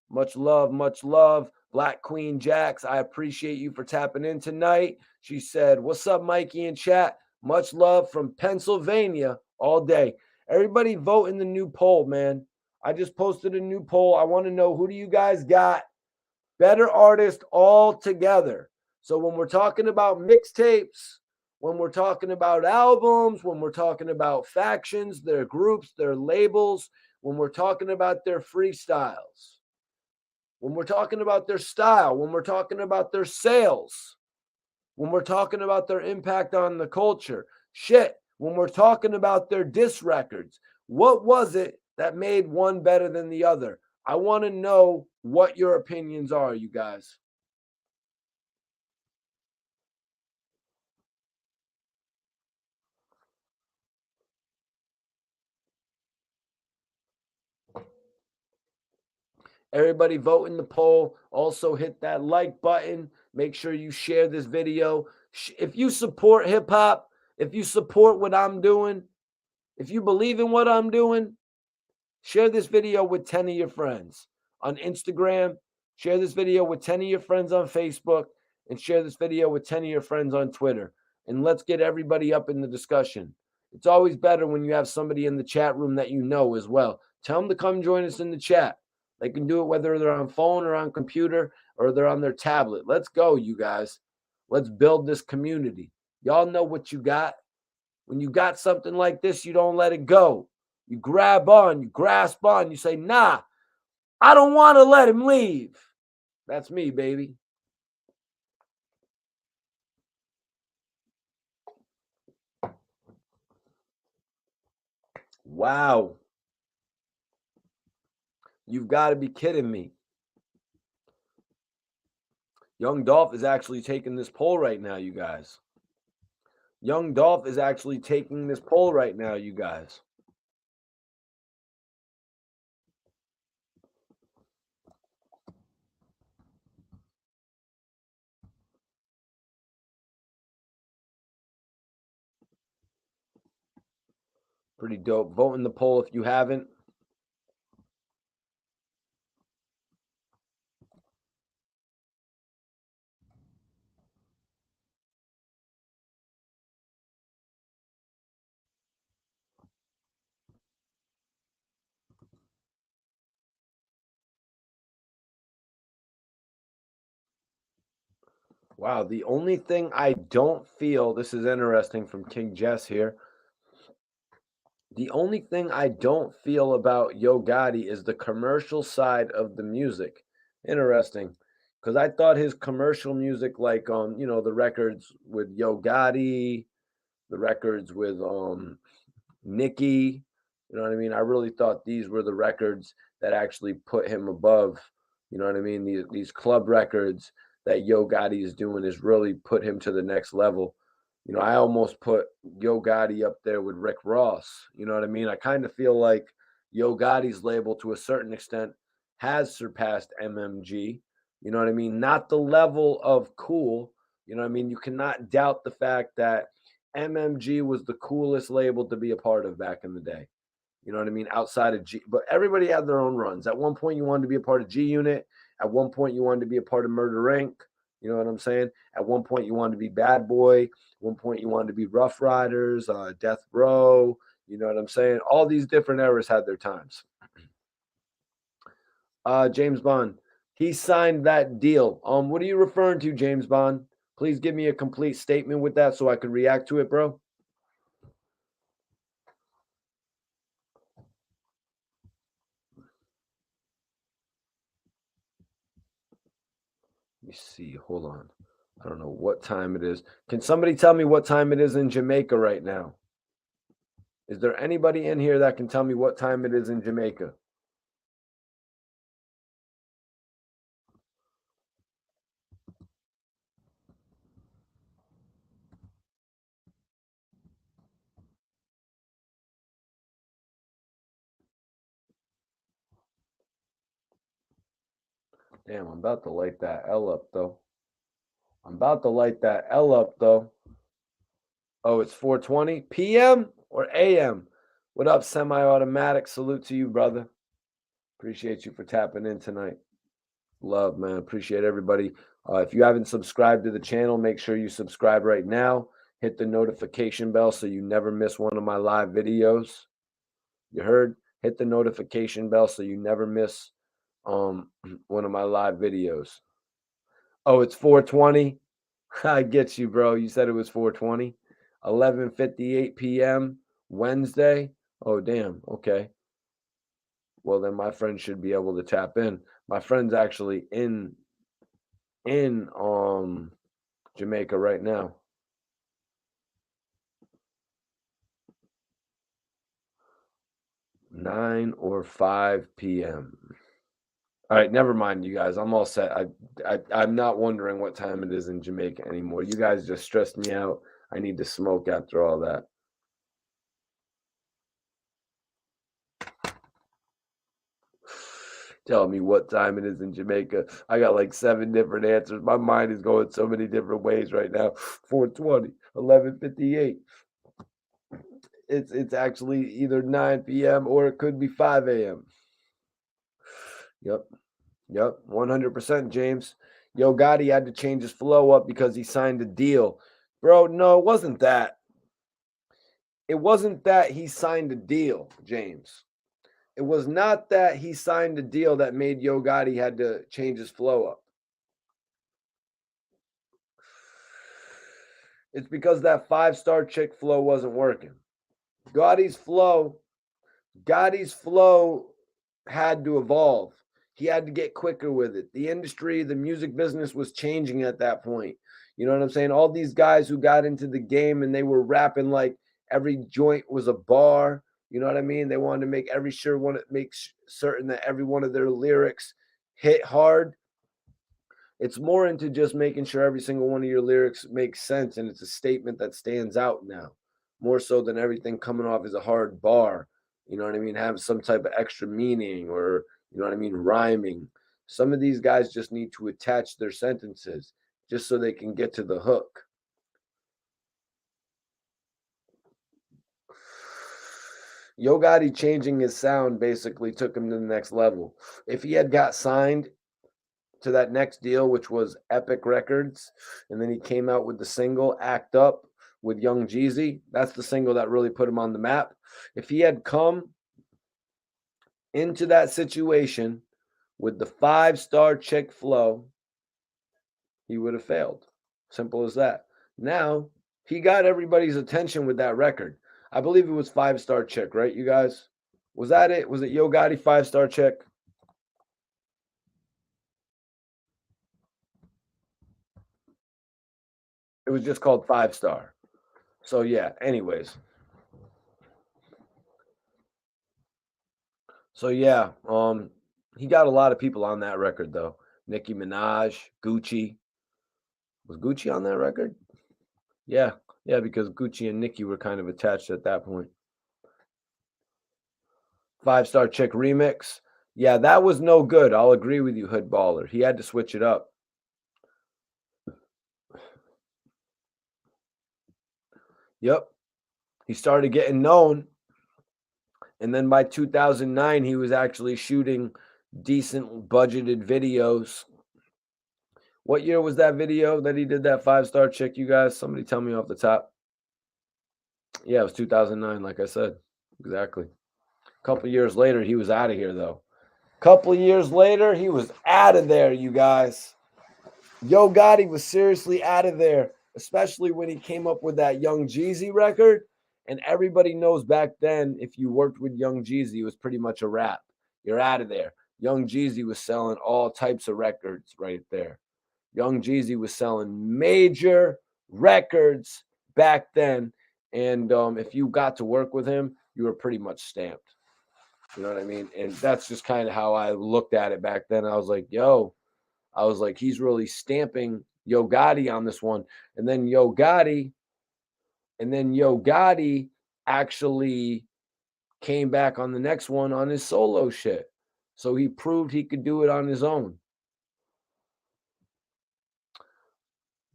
Much love, much love. Black Queen Jax, I appreciate you for tapping in tonight. She said, "What's up, Mikey in chat? Much love from Pennsylvania all day." Everybody vote in the new poll, man. I just posted a new poll. I want to know, who do you guys got? Better artist all together. So when we're talking about mixtapes, when we're talking about albums, when we're talking about factions, their groups, their labels, when we're talking about their freestyles, when we're talking about their style, when we're talking about their sales, when we're talking about their impact on the culture, shit, when we're talking about their diss records, what was it that made one better than the other? I want to know what your opinions are, you guys. Everybody vote in the poll. Also hit that like button. Make sure you share this video. If you support hip hop, if you support what I'm doing, if you believe in what I'm doing, share this video with 10 of your friends on Instagram. Share this video with 10 of your friends on Facebook, and share this video with 10 of your friends on Twitter. And let's get everybody up in the discussion. It's always better when you have somebody in the chat room that you know as well. Tell them to come join us in the chat. They can do it whether they're on phone or on computer or they're on their tablet. Let's go, you guys. Let's build this community. Y'all know what you got. When you got something like this, you don't let it go. You grab on, you grasp on, you say, nah, I don't want to let him leave. That's me, baby. Wow. You've got to be kidding me. Young Dolph is actually taking this poll right now, you guys. Young Dolph is actually taking this poll right now, you guys. Pretty dope. Vote in the poll if you haven't. Wow, the only thing I don't feel, this is interesting from King Jess here. The only thing I don't feel about Yo Gotti is the commercial side of the music. Interesting. Because I thought his commercial music, like the records with Yo Gotti, the records with Nicki, you know what I mean? I really thought these were the records that actually put him above, you know what I mean? These club records that Yo Gotti is doing is really put him to the next level. You know, I almost put Yo Gotti up there with Rick Ross. You know what I mean? I kind of feel like Yo Gotti's label, to a certain extent, has surpassed MMG. You know what I mean? Not the level of cool. You know what I mean? You cannot doubt the fact that MMG was the coolest label to be a part of back in the day. You know what I mean? Outside of G, but everybody had their own runs. At one point, you wanted to be a part of G Unit. At one point, you wanted to be a part of Murder Inc. You know what I'm saying? At one point, you wanted to be Bad Boy. At one point, you wanted to be Rough Riders, Death Row. You know what I'm saying? All these different eras had their times. James Bond, he signed that deal. What are you referring to, James Bond? Please give me a complete statement with that so I can react to it, bro. Let me see. Hold on. I don't know what time it is. Can somebody tell me what time it is in Jamaica right now? Is there anybody in here that can tell me what time it is in Jamaica? Damn, I'm about to light that L up, though. Oh, it's 4:20 p.m. or a.m.? What up, semi-automatic? Salute to you, brother. Appreciate you for tapping in tonight. Love, man. Appreciate everybody. If you haven't subscribed to the channel, make sure you subscribe right now. Hit the notification bell so you never miss one of my live videos. You heard? Hit the notification bell so you never miss one of my live videos. Oh, it's 4:20. I get you, bro. You said it was 4:20. 11:58 p.m. Wednesday. Oh, damn. Okay. Well, then my friend should be able to tap in. My friend's actually in Jamaica right now. 9 or 5 p.m. All right, never mind, you guys. I'm all set. I'm not wondering what time it is in Jamaica anymore. You guys just stressed me out. I need to smoke after all that. Tell me what time it is in Jamaica. I got like 7 different answers. My mind is going so many different ways right now. 4:20, 11:58. It's actually either 9 p.m. or it could be 5 a.m. Yep, 100%, James. Yo Gotti had to change his flow up because he signed a deal. Bro, no, it wasn't that. It wasn't that he signed a deal, James. It was not that he signed a deal that made Yo Gotti had to change his flow up. It's because that 5-star chick flow wasn't working. Gotti's flow had to evolve. He had to get quicker with it. The industry, the music business was changing at that point. You know what I'm saying? All these guys who got into the game and they were rapping like every joint was a bar. You know what I mean? They wanted to make certain that every one of their lyrics hit hard. It's more into just making sure every single one of your lyrics makes sense and it's a statement that stands out now, more so than everything coming off as a hard bar. You know what I mean? Have some type of extra meaning or, you know what I mean, rhyming. Some of these guys just need to attach their sentences just so they can get to the hook. Yo Gotti changing his sound basically took him to the next level. If he had got signed to that next deal, which was Epic Records, and then he came out with the single Act Up with Young Jeezy, that's the single that really put him on the map. If he had come into that situation with the 5-star chick flow, he would have failed. Simple as that. Now, he got everybody's attention with that record. I believe it was 5-star chick, right, you guys? Was that it? Was it Yo Gotti 5-star chick? It was just called 5-star. So yeah, anyways. So yeah, he got a lot of people on that record though. Nicki Minaj, Gucci. Was Gucci on that record? Yeah, because Gucci and Nicki were kind of attached at that point. 5-star chick remix. Yeah, that was no good. I'll agree with you, Hood Baller. He had to switch it up. Yep. He started getting known. And then by 2009, he was actually shooting decent budgeted videos. What year was that video that he did that 5-star chick, you guys? Somebody tell me off the top. Yeah, it was 2009, like I said. Exactly. A couple years later, he was out of here, though. Couple years later, he was out of there, you guys. Yo Gotti was seriously out of there, especially when he came up with that Young Jeezy record. And everybody knows back then, if you worked with Young Jeezy, it was pretty much a wrap. You're out of there. Young Jeezy was selling all types of records right there. Young Jeezy was selling major records back then. And if you got to work with him, you were pretty much stamped. You know what I mean? And that's just kind of how I looked at it back then. I was like, he's really stamping Yo Gotti on this one. And then Yo Gotti actually came back on the next one on his solo shit. So he proved he could do it on his own.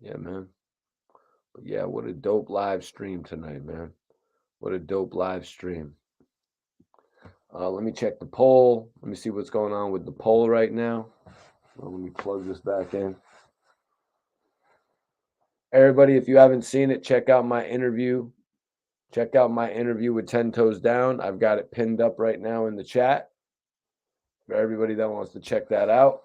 Yeah, man. But yeah, what a dope live stream tonight, man. What a dope live stream. Let me check the poll. Let me see what's going on with the poll right now. Well, let me plug this back in. Everybody, if you haven't seen it, check out my interview. Check out my interview with 10 Toes Down. I've got it pinned up right now in the chat for everybody that wants to check that out.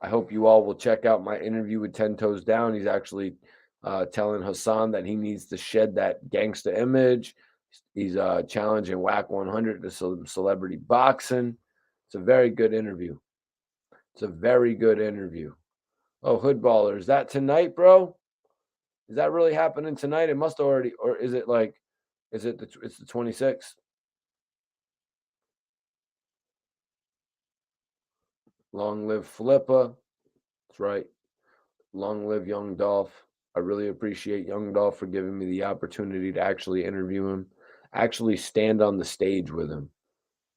I hope you all will check out my interview with 10 Toes Down. He's actually telling Hassan that he needs to shed that gangsta image. He's challenging Wack 100 to some celebrity boxing. It's a very good interview. It's a very good interview. Oh, Hood Baller, is that tonight, bro? Is that really happening tonight? It must already, or is it like, it's the 26th? Long live Flippa. That's right. Long live Young Dolph. I really appreciate Young Dolph for giving me the opportunity to actually interview him, actually stand on the stage with him.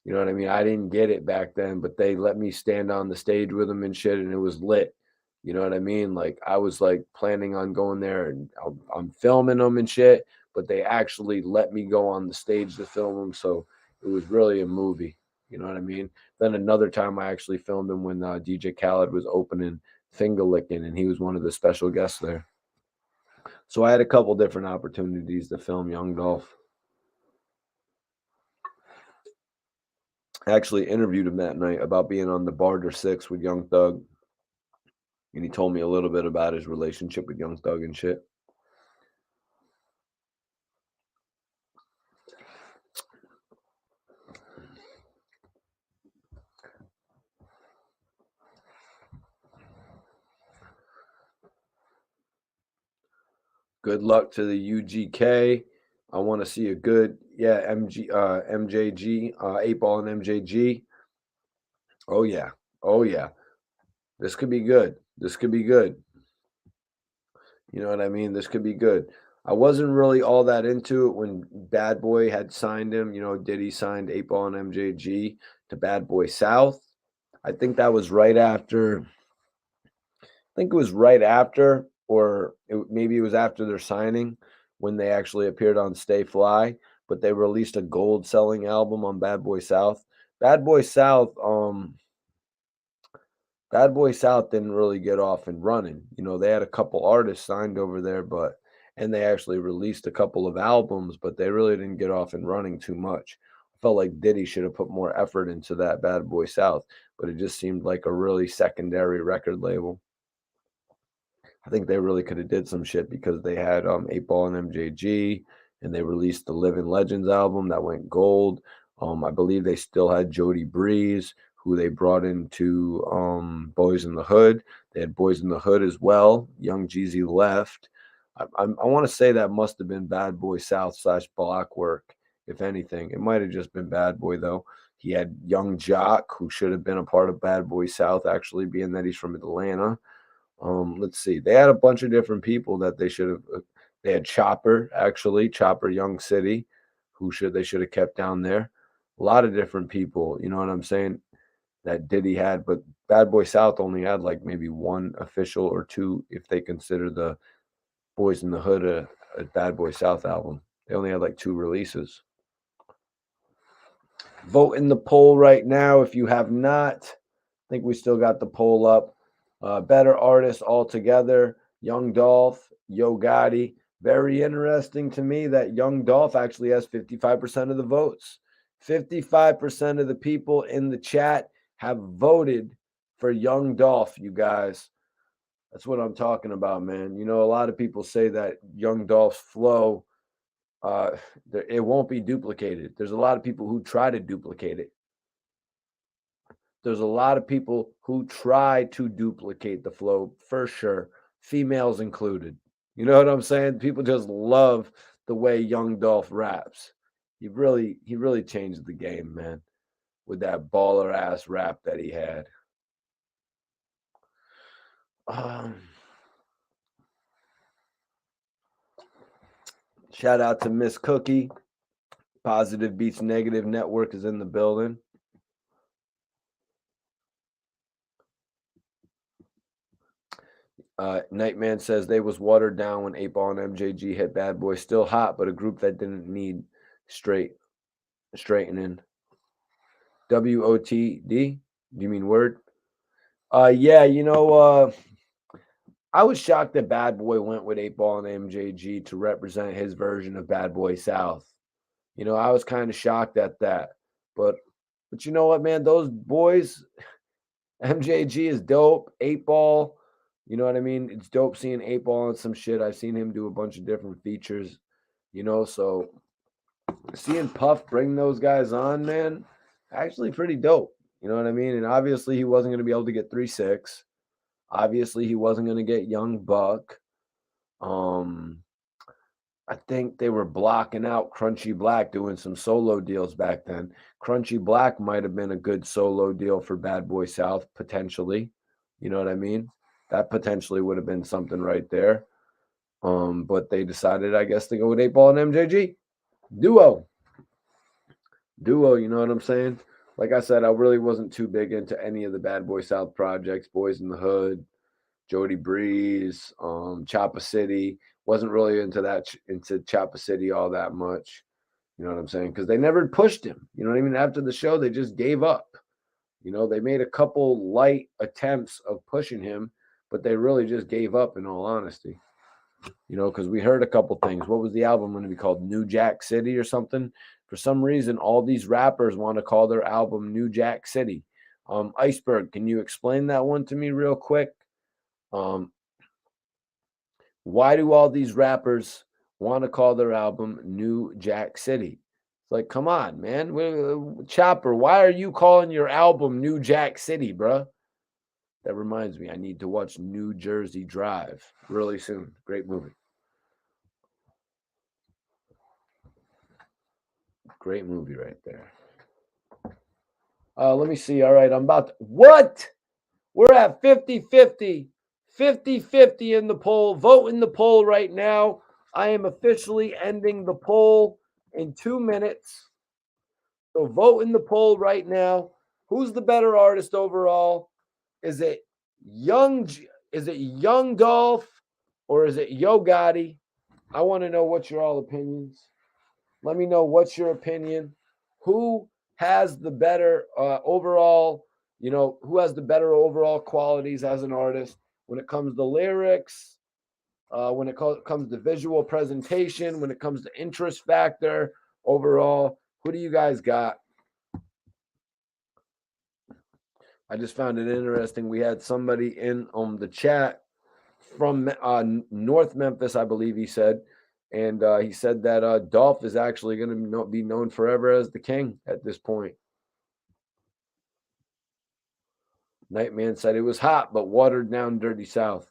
You know what I mean? I didn't get it back then, but they let me stand on the stage with him and shit, and it was lit. You know what I mean? Like, I was like planning on going there and I'm filming them and shit, but they actually let me go on the stage to film them. So it was really a movie. You know what I mean? Then another time I actually filmed him when DJ Khaled was opening Finger Licking, and he was one of the special guests there. So I had a couple different opportunities to film Young Dolph. I actually interviewed him that night about being on the Barter 6 with Young Thug. And he told me a little bit about his relationship with Young Thug and shit. Good luck to the UGK. I want to see a good, MJG, 8-Ball and MJG. Oh, yeah. Oh, yeah. This could be good. This could be good. You know what I mean? This could be good. I wasn't really all that into it when Bad Boy had signed him. You know, Diddy signed 8-Ball and MJG to Bad Boy South. I think that was right after. I think it was right after, or maybe it was after their signing when they actually appeared on Stay Fly, but they released a gold selling album on Bad Boy South. Bad Boy South, Bad Boy South didn't really get off and running. You know, they had a couple artists signed over there, and they actually released a couple of albums, but they really didn't get off and running too much. I felt like Diddy should have put more effort into that Bad Boy South, but it just seemed like a really secondary record label. I think they really could have did some shit because they had 8 Ball and MJG, and they released the Living Legends album that went gold. I believe they still had Jody Breeze, who they brought into Boys in the Hood. They had Boys in the Hood as well. Young Jeezy left. I want to say that must have been Bad Boy South / Blockwork, if anything. It might have just been Bad Boy, though. He had Young Jock, who should have been a part of Bad Boy South, actually, being that he's from Atlanta. Let's see. They had a bunch of different people that they should have. They had Chopper, actually, Chopper Young City, they should have kept down there. A lot of different people, you know what I'm saying, that Diddy had, but Bad Boy South only had like maybe one official or two, if they consider the Boys in the Hood a Bad Boy South album. They only had like 2 releases. Vote in the poll right now if you have not. I think we still got the poll up. Better artists altogether. Young Dolph, Yo Gotti. Very interesting to me that Young Dolph actually has 55% of the votes. 55% of the people in the chat have voted for Young Dolph, you guys. That's what I'm talking about, man. You know, a lot of people say that Young Dolph's flow, it won't be duplicated. There's a lot of people who try to duplicate it. There's a lot of people who try to duplicate the flow, for sure, females included. You know what I'm saying? People just love the way Young Dolph raps. He really changed the game, man, with that baller ass rap that he had. Shout out to Miss Cookie. Positive Beats Negative Network is in the building. Nightman says they was watered down when 8 Ball and MJG hit Bad Boy. Still hot, but a group that didn't need straightening. WOTD? Do you mean word? Yeah, you know, I was shocked that Bad Boy went with 8 Ball and MJG to represent his version of Bad Boy South. You know, I was kind of shocked at that. But you know what, man? Those boys, MJG is dope. 8 Ball, you know what I mean? It's dope seeing 8 Ball on some shit. I've seen him do a bunch of different features, you know, so seeing Puff bring those guys on, man, actually pretty dope. You know what I mean? And obviously he wasn't going to be able to get 3-6. Obviously he wasn't going to get Young Buck. I think they were blocking out Crunchy Black doing some solo deals back then. Crunchy Black might have been a good solo deal for Bad Boy South, potentially. You know what I mean? That potentially would have been something right there. But they decided, I guess, to go with 8 Ball and MJG. Duo, you know what I'm saying? Like I said, I really wasn't too big into any of the Bad Boy South projects, Boys in the Hood, Jody Breeze, Choppa City. Wasn't really into Choppa City all that much. You know what I'm saying? Because they never pushed him. You know what I mean? After the show, they just gave up. You know, they made a couple light attempts of pushing him, but they really just gave up, in all honesty. You know, because we heard a couple things. What was the album going to be called? New Jack City or something? For some reason, all these rappers want to call their album New Jack City. Iceberg, can you explain that one to me real quick? Why do all these rappers want to call their album New Jack City? It's like, come on, man. Chopper, why are you calling your album New Jack City, bruh? That reminds me, I need to watch New Jersey Drive really soon. Great movie. Great movie right there. Let me see. All right, what? We're at 50-50. 50-50 in the poll. Vote in the poll right now. I am officially ending the poll in 2 minutes. So vote in the poll right now. Who's the better artist overall? Is it Young Dolph or is it Yo Gotti? I want to know what's your all opinions. Let me know what's your opinion. Who has the better overall, who has the better overall qualities as an artist when it comes to lyrics, when it comes to visual presentation, when it comes to interest factor overall? Who do you guys got? I just found it interesting. We had somebody in the chat from North Memphis, I believe he said. And he said that Dolph is actually going to be known forever as the king at this point. Nightman said it was hot, but watered down Dirty South.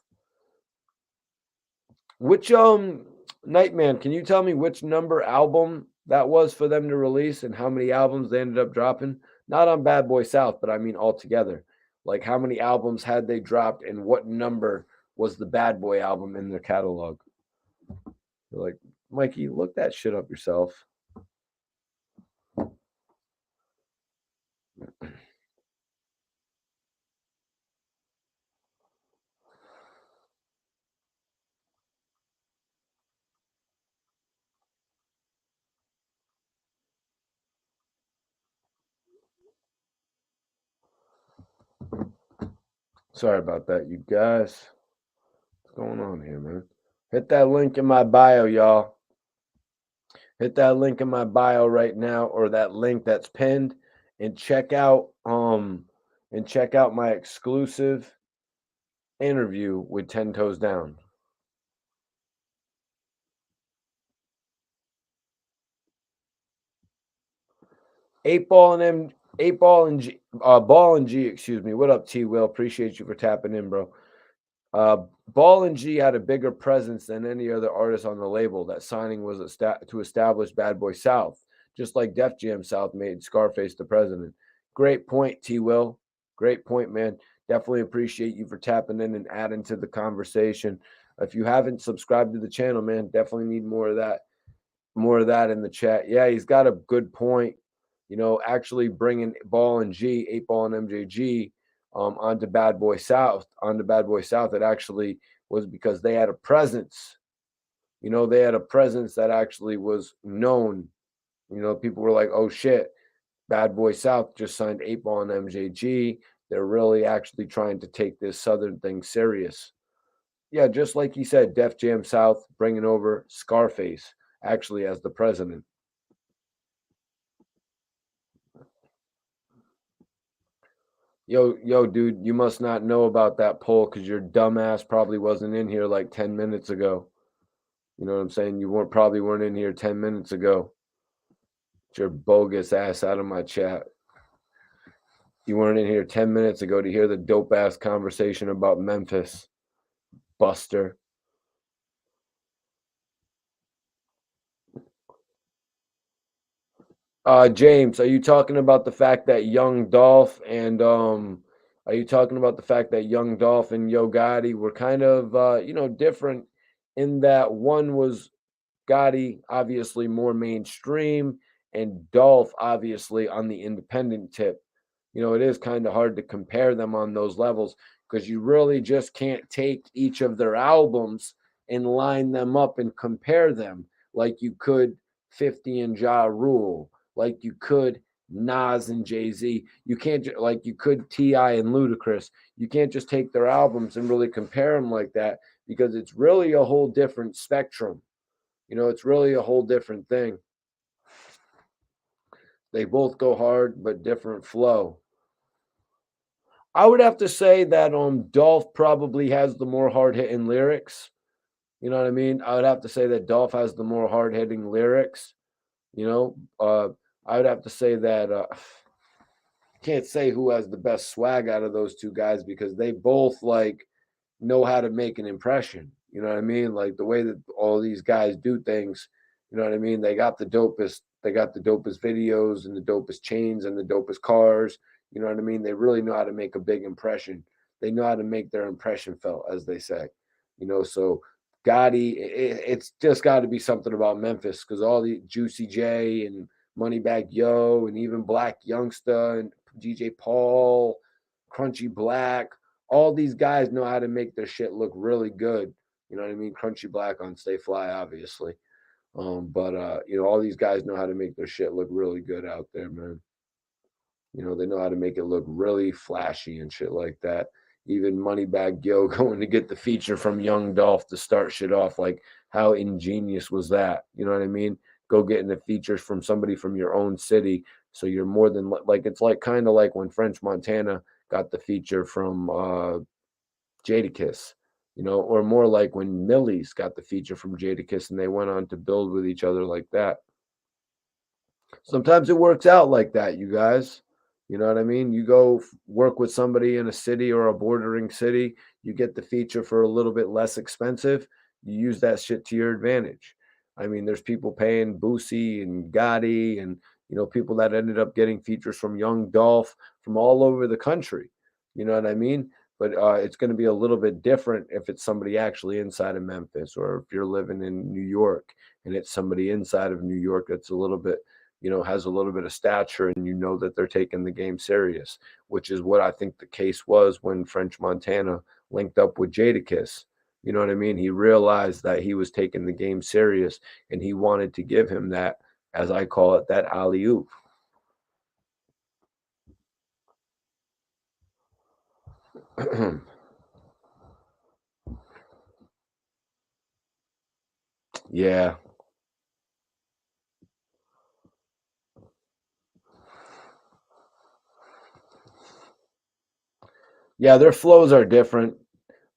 Which Nightman, can you tell me which number album that was for them to release and how many albums they ended up dropping? Not on Bad Boy South, but I mean altogether. Like how many albums had they dropped and what number was the Bad Boy album in their catalog? You're like, Mikey, look that shit up yourself. Sorry about that, you guys. What's going on here, man? Hit that link in my bio, y'all. Hit that link in my bio right now, or that link that's pinned, and check out my exclusive interview with 10 Toes Down. Ball and G, excuse me. What up, T Will? Appreciate you for tapping in, bro. Ball and G had a bigger presence than any other artist on the label. That signing was to establish Bad Boy South, just like Def Jam South made Scarface the president. Great point, T Will. Great point, man. Definitely appreciate you for tapping in and adding to the conversation. If you haven't subscribed to the channel, man, definitely need more of that. More of that in the chat. Yeah, he's got a good point. Actually bringing Ball and G, 8 Ball and MJG onto Bad Boy South, it actually was because they had a presence. They had a presence that actually was known. People were like, oh shit, Bad Boy South just signed 8 Ball and MJG. They're really actually trying to take this Southern thing serious. Yeah, just like he said, Def Jam South bringing over Scarface actually as the president. Yo, dude, you must not know about that poll because your dumbass probably wasn't in here like 10 minutes ago. You know what I'm saying? You probably weren't in here 10 minutes ago. Get your bogus ass out of my chat. You weren't in here 10 minutes ago to hear the dope ass conversation about Memphis. Buster. James, are you talking about the fact that Young Dolph and Yo Gotti were kind of different in that one was Gotti obviously more mainstream and Dolph obviously on the independent tip. It is kind of hard to compare them on those levels because you really just can't take each of their albums and line them up and compare them like you could 50 and Ja Rule, like you could Nas and Jay-Z. You can't like you could T.I. and Ludacris. You can't just take their albums and really compare them like that because it's really a whole different spectrum. It's really a whole different thing. They both go hard, but different flow. I would have to say that Dolph probably has the more hard-hitting lyrics. You know what I mean? I would have to say that Dolph has the more hard-hitting lyrics. I would have to say that can't say who has the best swag out of those two guys because they both like know how to make an impression. You know what I mean? Like the way that all these guys do things, you know what I mean? They got the dopest videos and the dopest chains and the dopest cars. You know what I mean? They really know how to make a big impression. They know how to make their impression felt, as they say. So Gotti, it's just got to be something about Memphis because all the Juicy J and Moneybagg Yo and even Black Youngsta and DJ Paul, Crunchy Black, all these guys know how to make their shit look really good. You know what I mean? Crunchy Black on Stay Fly, obviously. But you know, all these guys know how to make their shit look really good out there, man. You know, they know how to make it look really flashy and shit like that. Even Moneybag Yo going to get the feature from Young Dolph to start shit off. Like, how ingenious was that? You know what I mean? Go getting the features from somebody from your own city. So you're more than like, it's like kind of like when French Montana got the feature from Jadakiss, you know, or more like when Millie's got the feature from Jadakiss and they went on to build with each other like that. Sometimes it works out like that, you guys. You know what I mean? You go work with somebody in a city or a bordering city, you get the feature for a little bit less expensive. You use that shit to your advantage. I mean, there's people paying Boosie and Gotti and, you know, people that ended up getting features from Young Dolph from all over the country. You know what I mean? But it's going to be a little bit different if it's somebody actually inside of Memphis, or if you're living in New York and it's somebody inside of New York that's a little bit, you know, has a little bit of stature, and you know that they're taking the game serious, which is what I think the case was when French Montana linked up with Jadakiss. You know what I mean? He realized that he was taking the game serious, and he wanted to give him that, as I call it, that alley oop. Yeah. Yeah, their flows are different.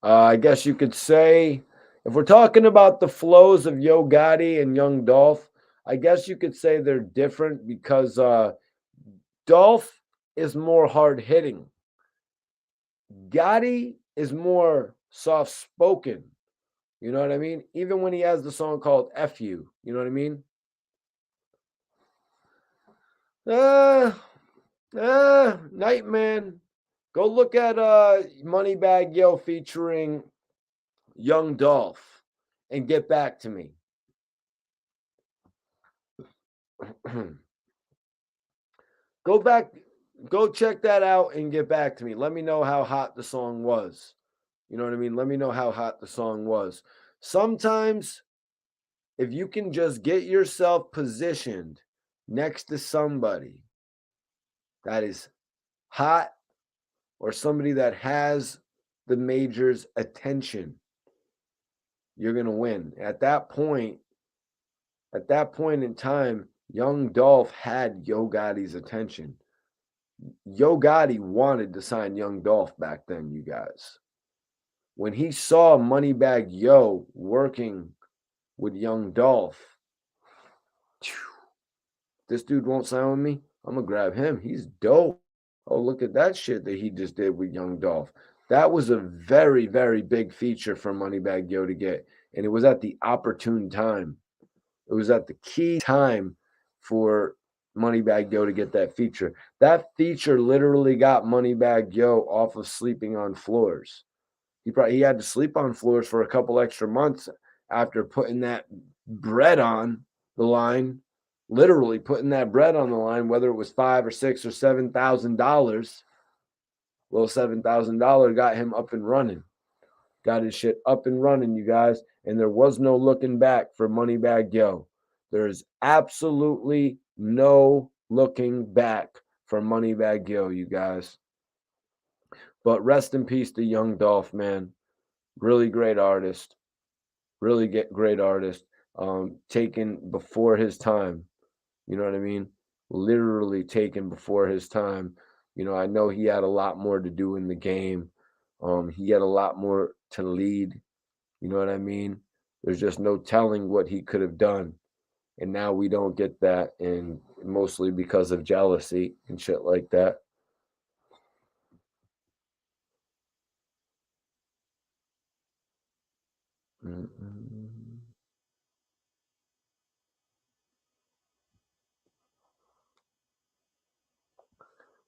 I guess you could say, if we're talking about the flows of Yo Gotti and Young Dolph, I guess you could say they're different because Dolph is more hard hitting. Gotti is more soft spoken. You know what I mean? Even when he has the song called F You, you know what I mean? Uh, Nightman. Go look at Moneybag Yo featuring Young Dolph and get back to me. Go check that out and get back to me. Let me know how hot the song was. You know what I mean? Let me know how hot the song was. Sometimes, if you can just get yourself positioned next to somebody that is hot, or somebody that has the major's attention, you're going to win. At that point in time, Young Dolph had Yo Gotti's attention. Yo Gotti wanted to sign Young Dolph back then, you guys. When he saw Moneybag Yo working with Young Dolph, this dude won't sign with me. I'm going to grab him. He's dope. Oh, look at that shit that he just did with Young Dolph. That was a very, very big feature for Moneybag Yo to get. And it was at the opportune time. It was at the key time for Moneybag Yo to get that feature. That feature literally got Moneybag Yo off of sleeping on floors. He had to sleep on floors for a couple extra months after putting that bread on the line, literally putting that bread on the line, whether it was $5 or $6 or $7,000. Well, $7,000 got him up and running. Got his shit up and running, you guys. And there was no looking back for Moneybag Yo. There is absolutely no looking back for Moneybag Yo, you guys. But rest in peace to Young Dolph, man. Really great artist. Really great artist. Taken before his time. You know what I mean? Literally taken before his time. You know, I know he had a lot more to do in the game. He had a lot more to lead. You know what I mean? There's just no telling what he could have done. And now we don't get that, and mostly because of jealousy and shit like that.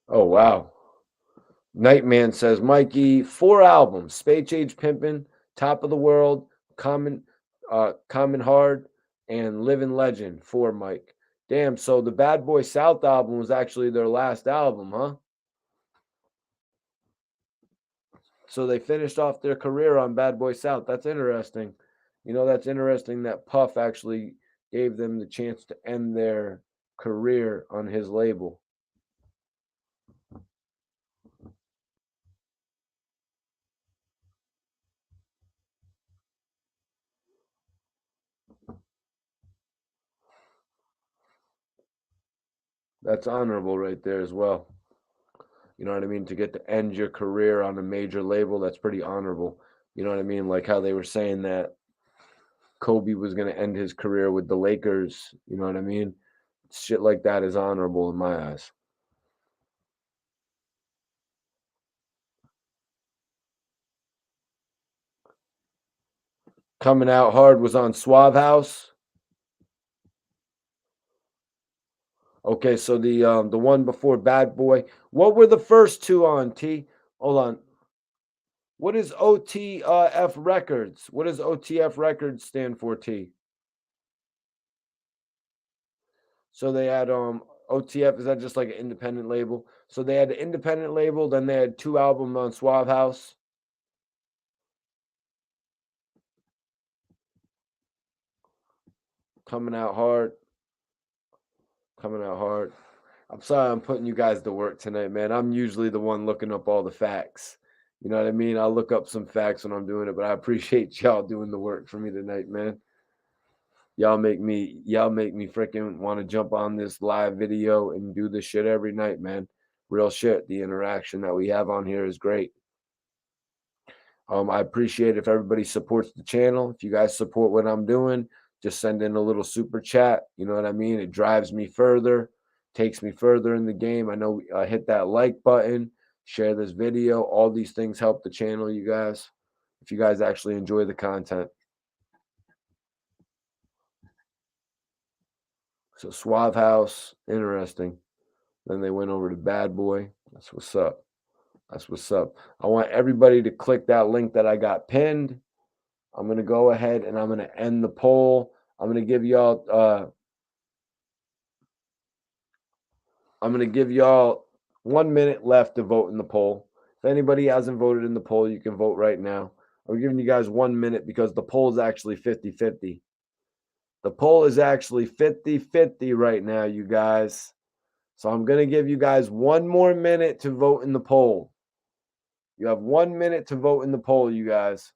Oh, wow. Nightman says, Mikey, 4 albums: Space Age Pimpin', Top of the World, Common Hard, and Living Legend. 4, Mike. Damn, so the Bad Boy South album was actually their last album, huh? So they finished off their career on Bad Boy South. That's interesting. That's interesting that Puff actually gave them the chance to end their career on his label. That's honorable right there as well. You know what I mean? To get to end your career on a major label, that's pretty honorable. You know what I mean? Like how they were saying that Kobe was going to end his career with the Lakers. You know what I mean? Shit like that is honorable in my eyes. Coming Out Hard was on Suave House. Okay, so the one before Bad Boy. What were the first two on, T? Hold on. What is OTF Records? What does OTF Records stand for, T? So they had OTF, is that just like an independent label? So they had an independent label, then they had 2 albums on Suave House. Coming Out Hard. Coming Out Hard. I'm sorry I'm putting you guys to work tonight, man. I'm usually the one looking up all the facts. You know what I mean? I'll look up some facts when I'm doing it, but I appreciate y'all doing the work for me tonight, man. Y'all make me freaking want to jump on this live video and do this shit every night, man. Real shit. The interaction that we have on here is great. I appreciate if everybody supports the channel. If you guys support what I'm doing, just send in a little super chat. You know what I mean? It drives me further, takes me further in the game. I know hit that like button, share this video. All these things help the channel, you guys, if you guys actually enjoy the content. So Suave House, interesting. Then they went over to Bad Boy. That's what's up. That's what's up. I want everybody to click that link that I got pinned. I'm going to go ahead and I'm going to end the poll. I'm going to give y'all 1 minute left to vote in the poll. If anybody hasn't voted in the poll, you can vote right now. I'm giving you guys 1 minute because the poll is actually 50-50. The poll is actually 50-50 right now, you guys. So I'm going to give you guys 1 more minute to vote in the poll. You have 1 minute to vote in the poll, you guys.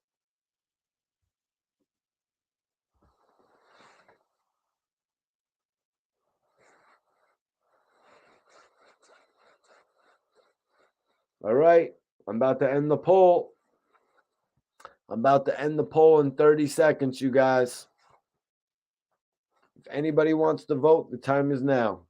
All right. I'm about to end the poll. I'm about to end the poll in 30 seconds, you guys. If anybody wants to vote, the time is now.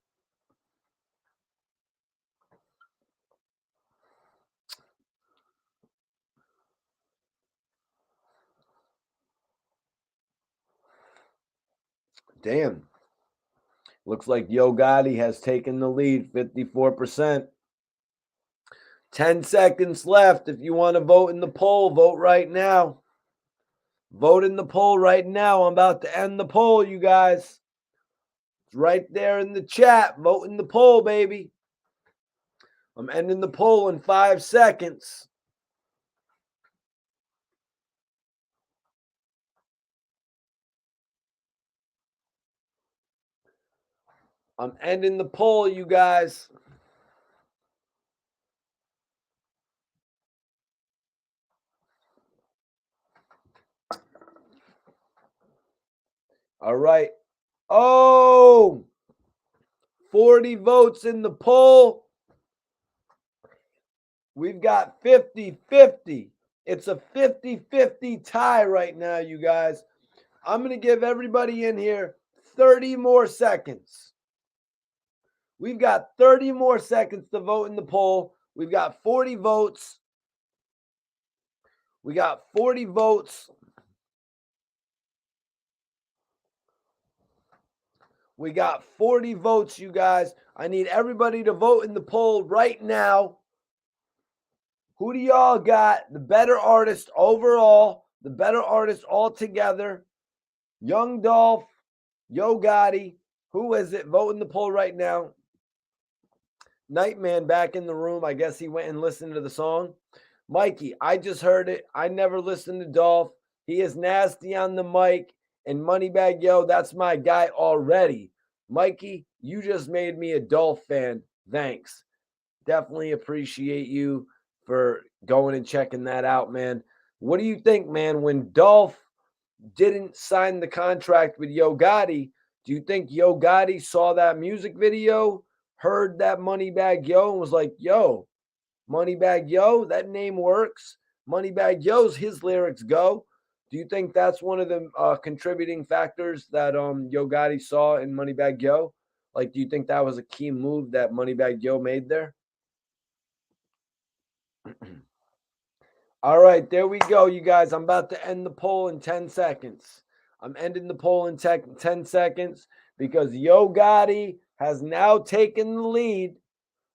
Damn. Looks like Yo Gotti has taken the lead, 54%. 10 seconds left. If you want to vote in the poll, vote right now. Vote in the poll right now. I'm about to end the poll, you guys. It's right there in the chat. Vote in the poll, baby. I'm ending the poll in 5 seconds. I'm ending the poll, you guys. All right. Oh, 40 votes in the poll. We've got 50-50. It's a 50-50 tie right now, you guys. I'm going to give everybody in here 30 more seconds. We've got 30 more seconds to vote in the poll. We've got 40 votes. We got 40 votes. We got 40 votes, you guys. I need everybody to vote in the poll right now. Who do y'all got? The better artist overall, the better artist altogether. Young Dolph, Yo Gotti. Who is it? Vote in the poll right now. Nightman back in the room. I guess he went and listened to the song. Mikey, I just heard it. I never listened to Dolph. He is nasty on the mic. And Moneybag Yo, that's my guy already. Mikey, you just made me a Dolph fan. Thanks. Definitely appreciate you for going and checking that out, man. What do you think, man? When Dolph didn't sign the contract with Yo Gotti, do you think Yo Gotti saw that music video, heard that Moneybag Yo, and was like, yo, Moneybag Yo, that name works. Moneybag Yo's his lyrics go. Do you think that's one of the contributing factors that Yo Gotti saw in Moneybag Yo? Like, do you think that was a key move that Moneybag Yo made there? All right, there we go, you guys. I'm about to end the poll in 10 seconds. I'm ending the poll in 10 seconds because Yo Gotti has now taken the lead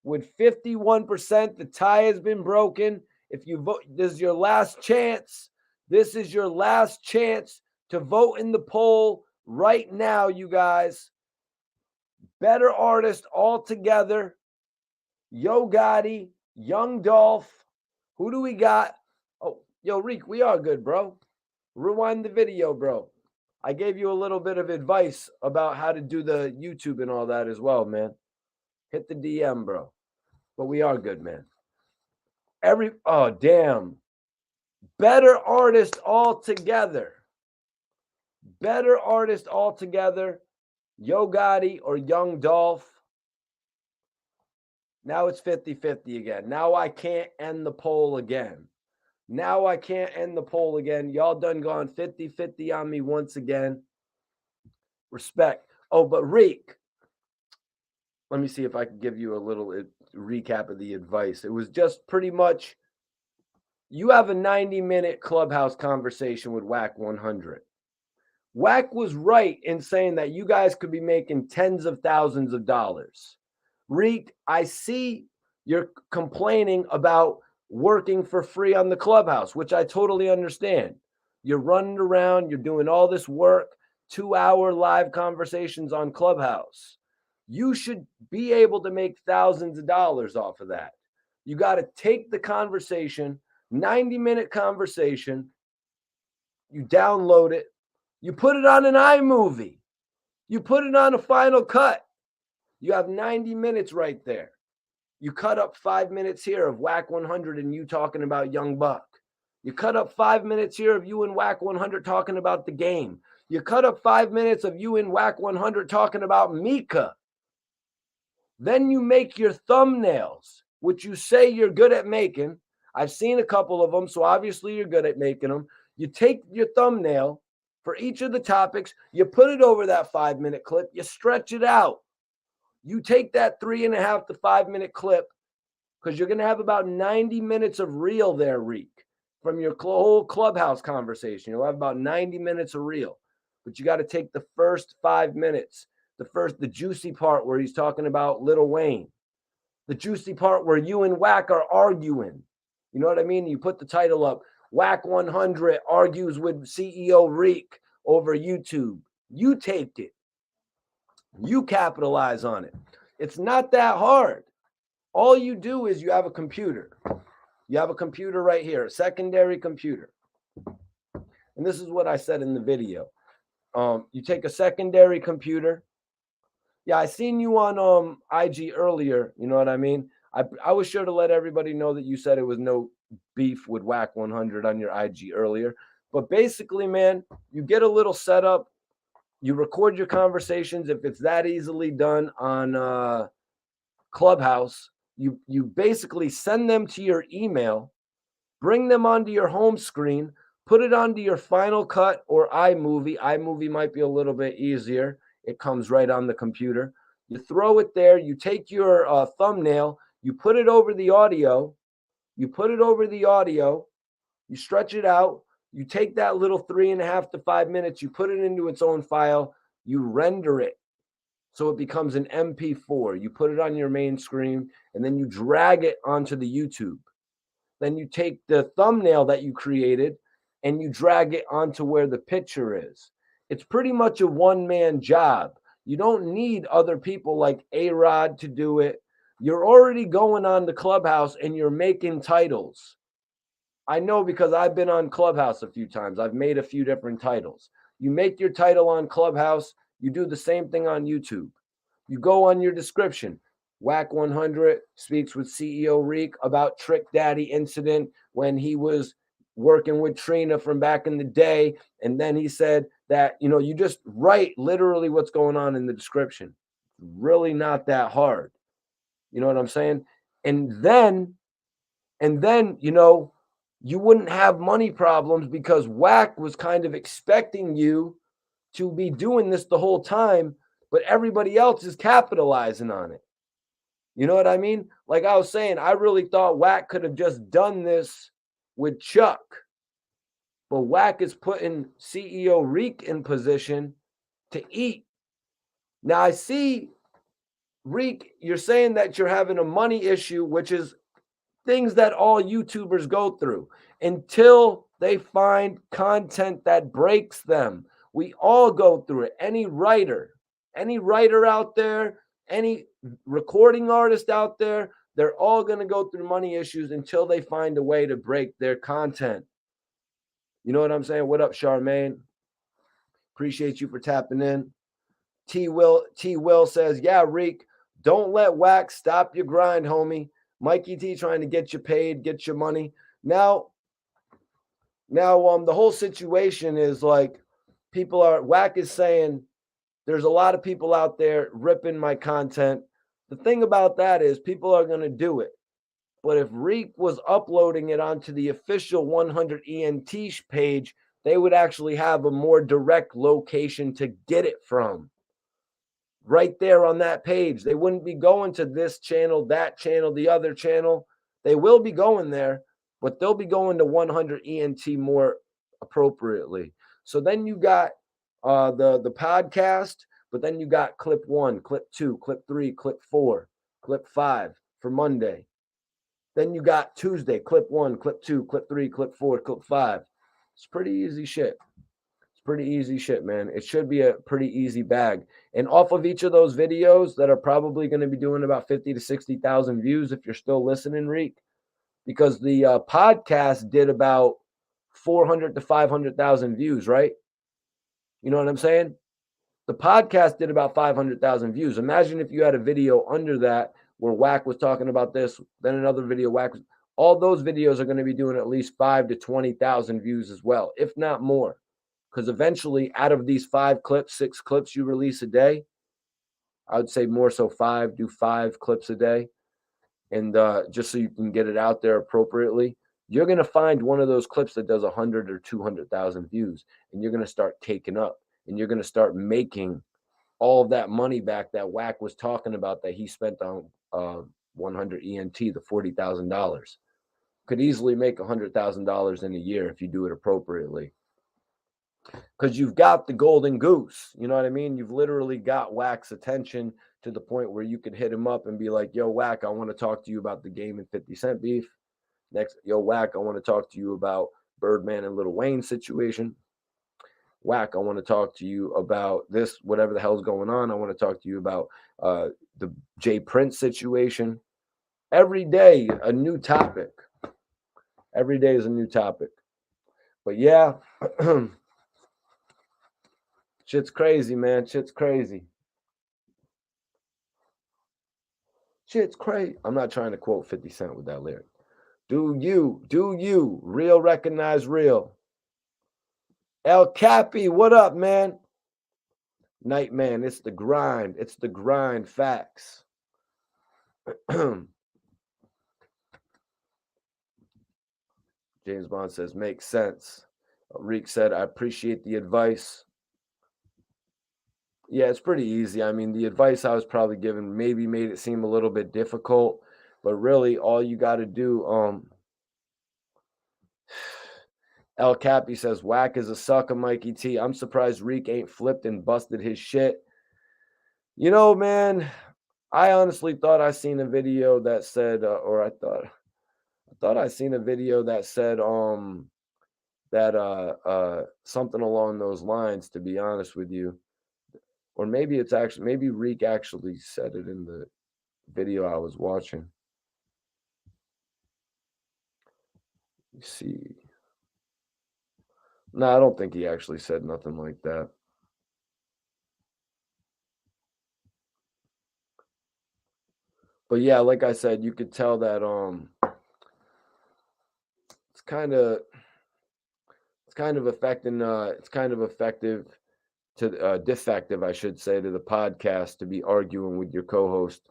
with 51%. The tie has been broken. If you vote, this is your last chance. This is your last chance to vote in the poll right now, you guys. Better artist altogether. Yo Gotti, Young Dolph. Who do we got? Oh, yo, Reek, we are good, bro. Rewind the video, bro. I gave you a little bit of advice about how to do the YouTube and all that as well, man. Hit the DM, bro. But we are good, man. Oh, damn. Better artist altogether. Better artist altogether. Yo Gotti or Young Dolph. Now it's 50-50 again. Now I can't end the poll again. Now I can't end the poll again. Y'all done gone 50-50 on me once again. Respect. Oh, but Reek, let me see if I can give you a little recap of the advice. It was just pretty much, you have a 90-minute Clubhouse conversation with Wack 100. Wack was right in saying that you guys could be making tens of thousands of dollars. Reek, I see you're complaining about working for free on the Clubhouse, which I totally understand. You're running around, you're doing all this work, 2-hour live conversations on Clubhouse. You should be able to make thousands of dollars off of that. You got to take the conversation, 90-minute conversation, you download it, you put it on an iMovie, you put it on a Final Cut. You have 90 minutes right there. You cut up 5 minutes here of Wack 100 and you talking about Young Buck. You cut up 5 minutes here of you and Wack 100 talking about the game. You cut up 5 minutes of you and Wack 100 talking about Mika. Then you make your thumbnails, which you say you're good at making. I've seen a couple of them, so obviously you're good at making them. You take your thumbnail for each of the topics, you put it over that 5-minute clip, you stretch it out. You take that 3.5 to 5 minute clip, because you're going to have about 90 minutes of reel there, Reek, from your whole Clubhouse conversation. You'll have about 90 minutes of reel, but you got to take the first 5 minutes, the juicy part where he's talking about Lil Wayne, the juicy part where you and Wack are arguing. You know what I mean? You put the title up, Wack 100 argues with CEO Reek over YouTube. You taped it. You capitalize on it. It's not that hard. All you do is you have a computer. You have a computer right here, a secondary computer. And this is what I said in the video. You take a secondary computer. Yeah, I seen you on IG earlier. You know what I mean? I was sure to let everybody know that you said it was no beef with Wack 100 on your IG earlier. But basically, man, you get a little setup. You record your conversations if it's that easily done on Clubhouse. You basically send them to your email, bring them onto your home screen, put it onto your Final Cut or iMovie. iMovie might be a little bit easier. It comes right on the computer. You throw it there. You take your thumbnail. You put it over the audio. You stretch it out. You take that little 3.5 to 5 minutes, you put it into its own file, you render it so it becomes an MP4. You put it on your main screen, and then you drag it onto the YouTube. Then you take the thumbnail that you created, and you drag it onto where the picture is. It's pretty much a one-man job. You don't need other people like A-Rod to do it. You're already going on the Clubhouse, and you're making titles. I know because I've been on Clubhouse a few times. I've made a few different titles. You make your title on Clubhouse, you do the same thing on YouTube. You go on your description. Wack 100 speaks with CEO Reek about Trick Daddy incident when he was working with Trina from back in the day. And then he said that, you just write literally what's going on in the description. Really not that hard. You know what I'm saying? And then, you wouldn't have money problems because Wack was kind of expecting you to be doing this the whole time, but everybody else is capitalizing on it. You know what I mean? Like I was saying, I really thought Wack could have just done this with Chuck, but Wack is putting CEO Reek in position to eat. Now I see, Reek, you're saying that you're having a money issue, which is things that all YouTubers go through until they find content that breaks them. We all go through it. Any writer out there, any recording artist out there, they're all going to go through money issues until they find a way to break their content. You know what I'm saying? What up, Charmaine? Appreciate you for tapping in. T Will says, yeah, Reek, don't let Wax stop your grind, homie. Mikey T trying to get you paid, get your money. Now, the whole situation is like Wack is saying there's a lot of people out there ripping my content. The thing about that is people are going to do it. But if Reek was uploading it onto the official 100 ENT page, they would actually have a more direct location to get it from. Right there on that page. They wouldn't be going to this channel, that channel, the other channel. They will be going there, but they'll be going to 100 ENT more appropriately. So then you got the podcast, but then you got clip 1, clip 2, clip 3, clip 4, clip 5 for Monday. Then you got Tuesday, clip 1, clip 2, clip 3, clip 4, clip 5. It's pretty easy shit. Pretty easy shit, man. It should be a pretty easy bag. And off of each of those videos that are probably going to be doing about 50 to 60,000 views if you're still listening, Reek, because the podcast did about 400 to 500,000 views, right? You know what I'm saying? The podcast did about 500,000 views. Imagine if you had a video under that where Wack was talking about this, then another video Wack was, all those videos are going to be doing at least 5 to 20,000 views as well, if not more. Because eventually, out of these 5 clips, 6 clips you release a day, I would say more so 5, do 5 clips a day. And just so you can get it out there appropriately, you're going to find one of those clips that does 100 or 200,000 views. And you're going to start taking up. And you're going to start making all of that money back that Wack was talking about that he spent on 100 ENT, the $40,000. Could easily make $100,000 in a year if you do it appropriately. Because you've got the golden goose. You know what I mean? You've literally got Wack's attention to the point where you could hit him up and be like, yo, Wack, I want to talk to you about the Game and 50 Cent beef. Next, yo, Wack, I want to talk to you about Birdman and Lil Wayne situation. Wack, I want to talk to you about this, whatever the hell's going on. I want to talk to you about the Jay Prince situation. Every day, a new topic. Every day is a new topic. But yeah, shit's crazy, man. Shit's crazy. Shit's crazy. I'm not trying to quote 50 Cent with that lyric. Do you. Real recognize real. El Cappy, what up, man? Nightman, it's the grind. It's the grind facts. James Bond says, makes sense. Reek said, I appreciate the advice. Yeah, it's pretty easy. I mean, the advice I was probably given maybe made it seem a little bit difficult, but really all you got to do, El Cappy says, Wack is a sucker, Mikey T. I'm surprised Reek ain't flipped and busted his shit. You know, man, I honestly thought I seen a video that said, I thought I seen a video that said, something along those lines, to be honest with you. Or maybe maybe Reek actually said it in the video I was watching. see. No, I don't think he actually said nothing like that. But yeah, like I said, you could tell that it's kind of affecting it's kind of effective to defective, I should say, to the podcast to be arguing with your co-host.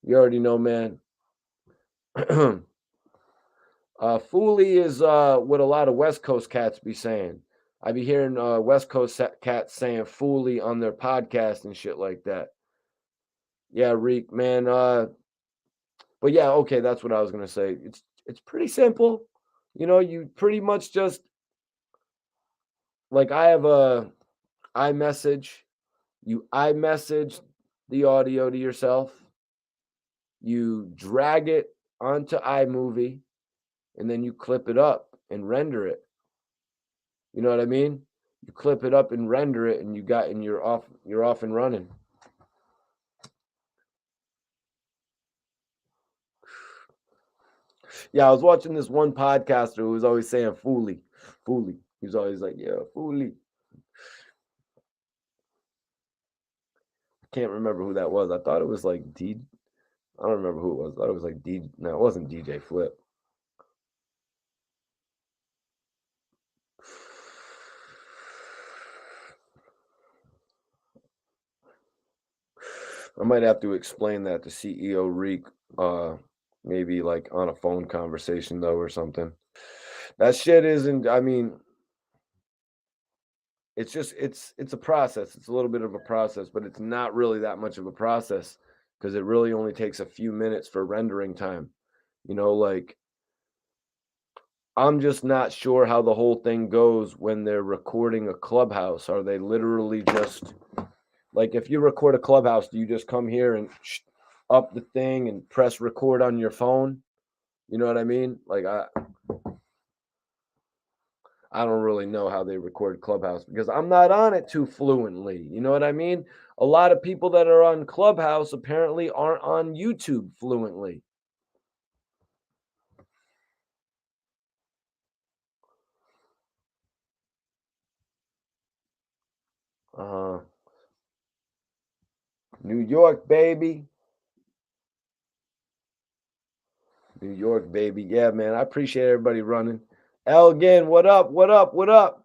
You already know, man. Fooly is what a lot of West Coast cats be saying. I be hearing West Coast cats saying fooly on their podcast and shit like that. Yeah, Reek, man. But yeah, okay, that's what I was gonna say. It's pretty simple. You know, you pretty much just like I have a iMessage. You iMessage the audio to yourself. You drag it onto iMovie, and then you clip it up and render it. You know what I mean? You clip it up and render it, and you're off and running. Yeah, I was watching this one podcaster who was always saying fooly. He was always like, yeah, fooly. Can't remember who that was. I thought it was like I don't remember who it was. I thought it was like No, it wasn't DJ Flip. I might have to explain that to CEO Reek, maybe like on a phone conversation though or something. That shit isn't. I mean, it's just it's a process. It's a little bit of a process, but it's not really that much of a process because it really only takes a few minutes for rendering time. You know, like I'm just not sure how the whole thing goes when they're recording a Clubhouse. Are they literally just like if you record a Clubhouse, do you just come here and up the thing and press record on your phone? You know what I mean? Like I don't really know how they record Clubhouse because I'm not on it too fluently. You know what I mean? A lot of people that are on Clubhouse apparently aren't on YouTube fluently. New York, baby. New York, baby. Yeah, man. I appreciate everybody running. Elgin, what up? What up? What up?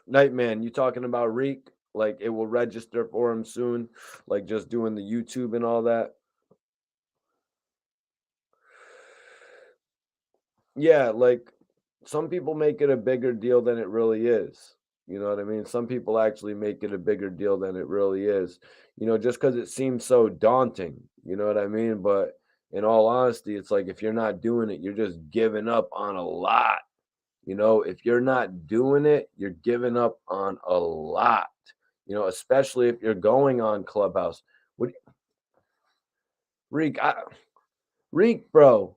Nightman, you talking about Reek? Like it will register for him soon, like just doing the YouTube and all that. Yeah, like some people make it a bigger deal than it really is. You know what I mean? Some people actually make it a bigger deal than it really is. You know, just because it seems so daunting. You know what I mean? But in all honesty, it's like if you're not doing it, you're just giving up on a lot. You know, if you're not doing it, you're giving up on a lot. You know, especially if you're going on Clubhouse. What Reek, Reek, bro.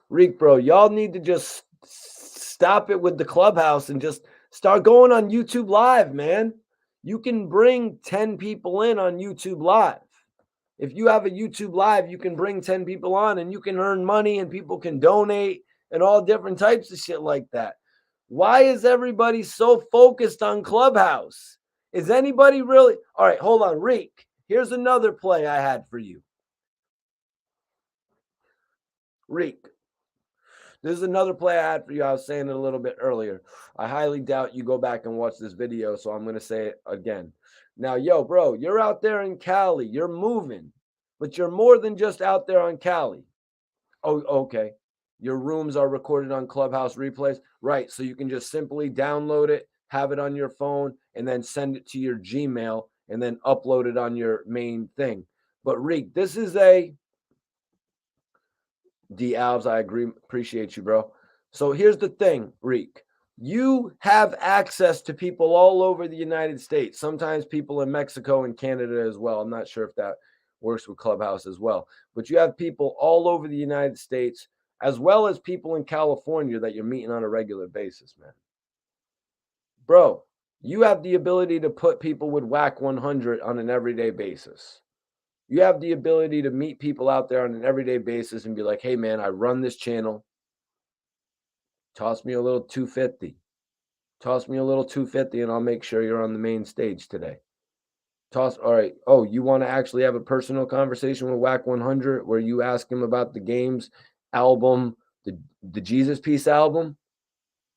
Reek, bro, y'all need to just stop it with the Clubhouse and just start going on YouTube Live, man. You can bring 10 people in on YouTube Live. If you have a YouTube Live, you can bring 10 people on and you can earn money and people can donate and all different types of shit like that. Why is everybody so focused on Clubhouse? Is anybody really? All right, hold on, Reek. Here's another play I had for you. Reek. This is another play I had for you. I was saying it a little bit earlier. I highly doubt you go back and watch this video, so I'm going to say it again. Now, yo, bro, you're out there in Cali. You're moving, but you're more than just out there on Cali. Oh, okay. Your rooms are recorded on Clubhouse replays. Right, so you can just simply download it, have it on your phone, and then send it to your Gmail, and then upload it on your main thing. But, Reek, this is a... D Alves, I agree. Appreciate you, bro. So here's the thing, Reek. You have access to people all over the United States, sometimes people in Mexico and Canada as well. I'm not sure if that works with Clubhouse as well, but you have people all over the United States, as well as people in California that you're meeting on a regular basis, man. Bro, you have the ability to put people with Whack 100 on an everyday basis. You have the ability to meet people out there on an everyday basis and be like, hey, man, I run this channel. Toss me a little 250. Toss me a little 250 and I'll make sure you're on the main stage today. All right. Oh, you want to actually have a personal conversation with Whack 100 where you ask him about the games album, the Jesus Piece album?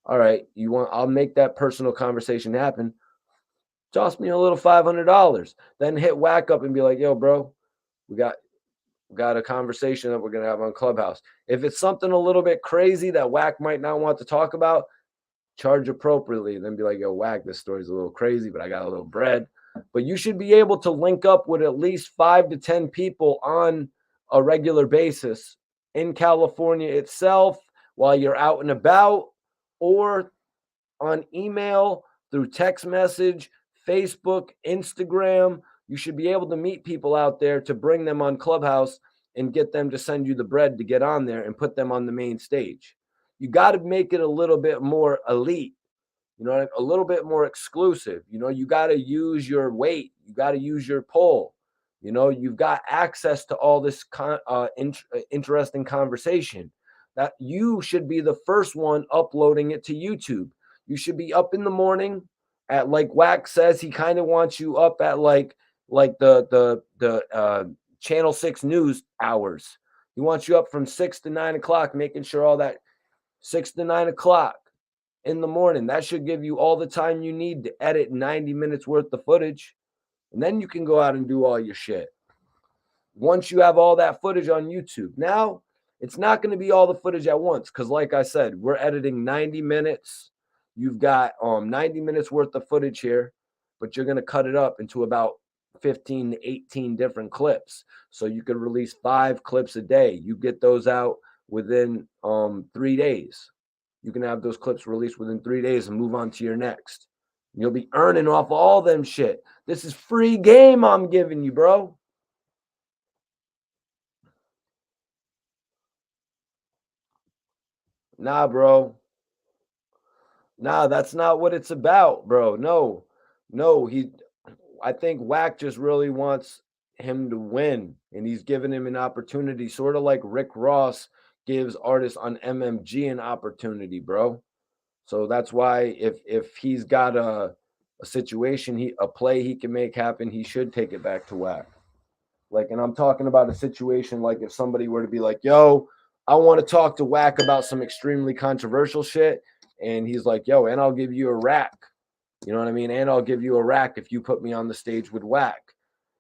All right. I'll make that personal conversation happen. Toss me a little $500. Then hit Whack up and be like, yo, bro, we got a conversation that we're going to have on Clubhouse. If it's something a little bit crazy that Whack might not want to talk about, charge appropriately. And then be like, yo, Whack, this story's a little crazy, but I got a little bread. But you should be able to link up with at least 5 to 10 people on a regular basis in California itself while you're out and about, or on email, through text message, Facebook, Instagram. You should be able to meet people out there to bring them on Clubhouse and get them to send you the bread to get on there and put them on the main stage. You got to make it a little bit more elite, a little bit more exclusive. You got to use your weight. You got to use your pull. You've got access to all this interesting conversation that you should be the first one uploading it to YouTube. You should be up in the morning at, like Wack says, he kind of wants you up at like the Channel 6 news hours. He wants you up from 6 to 9 o'clock, making sure all that 6 to 9 o'clock in the morning. That should give you all the time you need to edit 90 minutes worth of footage. And then you can go out and do all your shit. Once you have all that footage on YouTube. Now, it's not going to be all the footage at once because, like I said, we're editing 90 minutes. You've got 90 minutes worth of footage here, but you're going to cut it up into about 15 to 18 different clips. So you could release 5 clips a day. You get those out within 3 days. You can have those clips released within 3 days and move on to your next. You'll be earning off all them shit. This is free game I'm giving you, bro. Nah, bro. Nah, that's not what it's about, bro. No, I think Wack just really wants him to win, and he's giving him an opportunity, sort of like Rick Ross gives artists on MMG an opportunity, bro. So that's why if he's got a situation, a play he can make happen, he should take it back to Wack. Like, and I'm talking about a situation like if somebody were to be like, yo, I want to talk to Wack about some extremely controversial shit. And he's like, yo, and I'll give you a rack. You know what I mean? And I'll give you a rack if you put me on the stage with Wack.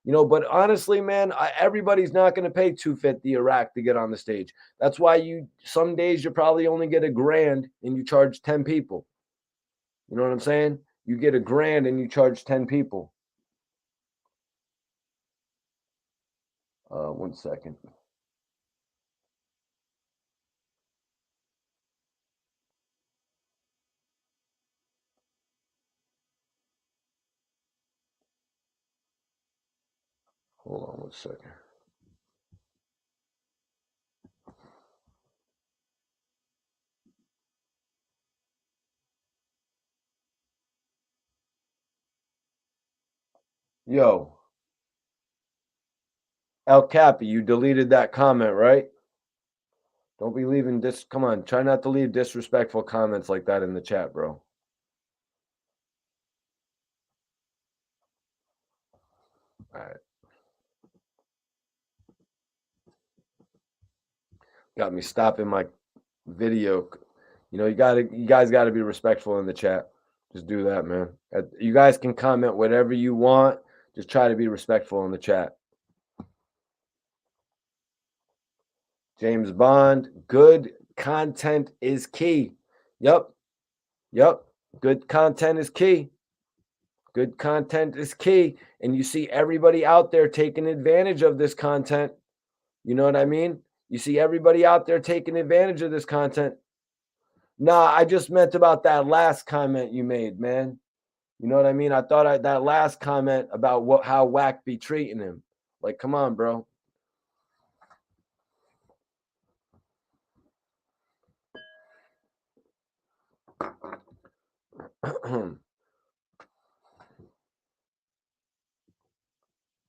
But honestly, man, everybody's not going to pay $250 a rack to get on the stage. That's why some days you probably only get $1,000 and you charge 10 people. You know what I'm saying? You get $1,000 and you charge 10 people. 1 second. Hold on 1 second. Yo, El Cappy, you deleted that comment, right? Don't be leaving this. Come on, try not to leave disrespectful comments like that in the chat, bro. All right. Got me stopping my video. You guys got to be respectful in the chat. Just do that, man. You guys can comment whatever you want. Just try to be respectful in the chat. James Bond, good content is key. Yep. Good content is key. Good content is key. And you see everybody out there taking advantage of this content. You know what I mean? You see everybody out there taking advantage of this content. Nah, I just meant about that last comment you made, man. You know what I mean? I thought that last comment about how Wack be treating him. Like, come on, bro.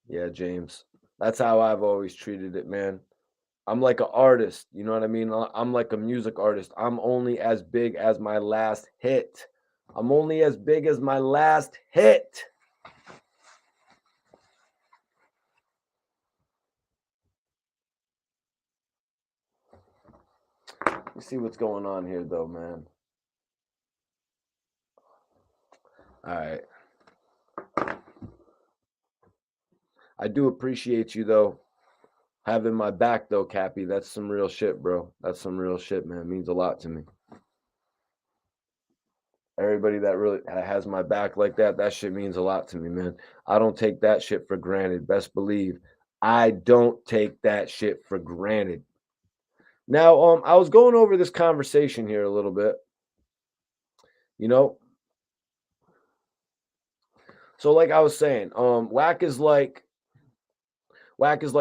Yeah, James. That's how I've always treated it, man. I'm like an artist, you know what I mean? I'm like a music artist. I'm only as big as my last hit. I'm only as big as my last hit. You see what's going on here, though, man. All right. I do appreciate you, though, having my back, though, Cappy. That's some real shit, bro. That's some real shit, man. It means a lot to me. Everybody that really has my back like that shit means a lot to me, man. I don't take that shit for granted. Best believe I don't take that shit for granted. Now, I was going over this conversation here a little bit. You know, so like I was saying, Wack is like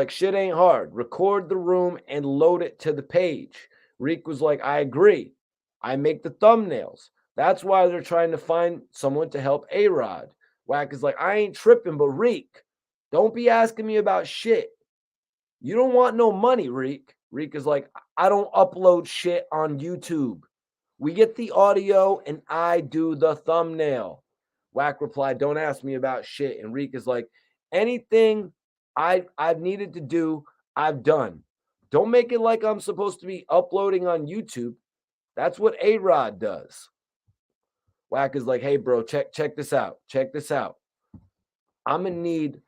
shit ain't hard. Record the room and load it to the page. Reek was like, I agree. I make the thumbnails. That's why they're trying to find someone to help A-Rod. Wack is like, I ain't tripping, but Reek, don't be asking me about shit. You don't want no money, Reek. Reek is like, I don't upload shit on YouTube. We get the audio and I do the thumbnail. Wack replied, don't ask me about shit. And Reek is like, anything I've needed to do, I've done. Don't make it like I'm supposed to be uploading on YouTube. That's what A-Rod does. Wack is like, hey, bro, check this out. Check this out. I'm going to need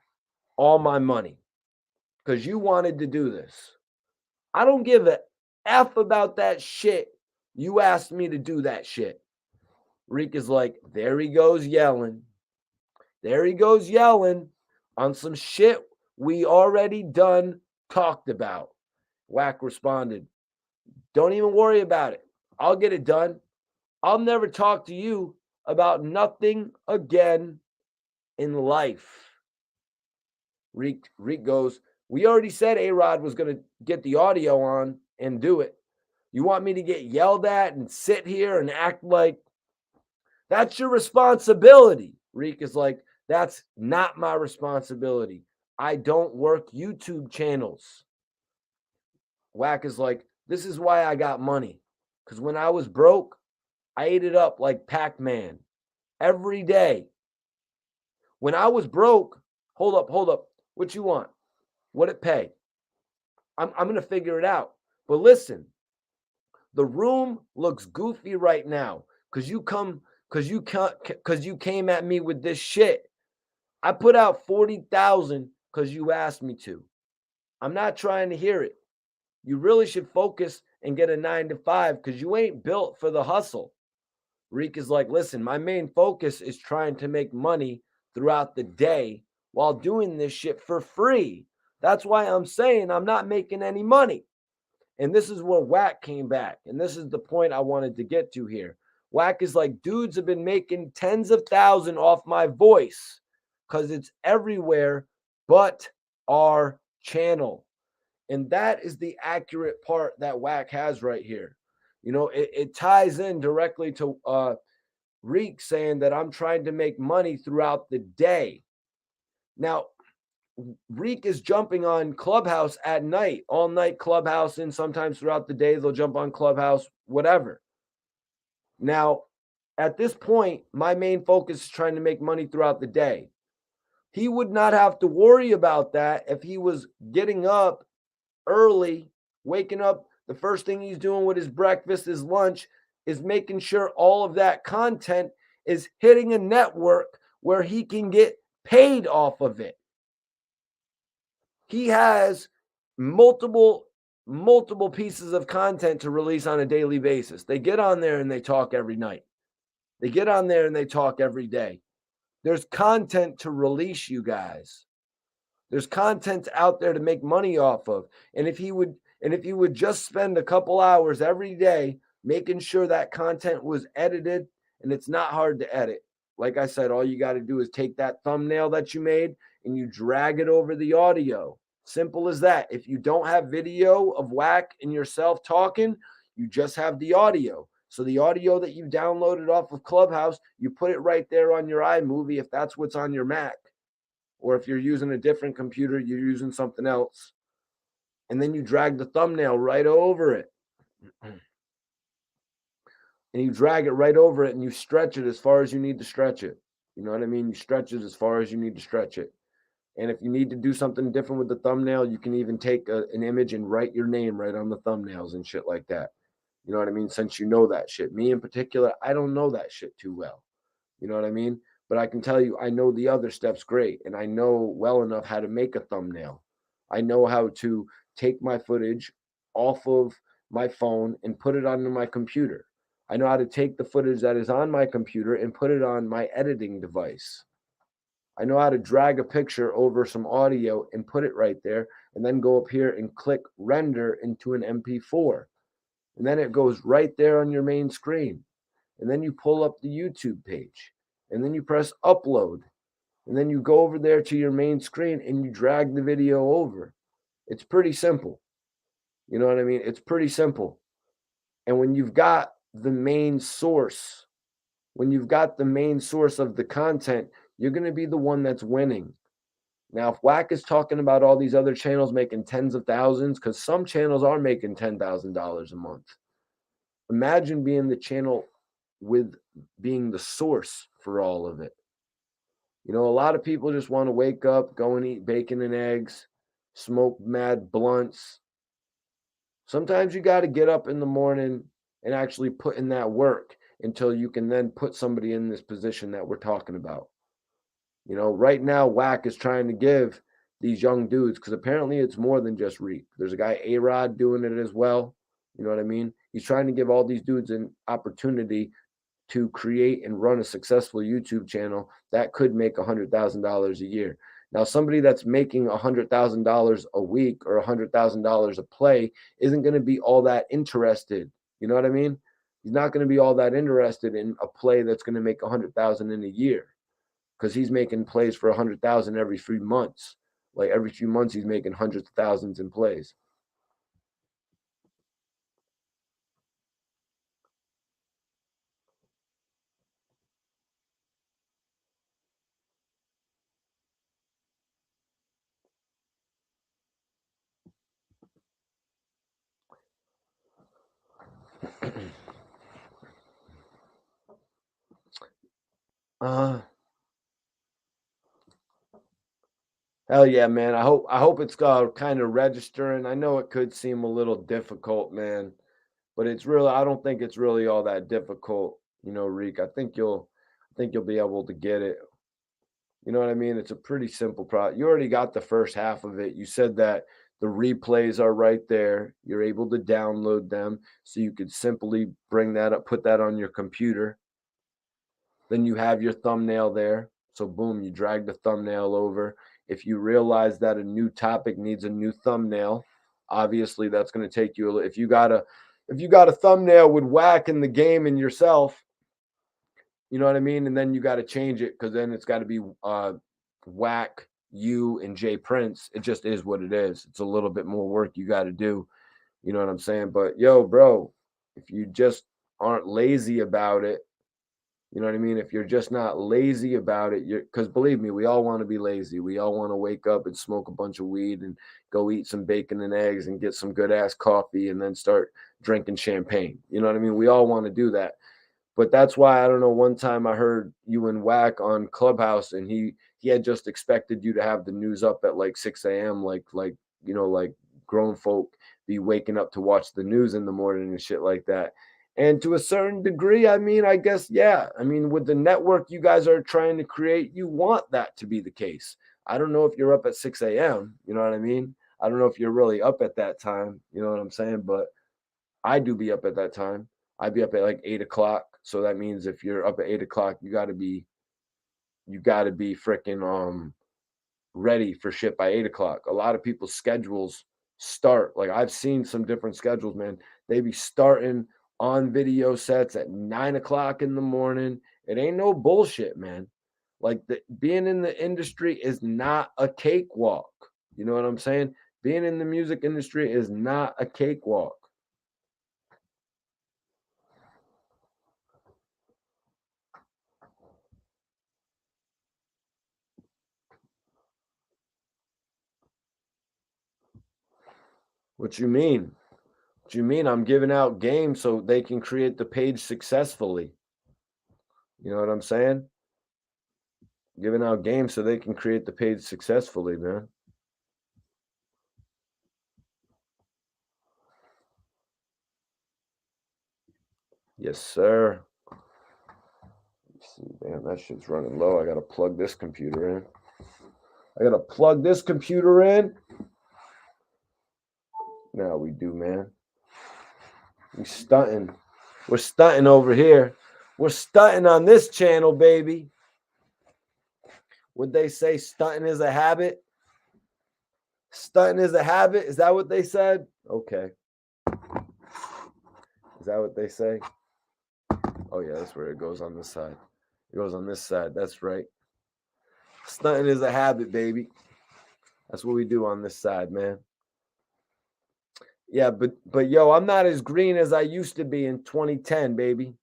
all my money because you wanted to do this. I don't give a F about that shit. You asked me to do that shit. Reek is like, there he goes yelling. There he goes yelling on some shit we already done talked about. Wack responded, don't even worry about it. I'll get it done. I'll never talk to you about nothing again in life. Reek goes, we already said A-Rod was going to get the audio on and do it. You want me to get yelled at and sit here and act like that's your responsibility? Reek is like, that's not my responsibility. I don't work YouTube channels. Wack is like, this is why I got money. Because when I was broke, I ate it up like Pac-Man every day. When I was broke, hold up. What you want? What it pay? I'm going to figure it out. But listen, the room looks goofy right now because you came at me with this shit. I put out 40,000 because you asked me to. I'm not trying to hear it. You really should focus and get a 9-to-5 because you ain't built for the hustle. Reek is like, listen, my main focus is trying to make money throughout the day while doing this shit for free. That's why I'm saying I'm not making any money. And this is where Wack came back. And this is the point I wanted to get to here. Wack is like, dudes have been making tens of thousands off my voice because it's everywhere but our channel. And that is the accurate part that Wack has right here. You know, it ties in directly to Reek saying that I'm trying to make money throughout the day. Now, Reek is jumping on Clubhouse at night, all night Clubhouse, and sometimes throughout the day they'll jump on Clubhouse, whatever. Now, at this point, my main focus is trying to make money throughout the day. He would not have to worry about that if he was getting up early, waking up. The first thing he's doing with his breakfast, his lunch, is making sure all of that content is hitting a network where he can get paid off of it. He has multiple pieces of content to release on a daily basis. They get on there and they talk every night. They get on there and they talk every day. There's content to release, you guys. There's content out there to make money off of. And if he would just spend a couple hours every day making sure that content was edited, and it's not hard to edit. Like I said, all you got to do is take that thumbnail that you made and you drag it over the audio. Simple as that. If you don't have video of Wack and yourself talking, you just have the audio. So the audio that you downloaded off of Clubhouse, you put it right there on your iMovie if that's what's on your Mac. Or if you're using a different computer, you're using something else. And then you drag the thumbnail right over it. And you drag it right over it and you stretch it as far as you need to stretch it. You know what I mean? You stretch it as far as you need to stretch it. And if you need to do something different with the thumbnail, you can even take an image and write your name right on the thumbnails and shit like that. You know what I mean? Since you know that shit. Me in particular, I don't know that shit too well. You know what I mean? But I can tell you, I know the other steps great. And I know well enough how to make a thumbnail. I know how to take my footage off of my phone and put it onto my computer. I know how to take the footage that is on my computer and put it on my editing device. I know how to drag a picture over some audio and put it right there, and then go up here and click render into an MP4. And then it goes right there on your main screen. And then you pull up the YouTube page, and then you press upload. And then you go over there to your main screen and you drag the video over. It's pretty simple. You know what I mean? It's pretty simple. And when you've got the main source, of the content, you're going to be the one that's winning. Now, if Wack is talking about all these other channels making tens of thousands, because some channels are making $10,000 a month, imagine being the channel with being the source for all of it. You know, a lot of people just want to wake up, go and eat bacon and eggs, smoke mad blunts. Sometimes you got to get up in the morning and actually put in that work until you can then put somebody in this position that we're talking about. You know, right now, Wack is trying to give these young dudes, because apparently it's more than just Reek. There's a guy, A-Rod, doing it as well. You know what I mean? He's trying to give all these dudes an opportunity to create and run a successful YouTube channel that could make $100,000 a year. Now, somebody that's making $100,000 a week or $100,000 a play isn't going to be all that interested. You know what I mean? He's not going to be all that interested in a play that's going to make $100,000 in a year, because he's making plays for $100,000 every 3 months. Like every few months, he's making hundreds of thousands in plays. Hell yeah, man. I hope it's kind of registering. I know it could seem a little difficult, man, but I don't think it's really all that difficult, you know, Reek. I think you'll be able to get it. You know what I mean? It's a pretty simple product. You already got the first half of it. You said that the replays are right there. You're able to download them, so you could simply bring that up, put that on your computer. Then you have your thumbnail there. So boom, you drag the thumbnail over. If you realize that a new topic needs a new thumbnail, obviously that's going to take you if you got a thumbnail with Wack in the game and yourself, you know what I mean? And then you got to change it, because then it's got to be Wack, you, and Jay Prince. It just is what it is. It's a little bit more work you got to do. You know what I'm saying? But yo, bro, if you just aren't lazy about it, you know what I mean? If you're just not lazy about it, because believe me, we all want to be lazy. We all want to wake up and smoke a bunch of weed and go eat some bacon and eggs and get some good ass coffee and then start drinking champagne. You know what I mean? We all want to do that. But that's why, I don't know, one time I heard you and Wack on Clubhouse, and he had just expected you to have the news up at like 6 a.m. like you know, like grown folk be waking up to watch the news in the morning and shit like that. And to a certain degree, I mean, I guess, yeah. I mean, with the network you guys are trying to create, you want that to be the case. I don't know if you're up at 6 a.m. You know what I mean? I don't know if you're really up at that time. You know what I'm saying? But I do be up at that time. I'd be up at like 8 o'clock. So that means if you're up at 8 o'clock, you gotta be freaking ready for shit by 8 o'clock. A lot of people's schedules start, like I've seen some different schedules, man. They be starting on video sets at 9 o'clock in the morning. It ain't no bullshit, man. Like being in the industry is not a cakewalk. You know what I'm saying? Being in the music industry is not a cakewalk. What you mean? What you mean? I'm giving out games so they can create the page successfully. You know what I'm saying? Giving out games so they can create the page successfully, man. Yes, sir. Let's see, damn, that shit's running low. I gotta plug this computer in. Now we do, man. We stunting. We're stunting over here. We're stunting on this channel, baby. Would they say stunting is a habit? Stunting is a habit? Is that what they said? Okay. Is that what they say? Oh, yeah, that's where it goes on this side. It goes on this side. That's right. Stunting is a habit, baby. That's what we do on this side, man. Yeah, but yo, I'm not as green as I used to be in 2010, baby.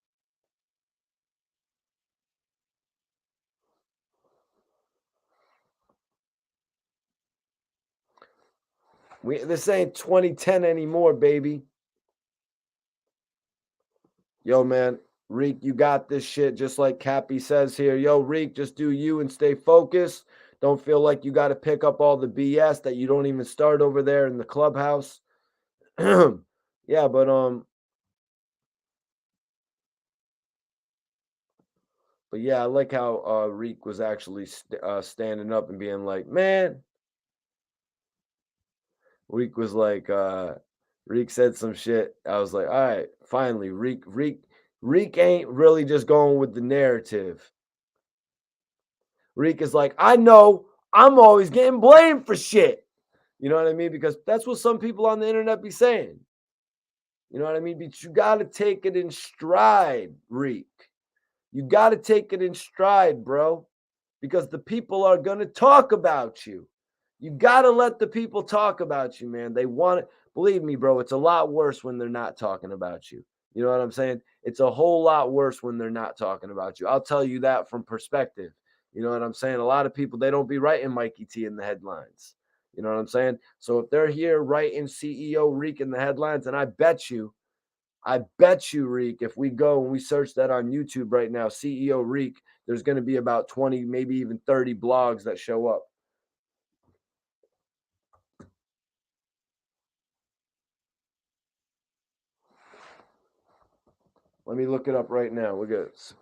This ain't 2010 anymore, baby. Yo, man, Reek, you got this shit, just like Cappy says here. Yo, Reek, just do you and stay focused. Don't feel like you got to pick up all the BS that you don't even start over there in the clubhouse. Yeah, but yeah, I like how Reek was actually standing up and being like, man. Reek was like, Reek said some shit. I was like, all right, finally, Reek ain't really just going with the narrative. Reek is like, I know I'm always getting blamed for shit. You know what I mean? Because that's what some people on the internet be saying. You know what I mean? But you got to take it in stride, Reek. You got to take it in stride, bro, because the people are going to talk about you. You got to let the people talk about you, man. They want it. Believe me, bro, it's a lot worse when they're not talking about you. You know what I'm saying? It's a whole lot worse when they're not talking about you. I'll tell you that from perspective. You know what I'm saying? A lot of people, they don't be writing Mikey T in the headlines. You know what I'm saying? So if they're here writing CEO Reek in the headlines, and I bet you, Reek, if we go and we search that on YouTube right now, CEO Reek, there's going to be about 20, maybe even 30 blogs that show up. Let me look it up right now. Look at this.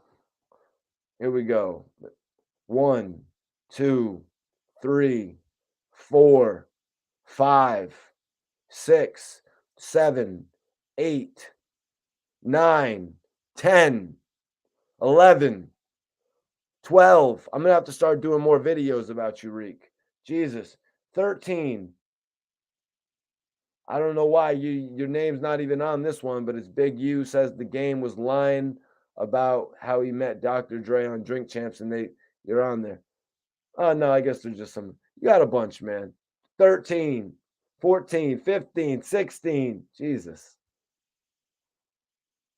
Here we go. 1, 2, 3, 4, 5, 6, 7, 8, 9, 10, 11, 12. I'm going to have to start doing more videos about you, Reek. Jesus. 13. I don't know why your name's not even on this one, but it's Big U says the game was lying about how he met Dr. Dre on Drink Champs, and you're on there. Oh no, I guess there's just some. You got a bunch, man. 13, 14, 15, 16. Jesus.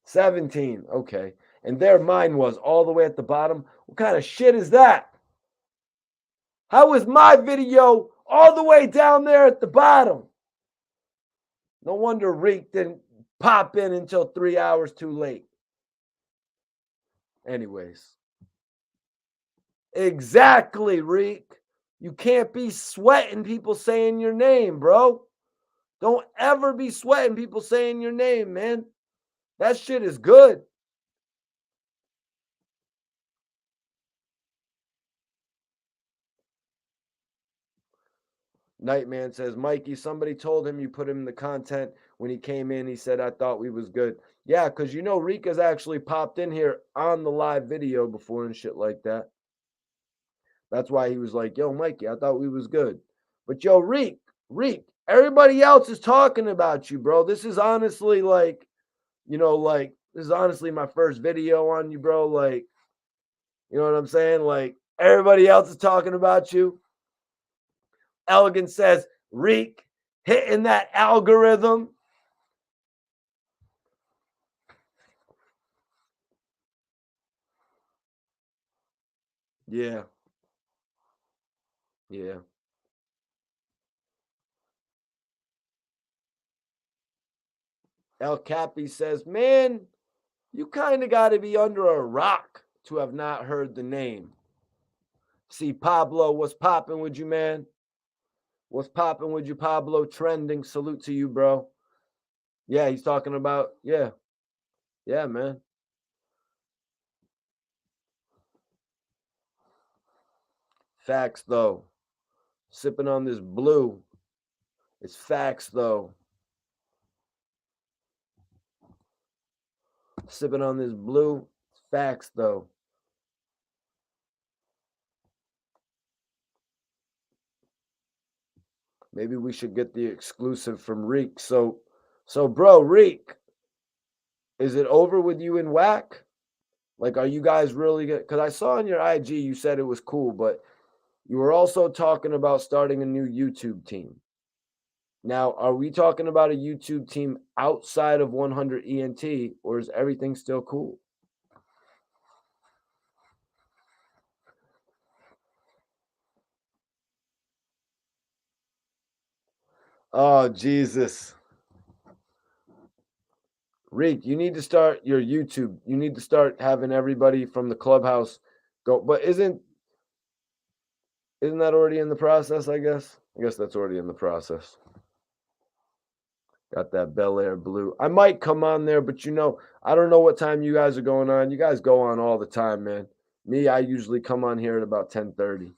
17. Okay. And there mine was all the way at the bottom. What kind of shit is that? How is my video all the way down there at the bottom? No wonder Reek didn't pop in until 3 hours too late. Anyways. Exactly, Reek. You can't be sweating people saying your name, bro. Don't ever be sweating people saying your name, man. That shit is good. Nightman says, Mikey, somebody told him you put him in the content. When he came in, he said, I thought we was good. Yeah, because you know Reek has actually popped in here on the live video before and shit like that. That's why he was like, yo, Mikey, I thought we was good. But yo, Reek, everybody else is talking about you, bro. This is honestly like, you know, like, this is honestly my first video on you, bro. Like, you know what I'm saying? Like, everybody else is talking about you. Elegant says, Reek hitting that algorithm. Yeah. Yeah. El Capi says, man, you kind of got to be under a rock to have not heard the name. See, Pablo, what's popping with you, man? What's popping with you, Pablo? Trending. Salute to you, bro. Yeah, he's talking about, yeah. Yeah, man. Facts, though. Sipping on this blue. It's facts, though. Sipping on this blue. Facts, though. Maybe we should get the exclusive from Reek. So, bro, Reek, is it over with you and Wack? Like, are you guys really good? Because I saw on your IG you said it was cool, but you were also talking about starting a new YouTube team. Now, are we talking about a YouTube team outside of 100 ENT, or is everything still cool? Oh, Jesus. Reek, you need to start your YouTube. You need to start having everybody from the clubhouse go. But isn't that already in the process, I guess? I guess that's already in the process. Got that Bel Air blue. I might come on there, but I don't know what time you guys are going on. You guys go on all the time, man. Me, I usually come on here at about 10:30.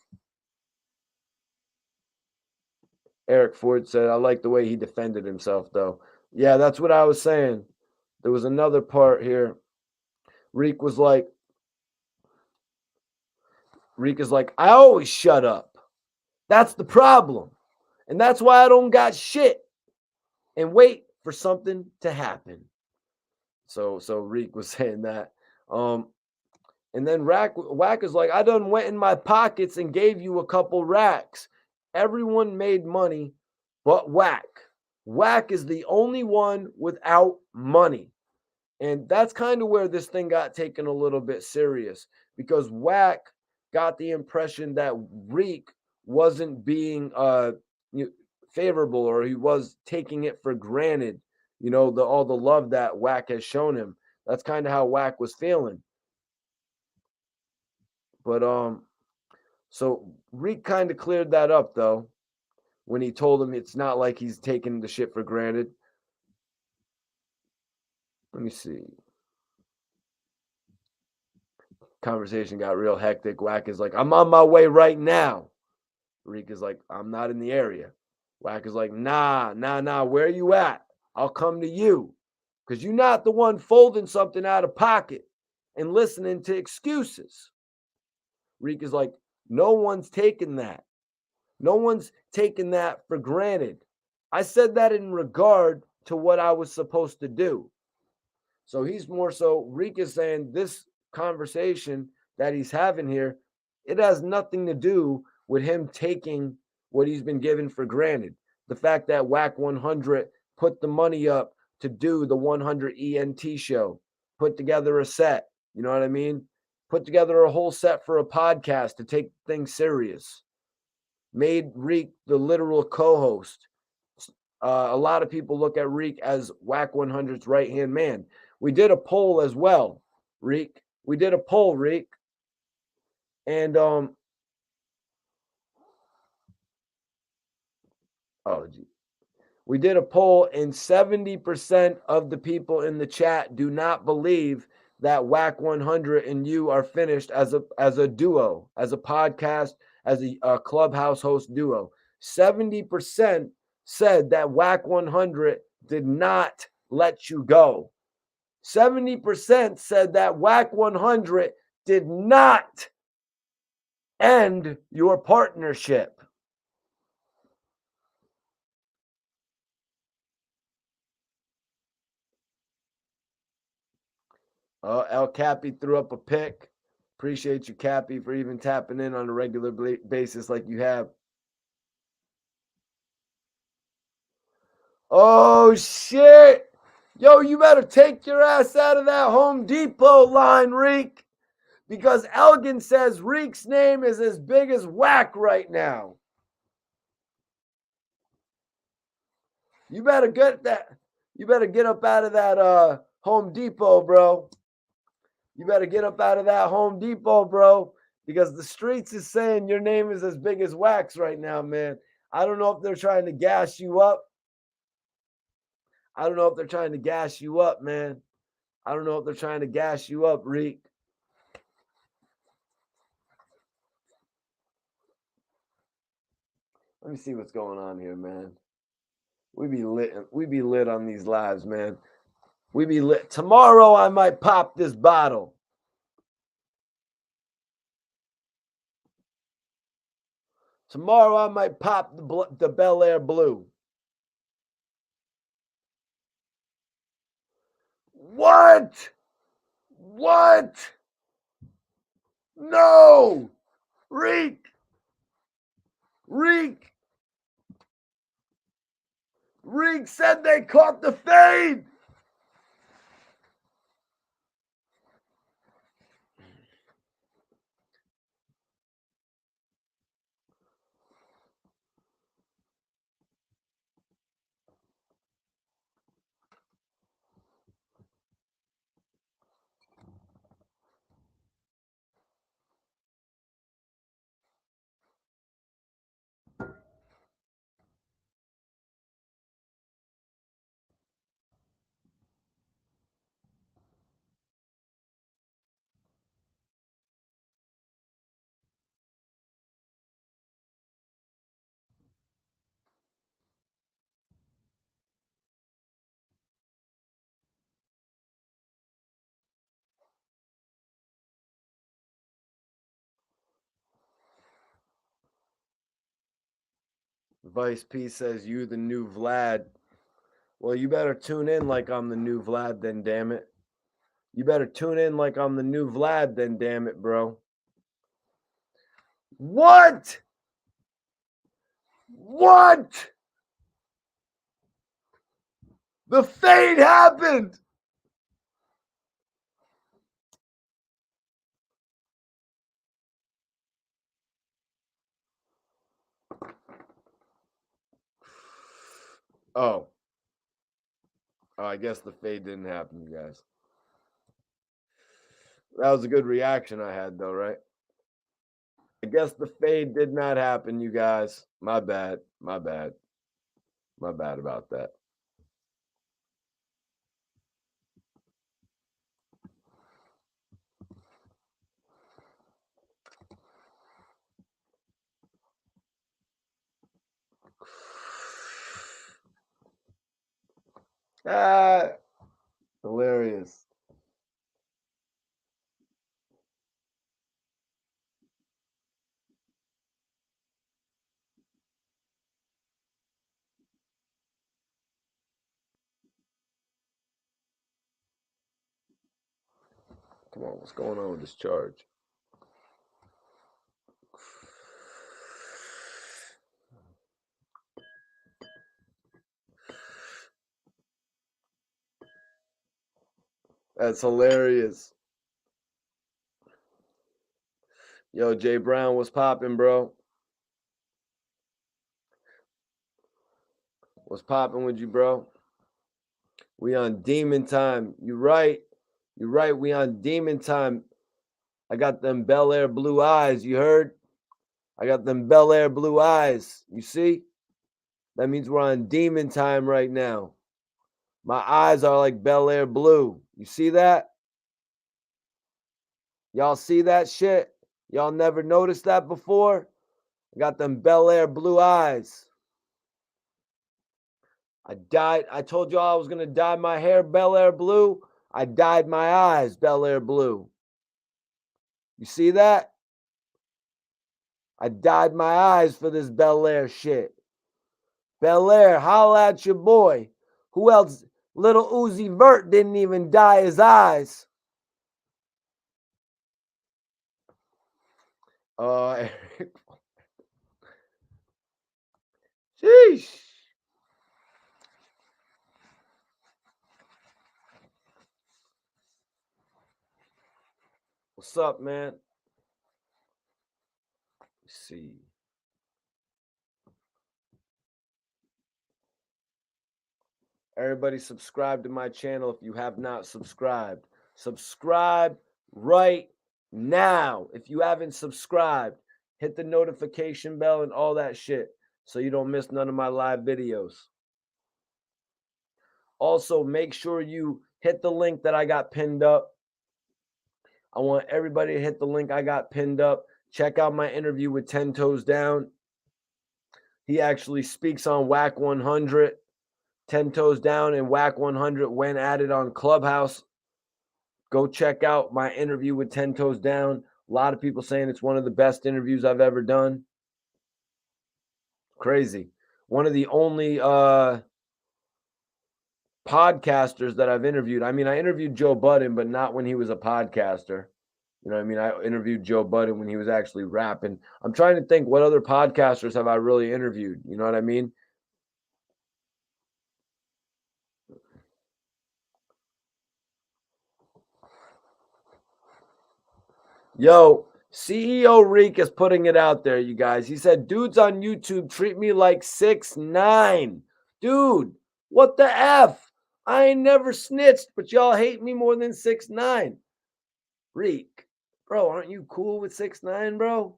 Eric Ford said, I like the way he defended himself, though. Yeah, that's what I was saying. There was another part here. Reek is like, I always shut up. That's the problem. And that's why I don't got shit. And wait for something to happen. So Reek was saying that. And then Wack is like, I done went in my pockets and gave you a couple racks. Everyone made money but Wack. Wack is the only one without money. And that's kind of where this thing got taken a little bit serious, because Wack got the impression that Reek wasn't being favorable, or he was taking it for granted, all the love that Wack has shown him. That's kind of how Wack was feeling. But so Reek kind of cleared that up, though, when he told him it's not like he's taking the shit for granted. Let me see. Conversation got real hectic. Wack is like, I'm on my way right now. Reek is like, I'm not in the area. Wack is like, nah, where you at? I'll come to you. Because you're not the one folding something out of pocket and listening to excuses. Reek is like, no one's taking that. No one's taking that for granted. I said that in regard to what I was supposed to do. So he's more so, Reek is saying this conversation that he's having here, it has nothing to do with him taking what he's been given for granted. The fact that Wack 100 put the money up to do the 100 ENT show, put together a set, you know what I mean? Put together a whole set for a podcast to take things serious. Made Reek the literal co-host. A lot of people look at Reek as Wack 100's right-hand man. We did a poll as well, Reek. We did a poll, Reek. And we did a poll, and 70% of the people in the chat do not believe that Wack 100 and you are finished as a duo, as a podcast, as a clubhouse host duo. 70% said that Wack 100 did not let you go. 70% said that Wack 100 did not end your partnership. El Cappy threw up a pick. Appreciate you, Cappy, for even tapping in on a regular basis like you have. Oh, shit. Yo, you better take your ass out of that Home Depot line, Reek. Because Elgin says Reek's name is as big as Wack right now. You better get that. You better get up out of that Home Depot, bro. You better get up out of that Home Depot, bro. Because the streets is saying your name is as big as Wax right now, man. I don't know if they're trying to gas you up. I don't know if they're trying to gas you up, man. I don't know if they're trying to gas you up, Reek. Let me see what's going on here, man. We be lit on these lives, man. We be lit. Tomorrow I might pop this bottle. Tomorrow I might pop the Bel Air Blue. What? What? No! Reek! Reek! Reek said they caught the fade! Vice P says, you the new Vlad. Well, you better tune in like I'm the new Vlad then, damn it. You better tune in like I'm the new Vlad then, damn it, bro. What? What? The fade happened. Oh, I guess the fade didn't happen, you guys. That was a good reaction I had, though, right? I guess the fade did not happen, you guys. My bad. My bad. My bad about that. Ah, hilarious. Come on, what's going on with this charge? That's hilarious. Yo, Jay Brown, what's popping, bro? What's popping with you, bro? We on demon time. You right. You right. We on demon time. I got them Bel Air blue eyes. You heard? I got them Bel Air blue eyes. You see? That means we're on demon time right now. My eyes are like Bel Air blue. You see that? Y'all see that shit? Y'all never noticed that before? I got them Bel Air blue eyes. I told y'all I was going to dye my hair Bel Air blue. I dyed my eyes Bel Air blue. You see that? I dyed my eyes for this Bel Air shit. Bel Air, holla at your boy. Who else? Little Uzi Vert didn't even dye his eyes. Sheesh. What's up, man? Let's see. Everybody subscribe to my channel if you have not subscribed. Subscribe right now. If you haven't subscribed, hit the notification bell and all that shit so you don't miss none of my live videos. Also, make sure you hit the link that I got pinned up. I want everybody to hit the link I got pinned up. Check out my interview with 10 Toes Down. He actually speaks on Wack 100. 10 Toes Down and Wack 100 went at it on Clubhouse. Go check out my interview with 10 Toes Down. A lot of people saying it's one of the best interviews I've ever done. Crazy. One of the only podcasters that I've interviewed. I mean, I interviewed Joe Budden, but not when he was a podcaster. You know what I mean? I interviewed Joe Budden when he was actually rapping. I'm trying to think what other podcasters have I really interviewed. You know what I mean? Yo, CEO Reek is putting it out there, you guys. He said, dudes on YouTube treat me like 6'9". Dude, what the F? I ain't never snitched, but y'all hate me more than 6'9". Reek, bro, aren't you cool with 6'9", bro?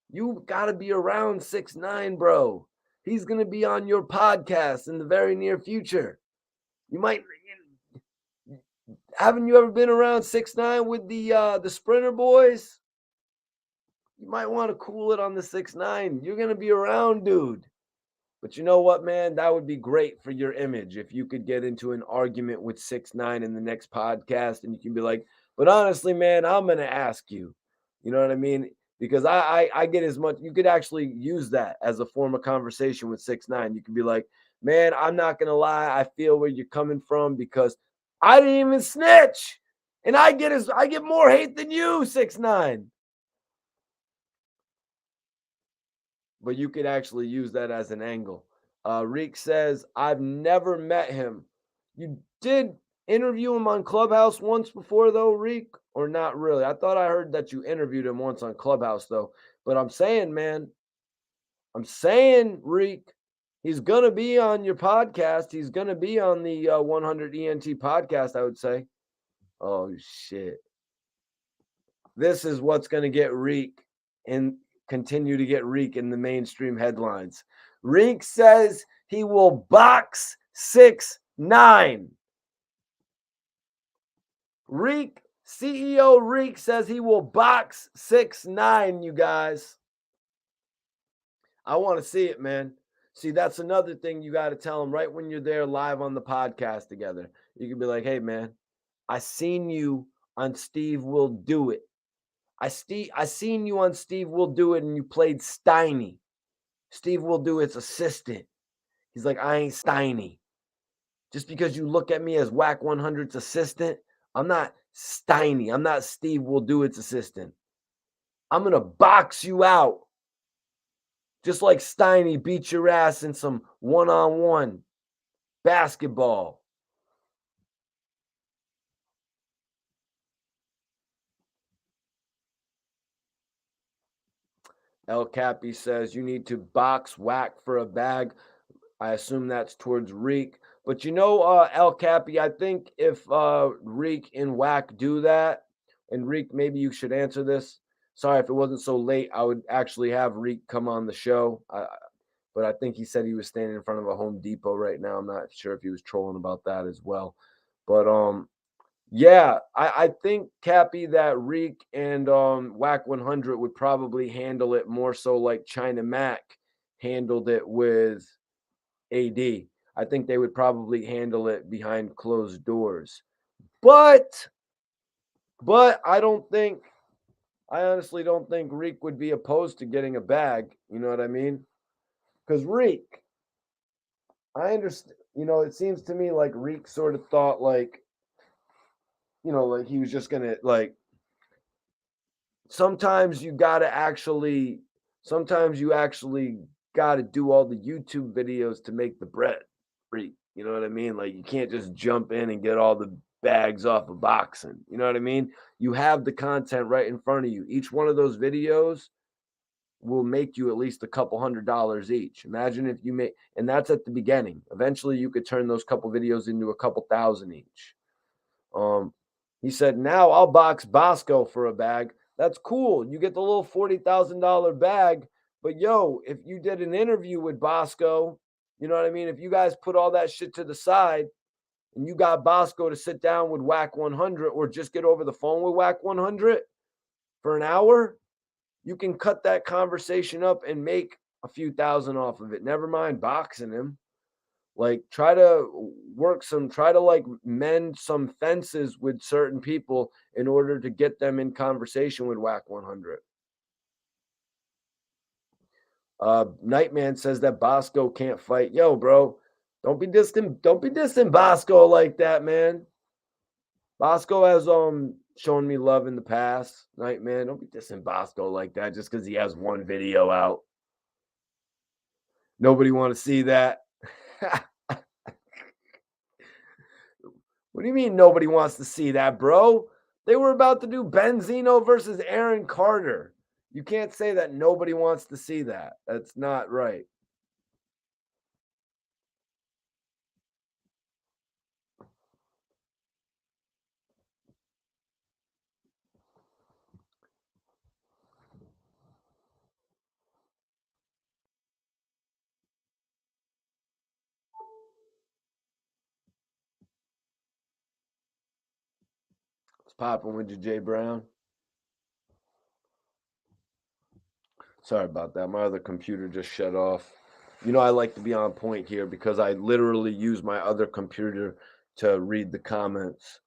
You gotta be around 6'9", bro. He's gonna be on your podcast in the very near future. You might. Haven't you ever been around 6'9" with the Sprinter boys? You might want to cool it on the 6'9". You're gonna be around, dude. But you know what, man? That would be great for your image if you could get into an argument with 6'9" in the next podcast, and you can be like, "But honestly, man, I'm gonna ask you." You know what I mean? Because I get as much. You could actually use that as a form of conversation with 6'9". You could be like, "Man, I'm not gonna lie. I feel where you're coming from because I didn't even snitch, and I get more hate than you, 6'9". But you could actually use that as an angle. Reek says, I've never met him. You did interview him on Clubhouse once before, though, Reek, or not really? I thought I heard that you interviewed him once on Clubhouse, though. But I'm saying, man, Reek, he's going to be on your podcast. He's going to be on the 100 ENT podcast, I would say. Oh, shit. This is what's going to get Reek and continue to get Reek in the mainstream headlines. Reek says he will box 6'9". Reek, CEO Reek says he will box 6'9", you guys. I want to see it, man. See, that's another thing you got to tell him right when you're there live on the podcast together. You can be like, hey, man, I seen you on Steve Will Do It. I seen you on Steve Will Do It and you played Steiny. Steve Will Do It's assistant. He's like, I ain't Steiny. Just because you look at me as Wack 100's assistant, I'm not Steiny. I'm not Steve Will Do It's assistant. I'm going to box you out. Just like Steiny beat your ass in some one-on-one basketball. El Cappy says you need to box Wack for a bag. I assume that's towards Reek. But you know, El Cappy, I think if Reek and Wack do that, and Reek, maybe you should answer this. Sorry if it wasn't so late. I would actually have Reek come on the show. But I think he said he was standing in front of a Home Depot right now. I'm not sure if he was trolling about that as well. But yeah, I think, Cappy, that Reek and Wack 100 would probably handle it more so like China Mac handled it with AD. I think they would probably handle it behind closed doors. But I honestly don't think Reek would be opposed to getting a bag. You know what I mean? Because Reek, I understand, it seems to me like Reek sort of thought like, like he was just going to like sometimes you actually got to do all the YouTube videos to make the bread. Reek. You know what I mean? Like, you can't just jump in and get all the bags off of boxing. You know what I mean? You have the content right in front of you. Each one of those videos will make you at least a couple $100s each. Imagine if you make, and that's at the beginning. Eventually, you could turn those couple videos into a couple thousand each. He said, now I'll box Bosco for a bag. That's cool. You get the little $40,000 bag. But yo, if you did an interview with Bosco, you know what I mean? If you guys put all that shit to the side and you got Bosco to sit down with Wack 100 or just get over the phone with Wack 100 for an hour, you can cut that conversation up and make a few thousand off of it. Never mind boxing him. Like, try to like mend some fences with certain people in order to get them in conversation with Wack 100. Nightman says that Bosco can't fight. Yo, bro, don't be dissing Bosco like that, man. Bosco has shown me love in the past. Nightman, don't be dissing Bosco like that just because he has one video out. Nobody want to see that. What do you mean nobody wants to see that, bro? They were about to do Benzino versus Aaron Carter. You can't say that nobody wants to see that. That's not right. What's popping with you, Jay Brown? Sorry about that. My other computer just shut off. You know, I like to be on point here because I literally use my other computer to read the comments.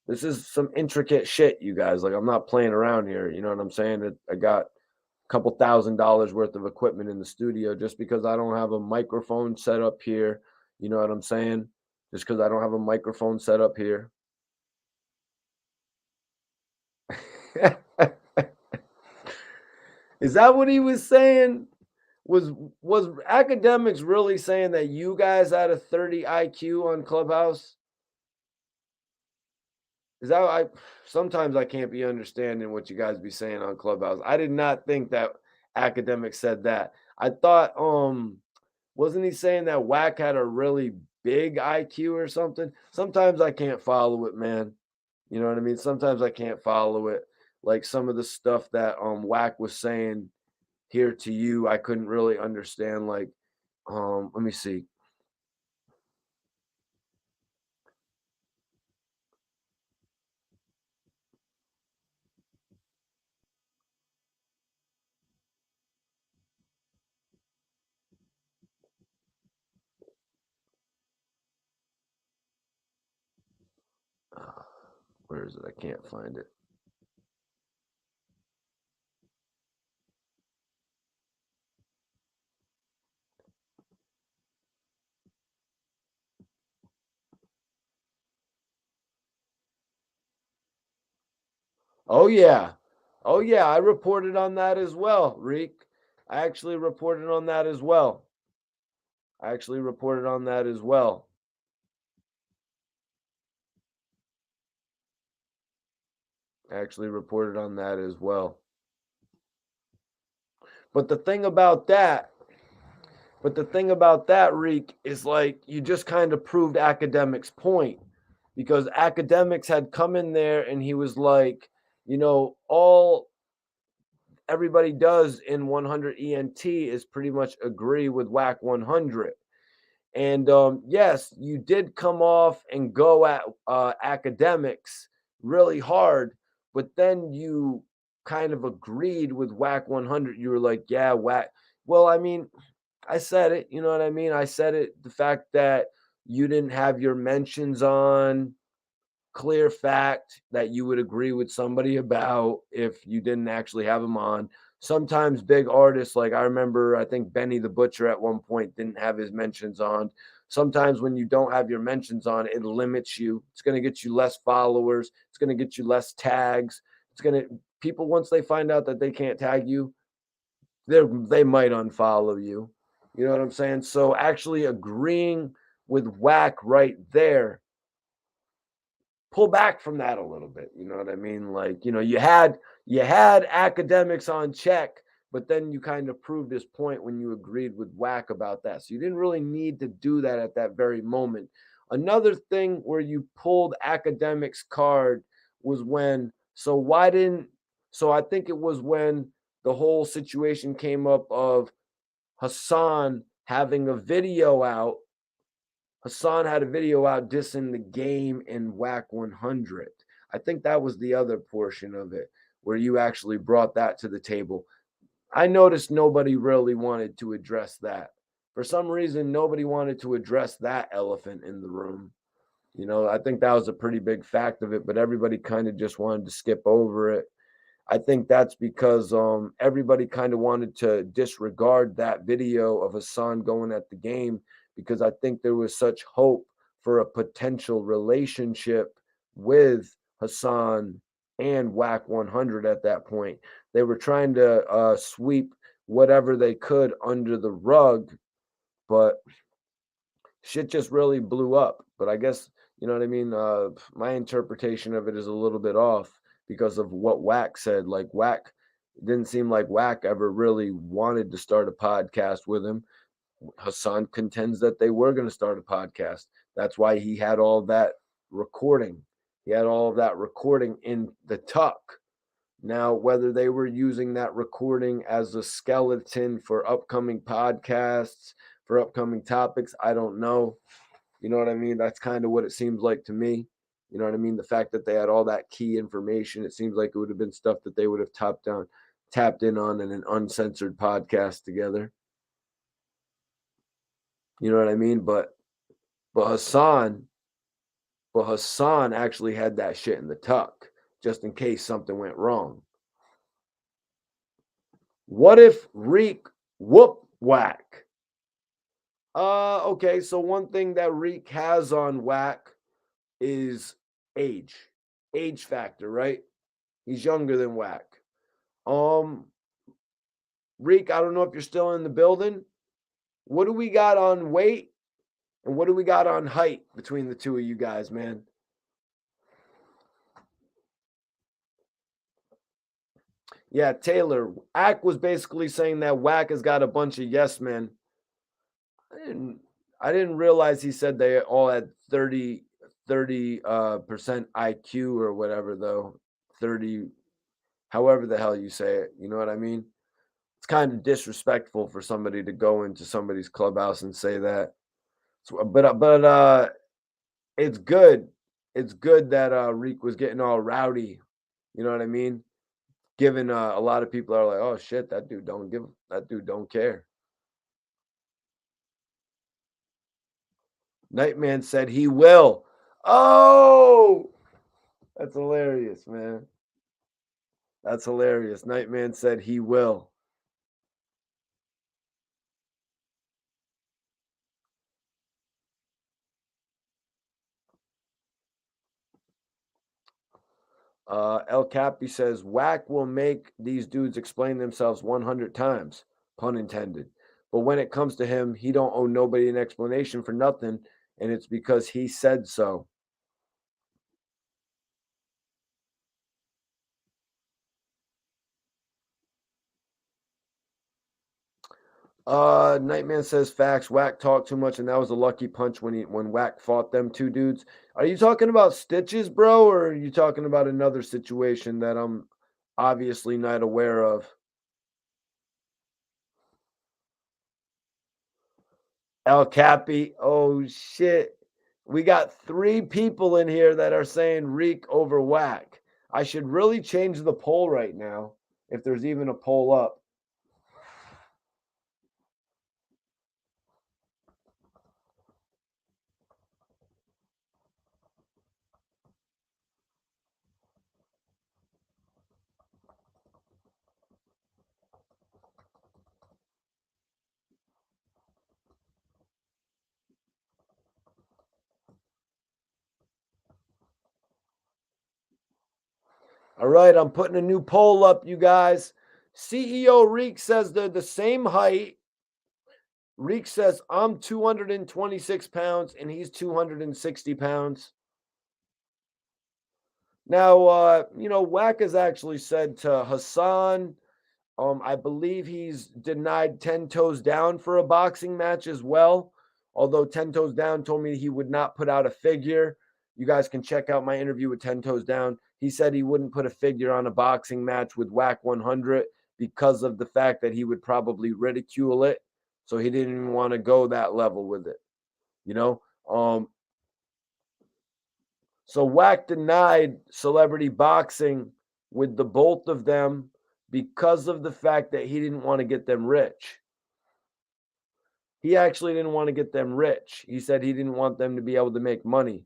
This is some intricate shit, you guys. Like, I'm not playing around here. You know what I'm saying? I got a couple $1,000s worth of equipment in the studio just because I don't have a microphone set up here. You know what I'm saying? Just because I don't have a microphone set up here. Is that what he was saying? Was academics really saying that you guys had a 30 IQ on Clubhouse? Is that sometimes I can't be understanding what you guys be saying on Clubhouse. I did not think that academics said that. I thought wasn't he saying that Wack had a really big IQ or something? Sometimes I can't follow it, man. You know what I mean? Sometimes I can't follow it. Like some of the stuff that Wack was saying here to you, I couldn't really understand. Like, let me see. Where is it? I can't find it. Oh yeah. Oh yeah, I reported on that as well, Reek. I actually reported on that as well. I actually reported on that as well. But the thing about that, Reek, is like you just kind of proved academics' point because academics had come in there and he was like, you know, all everybody does in 100 ENT is pretty much agree with Wack 100. And yes, you did come off and go at academics really hard, but then you kind of agreed with Wack 100. You were like, yeah, Wack. Well, I mean, I said it. You know what I mean? I said it. The fact that you didn't have your mentions on, clear fact that you would agree with somebody about if you didn't actually have them on. Sometimes big artists, like I remember, I think Benny the Butcher at one point didn't have his mentions on. Sometimes when you don't have your mentions on, it limits you. It's going to get you less followers. It's going to get you less tags. people, once they find out that they can't tag you, they might unfollow you. You know what I'm saying? So actually agreeing with Wack right there, pull back from that a little bit. You know what I mean? Like, you had academics on check, but then you kind of proved this point when you agreed with Wack about that. So you didn't really need to do that at that very moment. Another thing where you pulled academics card was when, I think it was when the whole situation came up of Hassan having a video out. Hassan had a video out dissing the game in Whack 100. I think that was the other portion of it where you actually brought that to the table. I noticed nobody really wanted to address that. For some reason, nobody wanted to address that elephant in the room. I think that was a pretty big fact of it, but everybody kind of just wanted to skip over it. I think that's because everybody kind of wanted to disregard that video of Hassan going at the game, because I think there was such hope for a potential relationship with Hassan and Whack 100 at that point. They were trying to sweep whatever they could under the rug, but shit just really blew up. But I guess, you know what I mean? My interpretation of it is a little bit off because of what Wack said. Like, Wack, it didn't seem like Wack ever really wanted to start a podcast with him. Hassan contends that they were going to start a podcast. That's why he had all that recording. He had all of that recording in the tuck. Now, whether they were using that recording as a skeleton for upcoming podcasts, for upcoming topics, I don't know. You know what I mean? That's kind of what it seems like to me. You know what I mean? The fact that they had all that key information, it seems like it would have been stuff that they would have tapped in on in an uncensored podcast together. You know what I mean? But Hassan actually had that shit in the tuck just in case something went wrong. What if Reek whoop Whack? Okay, so one thing that Reek has on Whack is age factor, right? He's younger than Whack. Reek, I don't know if you're still in the building. What do we got on weight and what do we got on height between the two of you guys, man? Yeah, Taylor. Ack was basically saying that Whack has got a bunch of yes men. I didn't realize he said they all had 30% IQ or whatever, though. 30, however the hell you say it. You know what I mean? It's kind of disrespectful for somebody to go into somebody's clubhouse and say that. So, but it's good. It's good that Reek was getting all rowdy. You know what I mean? Given a lot of people are like, oh shit, that dude don't care. Nightman said he will. Oh, that's hilarious, man. That's hilarious. Nightman said he will. El Capi says Whack will make these dudes explain themselves 100 times, pun intended. But when it comes to him, he don't owe nobody an explanation for nothing, and it's because he said so. Nightman says facts. Whack talked too much, and that was a lucky punch when Whack fought them two dudes. Are you talking about Stitches, bro, or are you talking about another situation that I'm obviously not aware of? El Capi. Oh shit. We got 3 people in here that are saying Reek over Whack. I should really change the poll right now, if there's even a poll up. All right, I'm putting a new poll up, you guys. CEO Reek says they're the same height. Reek says I'm 226 pounds and he's 260 pounds. Now, Wack has actually said to Hassan, I believe he's denied 10 toes down for a boxing match as well. Although 10 toes down told me he would not put out a figure. You guys can check out my interview with 10 toes down. He said he wouldn't put a figure on a boxing match with Wack 100 because of the fact that he would probably ridicule it. So he didn't even want to go that level with it. So Wack denied celebrity boxing with the both of them because of the fact that he didn't want to get them rich. He actually didn't want to get them rich. He said he didn't want them to be able to make money.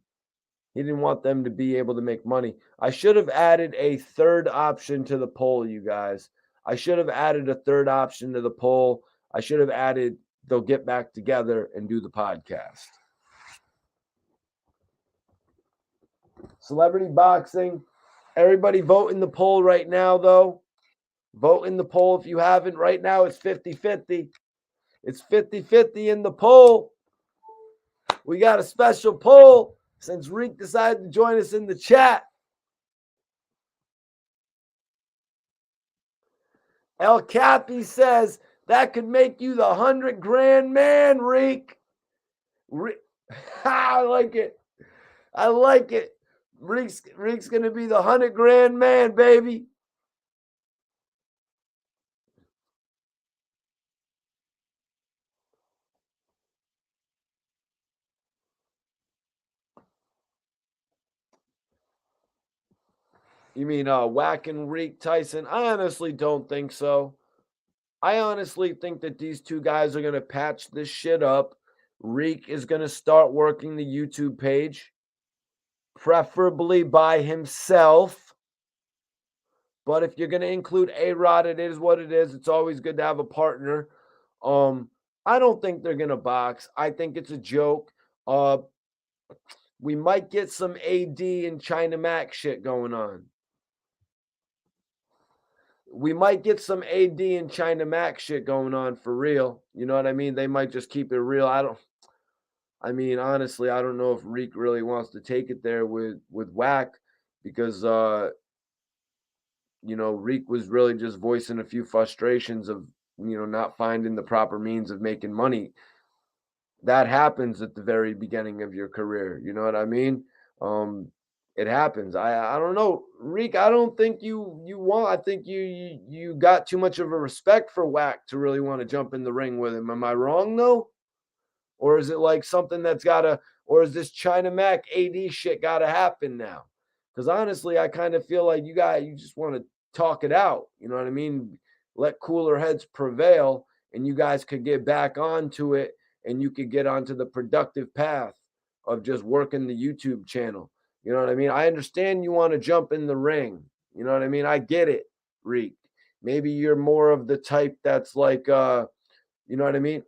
He didn't want them to be able to make money. I should have added a third option to the poll, you guys. I should have added a third option to the poll. I should have added they'll get back together and do the podcast. Celebrity boxing. Everybody vote in the poll right now, though. Vote in the poll if you haven't. Right now, it's 50-50. It's 50-50 in the poll. We got a special poll since Reek decided to join us in the chat. El Cappy says that could make you the 100 grand man, Reek. I like it. I like it. Reek's going to be the 100 grand man, baby. You mean Wack and Reek Tyson? I honestly don't think so. I honestly think that these two guys are going to patch this shit up. Reek is going to start working the YouTube page, preferably by himself. But if you're going to include A-Rod, it is what it is. It's always good to have a partner. I don't think they're going to box. I think it's a joke. We might get some AD and China Mac shit going on. We might get some AD and China Mac shit going on for real. You know what I mean? They might just keep it real. Honestly, I don't know if Reek really wants to take it there with Wack because, Reek was really just voicing a few frustrations of, not finding the proper means of making money. That happens at the very beginning of your career. You know what I mean? It happens. I don't know, Reek. I don't think you want. I think you got too much of a respect for Wack to really want to jump in the ring with him. Am I wrong though? Or is it like something that's gotta? Or is this China Mac AD shit gotta happen now? Because honestly, I kind of feel like you just want to talk it out. You know what I mean? Let cooler heads prevail, and you guys could get back onto it, and you could get onto the productive path of just working the YouTube channel. You know what I mean? I understand you want to jump in the ring. You know what I mean? I get it, Reek. Maybe you're more of the type that's like, you know what I mean?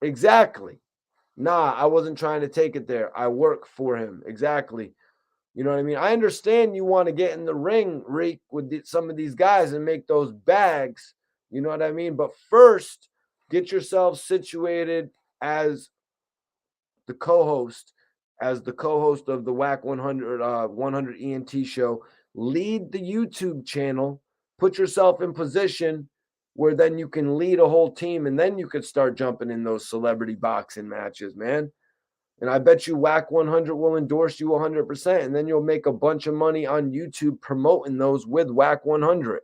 Exactly. Nah, I wasn't trying to take it there. I work for him. Exactly. You know what I mean? I understand you want to get in the ring, Reek, with some of these guys and make those bags. You know what I mean? But first, get yourself situated as the co-host of the Wack 100 ENT show. Lead the YouTube channel. Put yourself in position where then you can lead a whole team, and then you could start jumping in those celebrity boxing matches, man. And I bet you Wack 100 will endorse you 100%, and then you'll make a bunch of money on YouTube promoting those with Wack 100.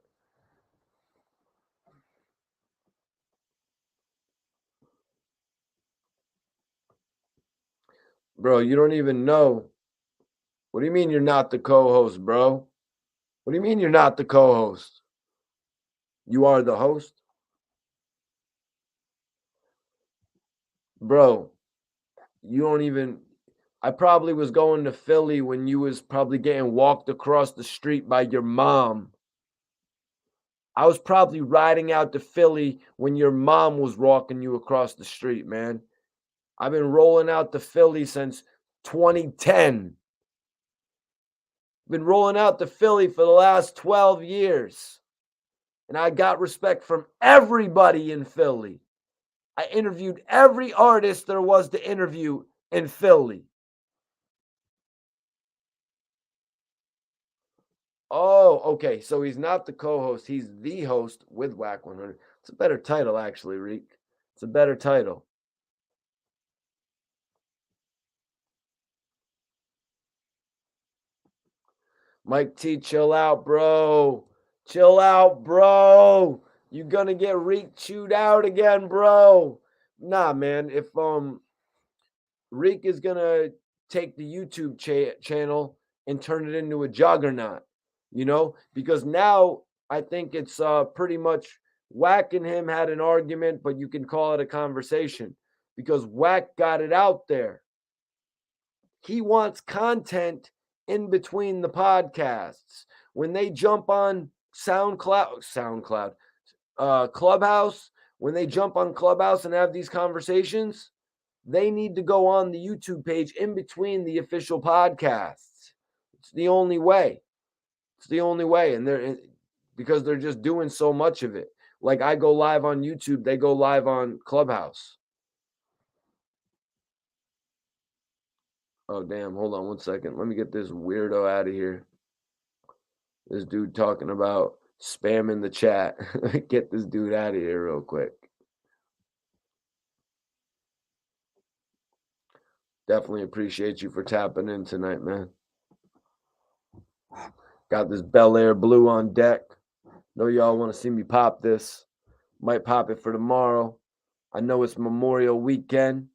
Bro, you don't even know. What do you mean you're not the co-host, bro? What do you mean you're not the co-host? You are the host? Bro, you don't even... I probably was going to Philly when you was probably getting walked across the street by your mom. I was probably riding out to Philly when your mom was walking you across the street, man. I've been rolling out to Philly since 2010. Been rolling out to Philly for the last 12 years. And I got respect from everybody in Philly. I interviewed every artist there was to interview in Philly. Oh, okay. So he's not the co-host. He's the host with Wack 100. It's a better title, actually, Reek. It's a better title. Mike T, chill out, bro. Chill out, bro. You're gonna get Reek chewed out again, bro. Nah, man. If Reek is gonna take the YouTube channel and turn it into a juggernaut, because now I think it's pretty much Wack and him had an argument, but you can call it a conversation because Wack got it out there. He wants content in between the podcasts. When they jump on Clubhouse, when they jump on Clubhouse and have these conversations, they need to go on the YouTube page in between the official podcasts. It's the only way. It's the only way. And because they're just doing so much of it. Like I go live on YouTube, they go live on Clubhouse. Oh, damn. Hold on 1 second. Let me get this weirdo out of here. This dude talking about spamming the chat. Get this dude out of here real quick. Definitely appreciate you for tapping in tonight, man. Got this Bel Air Blue on deck. Know y'all want to see me pop this. Might pop it for tomorrow. I know it's Memorial Weekend.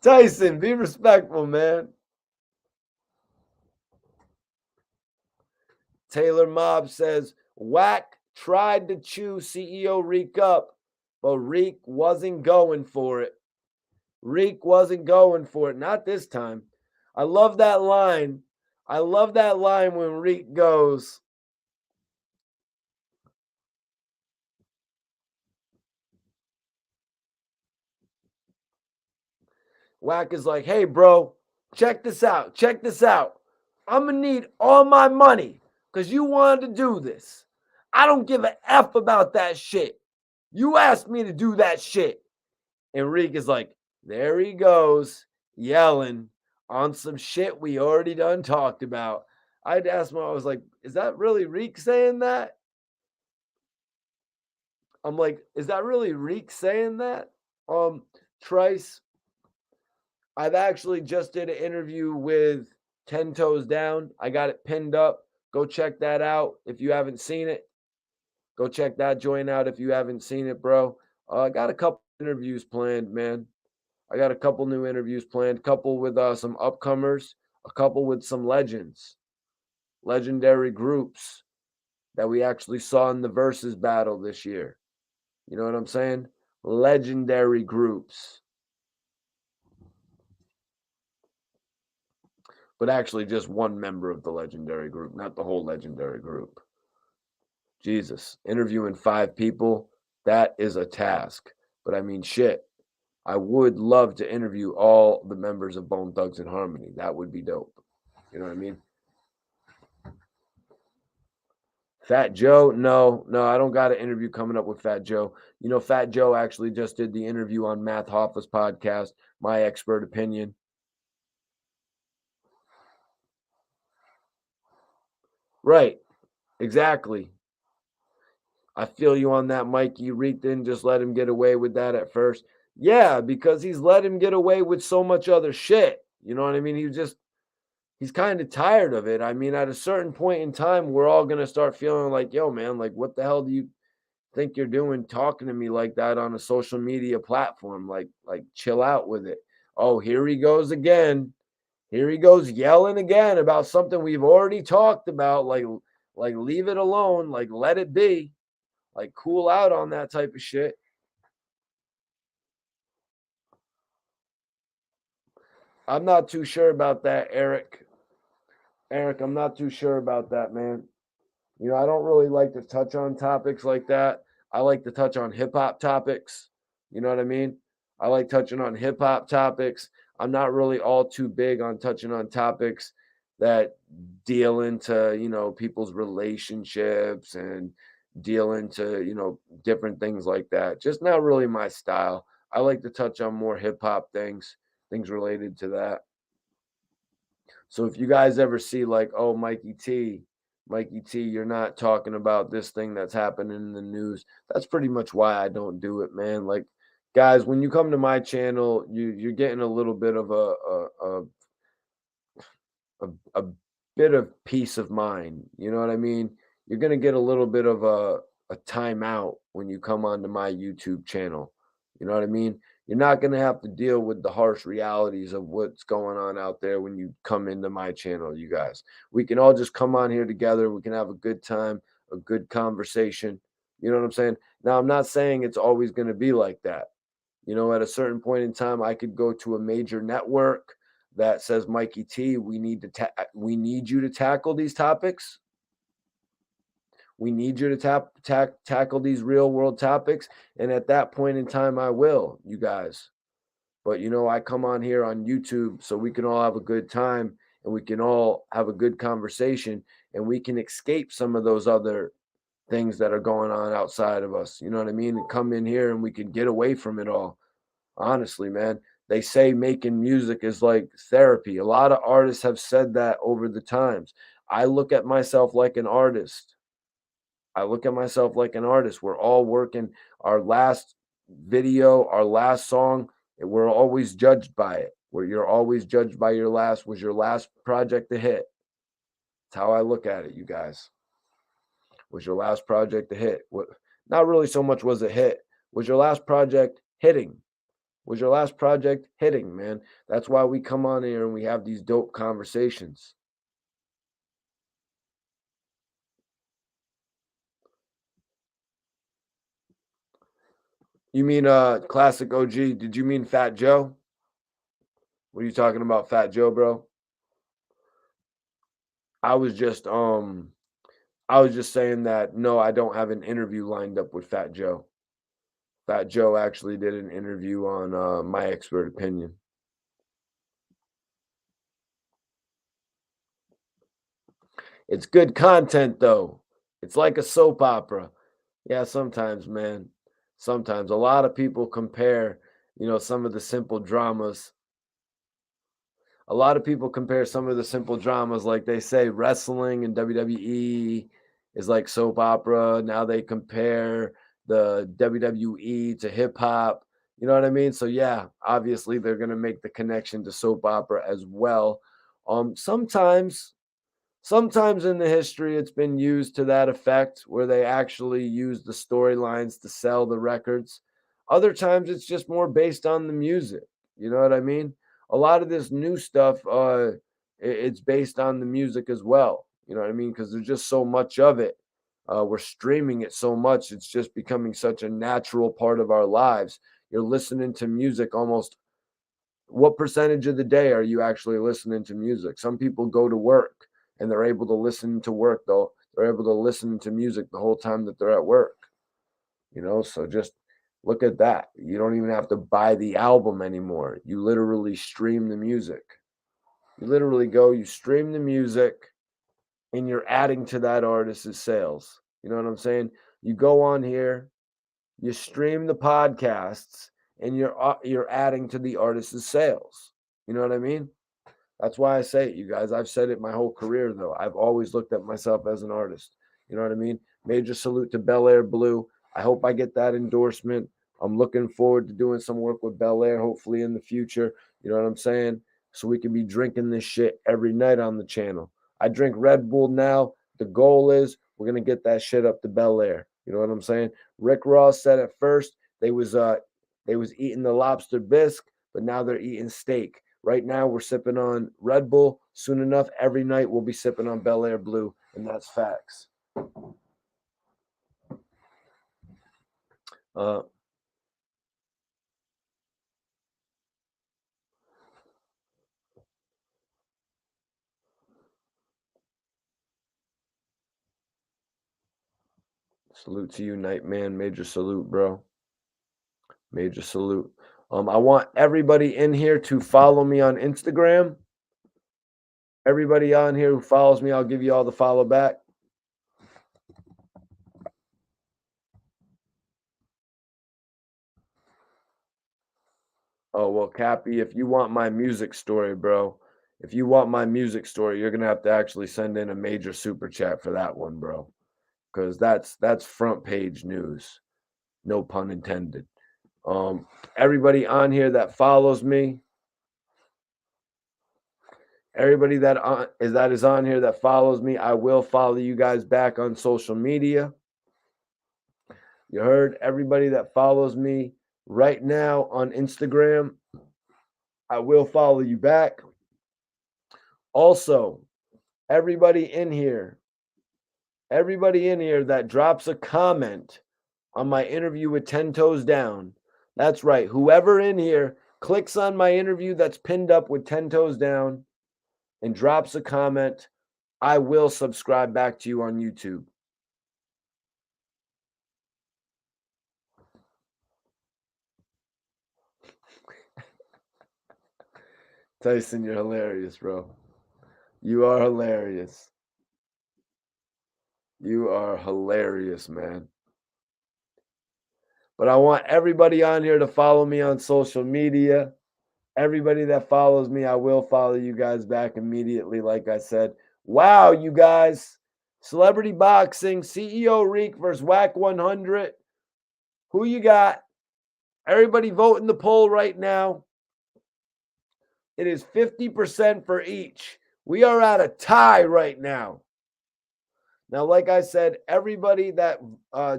Tyson, be respectful, man. Taylor Mob says, Wack tried to chew CEO Reek up, but Reek wasn't going for it. Reek wasn't going for it. Not this time. I love that line. I love that line when Reek goes, Wack is like, hey, bro, check this out. Check this out. I'm going to need all my money because you wanted to do this. I don't give a F about that shit. You asked me to do that shit. And Reek is like, there he goes, yelling on some shit we already done talked about. I'd ask him, I was like, is that really Reek saying that? I'm like, is that really Reek saying that? Trice, I've actually just did an interview with 10 Toes Down. I got it pinned up. Go check that out if you haven't seen it. Go check that joint out if you haven't seen it, bro. I got a couple interviews planned, man. I got a couple new interviews planned, a couple with some upcomers, a couple with some legends, legendary groups that we actually saw in the Versus battle this year. You know what I'm saying? Legendary groups. But actually just one member of the legendary group, not the whole legendary group. Jesus, interviewing 5 people, that is a task. But I mean, shit, I would love to interview all the members of Bone Thugs and Harmony. That would be dope. You know what I mean? Fat Joe, no, I don't got an interview coming up with Fat Joe. You know, Fat Joe actually just did the interview on Matt Hoffa's podcast, My Expert Opinion. Right, exactly. I feel you on that, Mikey. Reek didn't just let him get away with that at first. Yeah, because he's let him get away with so much other shit. You know what I mean? He's kind of tired of it. I mean, at a certain point in time, we're all going to start feeling like, yo, man, like, what the hell do you think you're doing talking to me like that on a social media platform? Like chill out with it. Oh, here he goes again. Here he goes yelling again about something we've already talked about. Like leave it alone. Like, let it be. Like, cool out on that type of shit. I'm not too sure about that, Eric. Eric, I'm not too sure about that, man. You know, I don't really like to touch on topics like that. I like to touch on hip hop topics. You know what I mean? I like touching on hip hop topics. I'm not really all too big on touching on topics that deal into, you know, people's relationships and deal into, you know, different things like that. Just not really my style. I like to touch on more hip hop things, things related to that. So if you guys ever see like, oh, Mikey T, you're not talking about this thing that's happening in the news. That's pretty much why I don't do it, man. Like, guys, when you come to my channel, you're getting a little bit of a bit of peace of mind. You know what I mean? You're gonna get a little bit of a timeout when you come onto my YouTube channel. You know what I mean? You're not gonna have to deal with the harsh realities of what's going on out there when you come into my channel, you guys. We can all just come on here together. We can have a good time, a good conversation. You know what I'm saying? Now, I'm not saying it's always gonna be like that. You know, at a certain point in time, I could go to a major network that says, Mikey T, we need you to tackle these topics. We need you to tackle these real world topics. And at that point in time, I will, you guys. But, you know, I come on here on YouTube so we can all have a good time and we can all have a good conversation and we can escape some of those other things that are going on outside of us. You know what I mean? And come in here and we can get away from it all. Honestly, man, they say making music is like therapy. A lot of artists have said that over the times. I look at myself like an artist. I look at myself like an artist. We're all working our last video, our last song, and we're always judged by it. Where you're always judged by was your last project a hit? That's how I look at it, you guys. Was your last project a hit? What, not really so much was a hit. Was your last project hitting? Was your last project hitting, man? That's why we come on here and we have these dope conversations. You mean classic OG? Did you mean Fat Joe? What are you talking about, Fat Joe, bro? I was just I was just saying that no, I don't have an interview lined up with Fat Joe. Fat Joe actually did an interview on My Expert Opinion. It's good content though. It's like a soap opera. Yeah, sometimes, man. Sometimes a lot of people compare, you know, some of the simple dramas. A lot of people compare some of the simple dramas, like they say wrestling and WWE is like soap opera. Now they compare the WWE to hip hop. You know what I mean? So yeah, obviously they're gonna make the connection to soap opera as well. Sometimes Sometimes in the history, it's been used to that effect where they actually use the storylines to sell the records. Other times, it's just more based on the music. You know what I mean? A lot of this new stuff, it's based on the music as well. You know what I mean? Because there's just so much of it. We're streaming it so much; it's just becoming such a natural part of our lives. You're listening to music almost. What percentage of the day are you actually listening to music? Some people go to work and they're able to listen to work though. They're able to listen to music the whole time that they're at work. You know, so just look at that. You don't even have to buy the album anymore. You literally stream the music. You literally go, you stream the music and you're adding to that artist's sales. You know what I'm saying? You go on here, you stream the podcasts and you're adding to the artist's sales. You know what I mean? That's why I say it, you guys. I've said it my whole career, though. I've always looked at myself as an artist. You know what I mean? Major salute to Bel Air Blue. I hope I get that endorsement. I'm looking forward to doing some work with Bel Air, hopefully in the future. You know what I'm saying? So we can be drinking this shit every night on the channel. I drink Red Bull now. The goal is we're gonna get that shit up to Bel Air. You know what I'm saying? Rick Ross said at first they was eating the lobster bisque, but now they're eating steak. Right now, we're sipping on Red Bull. Soon enough, every night we'll be sipping on Bel Air Blue, and that's facts. Uh, Salute to you, Nightman. Major salute, bro. Major salute. I want everybody in here to follow me on Instagram. Everybody on here who follows me, I'll give you all the follow back. Oh, well, Cappy, if you want my music story, bro, if you want my music story, you're going to have to actually send in a major super chat for that one, bro, because that's front page news. No pun intended. Everybody on here that follows me, everybody that is on here that follows me, I will follow you guys back on social media. You heard? Everybody that follows me right now on Instagram, I will follow you back. Also, everybody in here that drops a comment on my interview with 10 Toes Down, that's right, whoever in here clicks on my interview that's pinned up with 10 Toes Down and drops a comment, I will subscribe back to you on YouTube. Tyson, you're hilarious, bro. You are hilarious. You are hilarious, man. But I want everybody on here to follow me on social media. Everybody that follows me, I will follow you guys back immediately, like I said. Wow, you guys. Celebrity Boxing, CEO Reek versus Wack 100. Who you got? Everybody vote in the poll right now. It is 50% for each. We are at a tie right now. Now, like I said, everybody that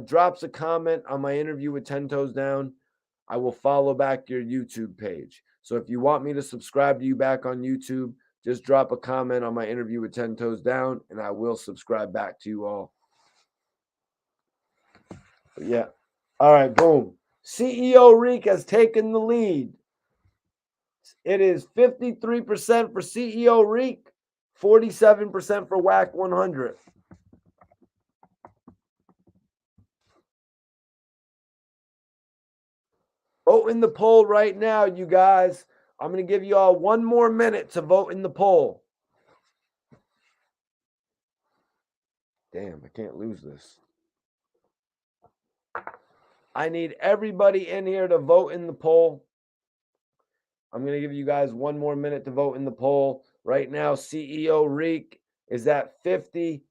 drops a comment on my interview with 10 Toes Down, I will follow back your YouTube page. So if you want me to subscribe to you back on YouTube, just drop a comment on my interview with 10 Toes Down, and I will subscribe back to you all. But yeah. All right, boom. CEO Reek has taken the lead. It is 53% for CEO Reek, 47% for Wack 100. Vote in the poll right now, you guys. I'm going to give you all 1 more minute to vote in the poll. Damn, I can't lose this. I need everybody in here to vote in the poll. I'm going to give you guys 1 more minute to vote in the poll. Right now, CEO Reek is at 56%.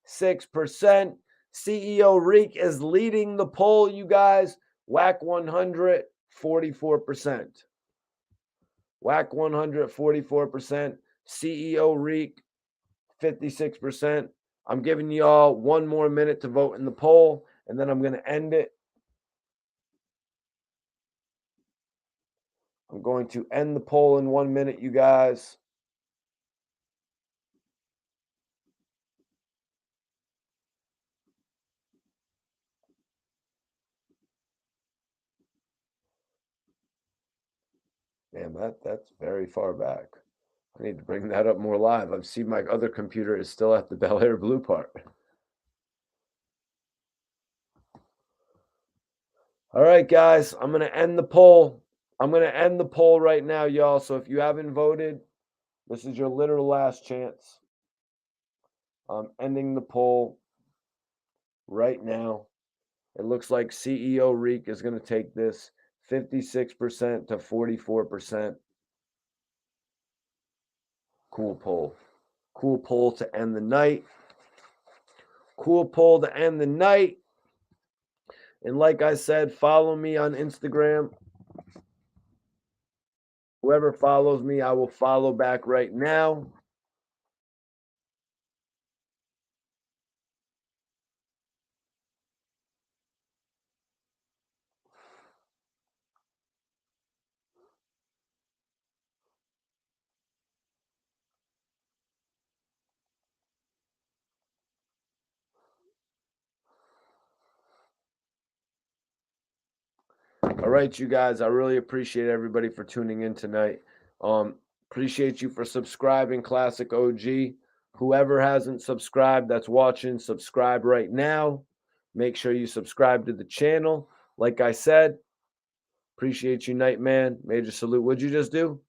CEO Reek is leading the poll, you guys. Wack 100, 44%. Wack 100, 44%. CEO Reek, 56%. I'm giving you all 1 more minute to vote in the poll, and then I'm going to end it. I'm going to end the poll in 1 minute, you guys. Damn, that's very far back. I need to bring that up more live. I've seen my other computer is still at the Bel Air Blue part. All right, guys, I'm going to end the poll. I'm going to end the poll right now, y'all. So if you haven't voted, this is your literal last chance. I'm ending the poll right now. It looks like CEO Reek is going to take this 56% to 44%. Cool poll. Cool poll to end the night. Cool poll to end the night. And like I said, follow me on Instagram. Whoever follows me, I will follow back right now. All right, you guys, I really appreciate everybody for tuning in tonight. Appreciate you for subscribing, Classic OG. Whoever hasn't subscribed that's watching, subscribe right now. Make sure you subscribe to the channel. Like I said, appreciate you, Nightman. Major salute. What'd you just do?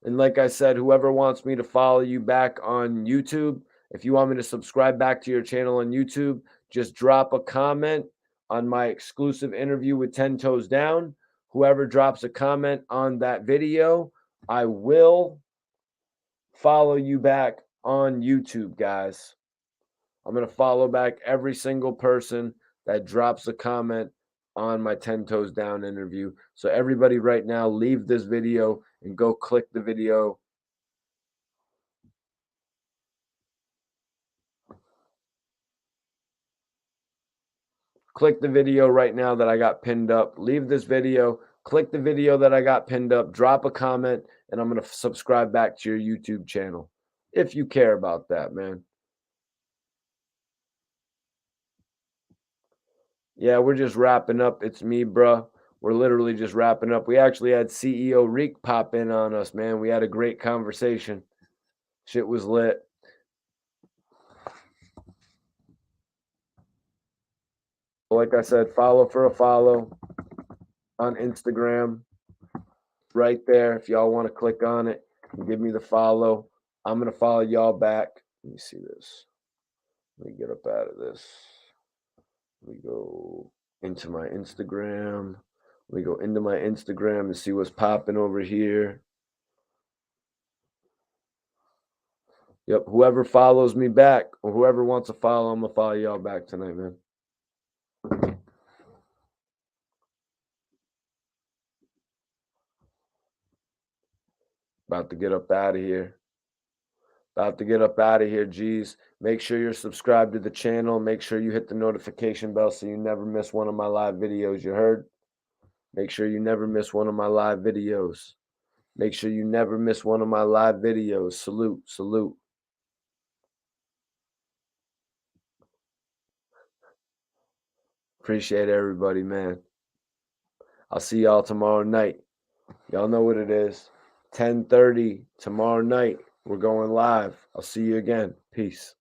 And like I said, whoever wants me to follow you back on YouTube, if you want me to subscribe back to your channel on YouTube, just drop a comment on my exclusive interview with 10 Toes Down. Whoever drops a comment on that video, I will follow you back on YouTube, guys. I'm going to follow back every single person that drops a comment on my 10 Toes Down interview. So everybody right now, leave this video and go click the video. Click the video right now that I got pinned up. Leave this video. Click the video that I got pinned up. Drop a comment, and I'm going to subscribe back to your YouTube channel if you care about that, man. Yeah, we're just wrapping up. It's me, bruh. We're literally just wrapping up. We actually had CEO Reek pop in on us, man. We had a great conversation. Shit was lit. Like I said, follow for a follow on Instagram. Right there. If y'all want to click on it and give me the follow, I'm going to follow y'all back. Let me see this. Let me get up out of this. Let me go into my Instagram. Let me go into my Instagram and see what's popping over here. Yep, whoever follows me back or whoever wants to follow, I'm going to follow y'all back tonight, man. About to get up out of here. About to get up out of here, G's. Make sure you're subscribed to the channel. Make sure you hit the notification bell so you never miss one of my live videos. You heard? Make sure you never miss one of my live videos. Make sure you never miss one of my live videos. Salute, salute. Appreciate everybody, man. I'll see y'all tomorrow night. Y'all know what it is. 10:30 tomorrow night. We're going live. I'll see you again. Peace.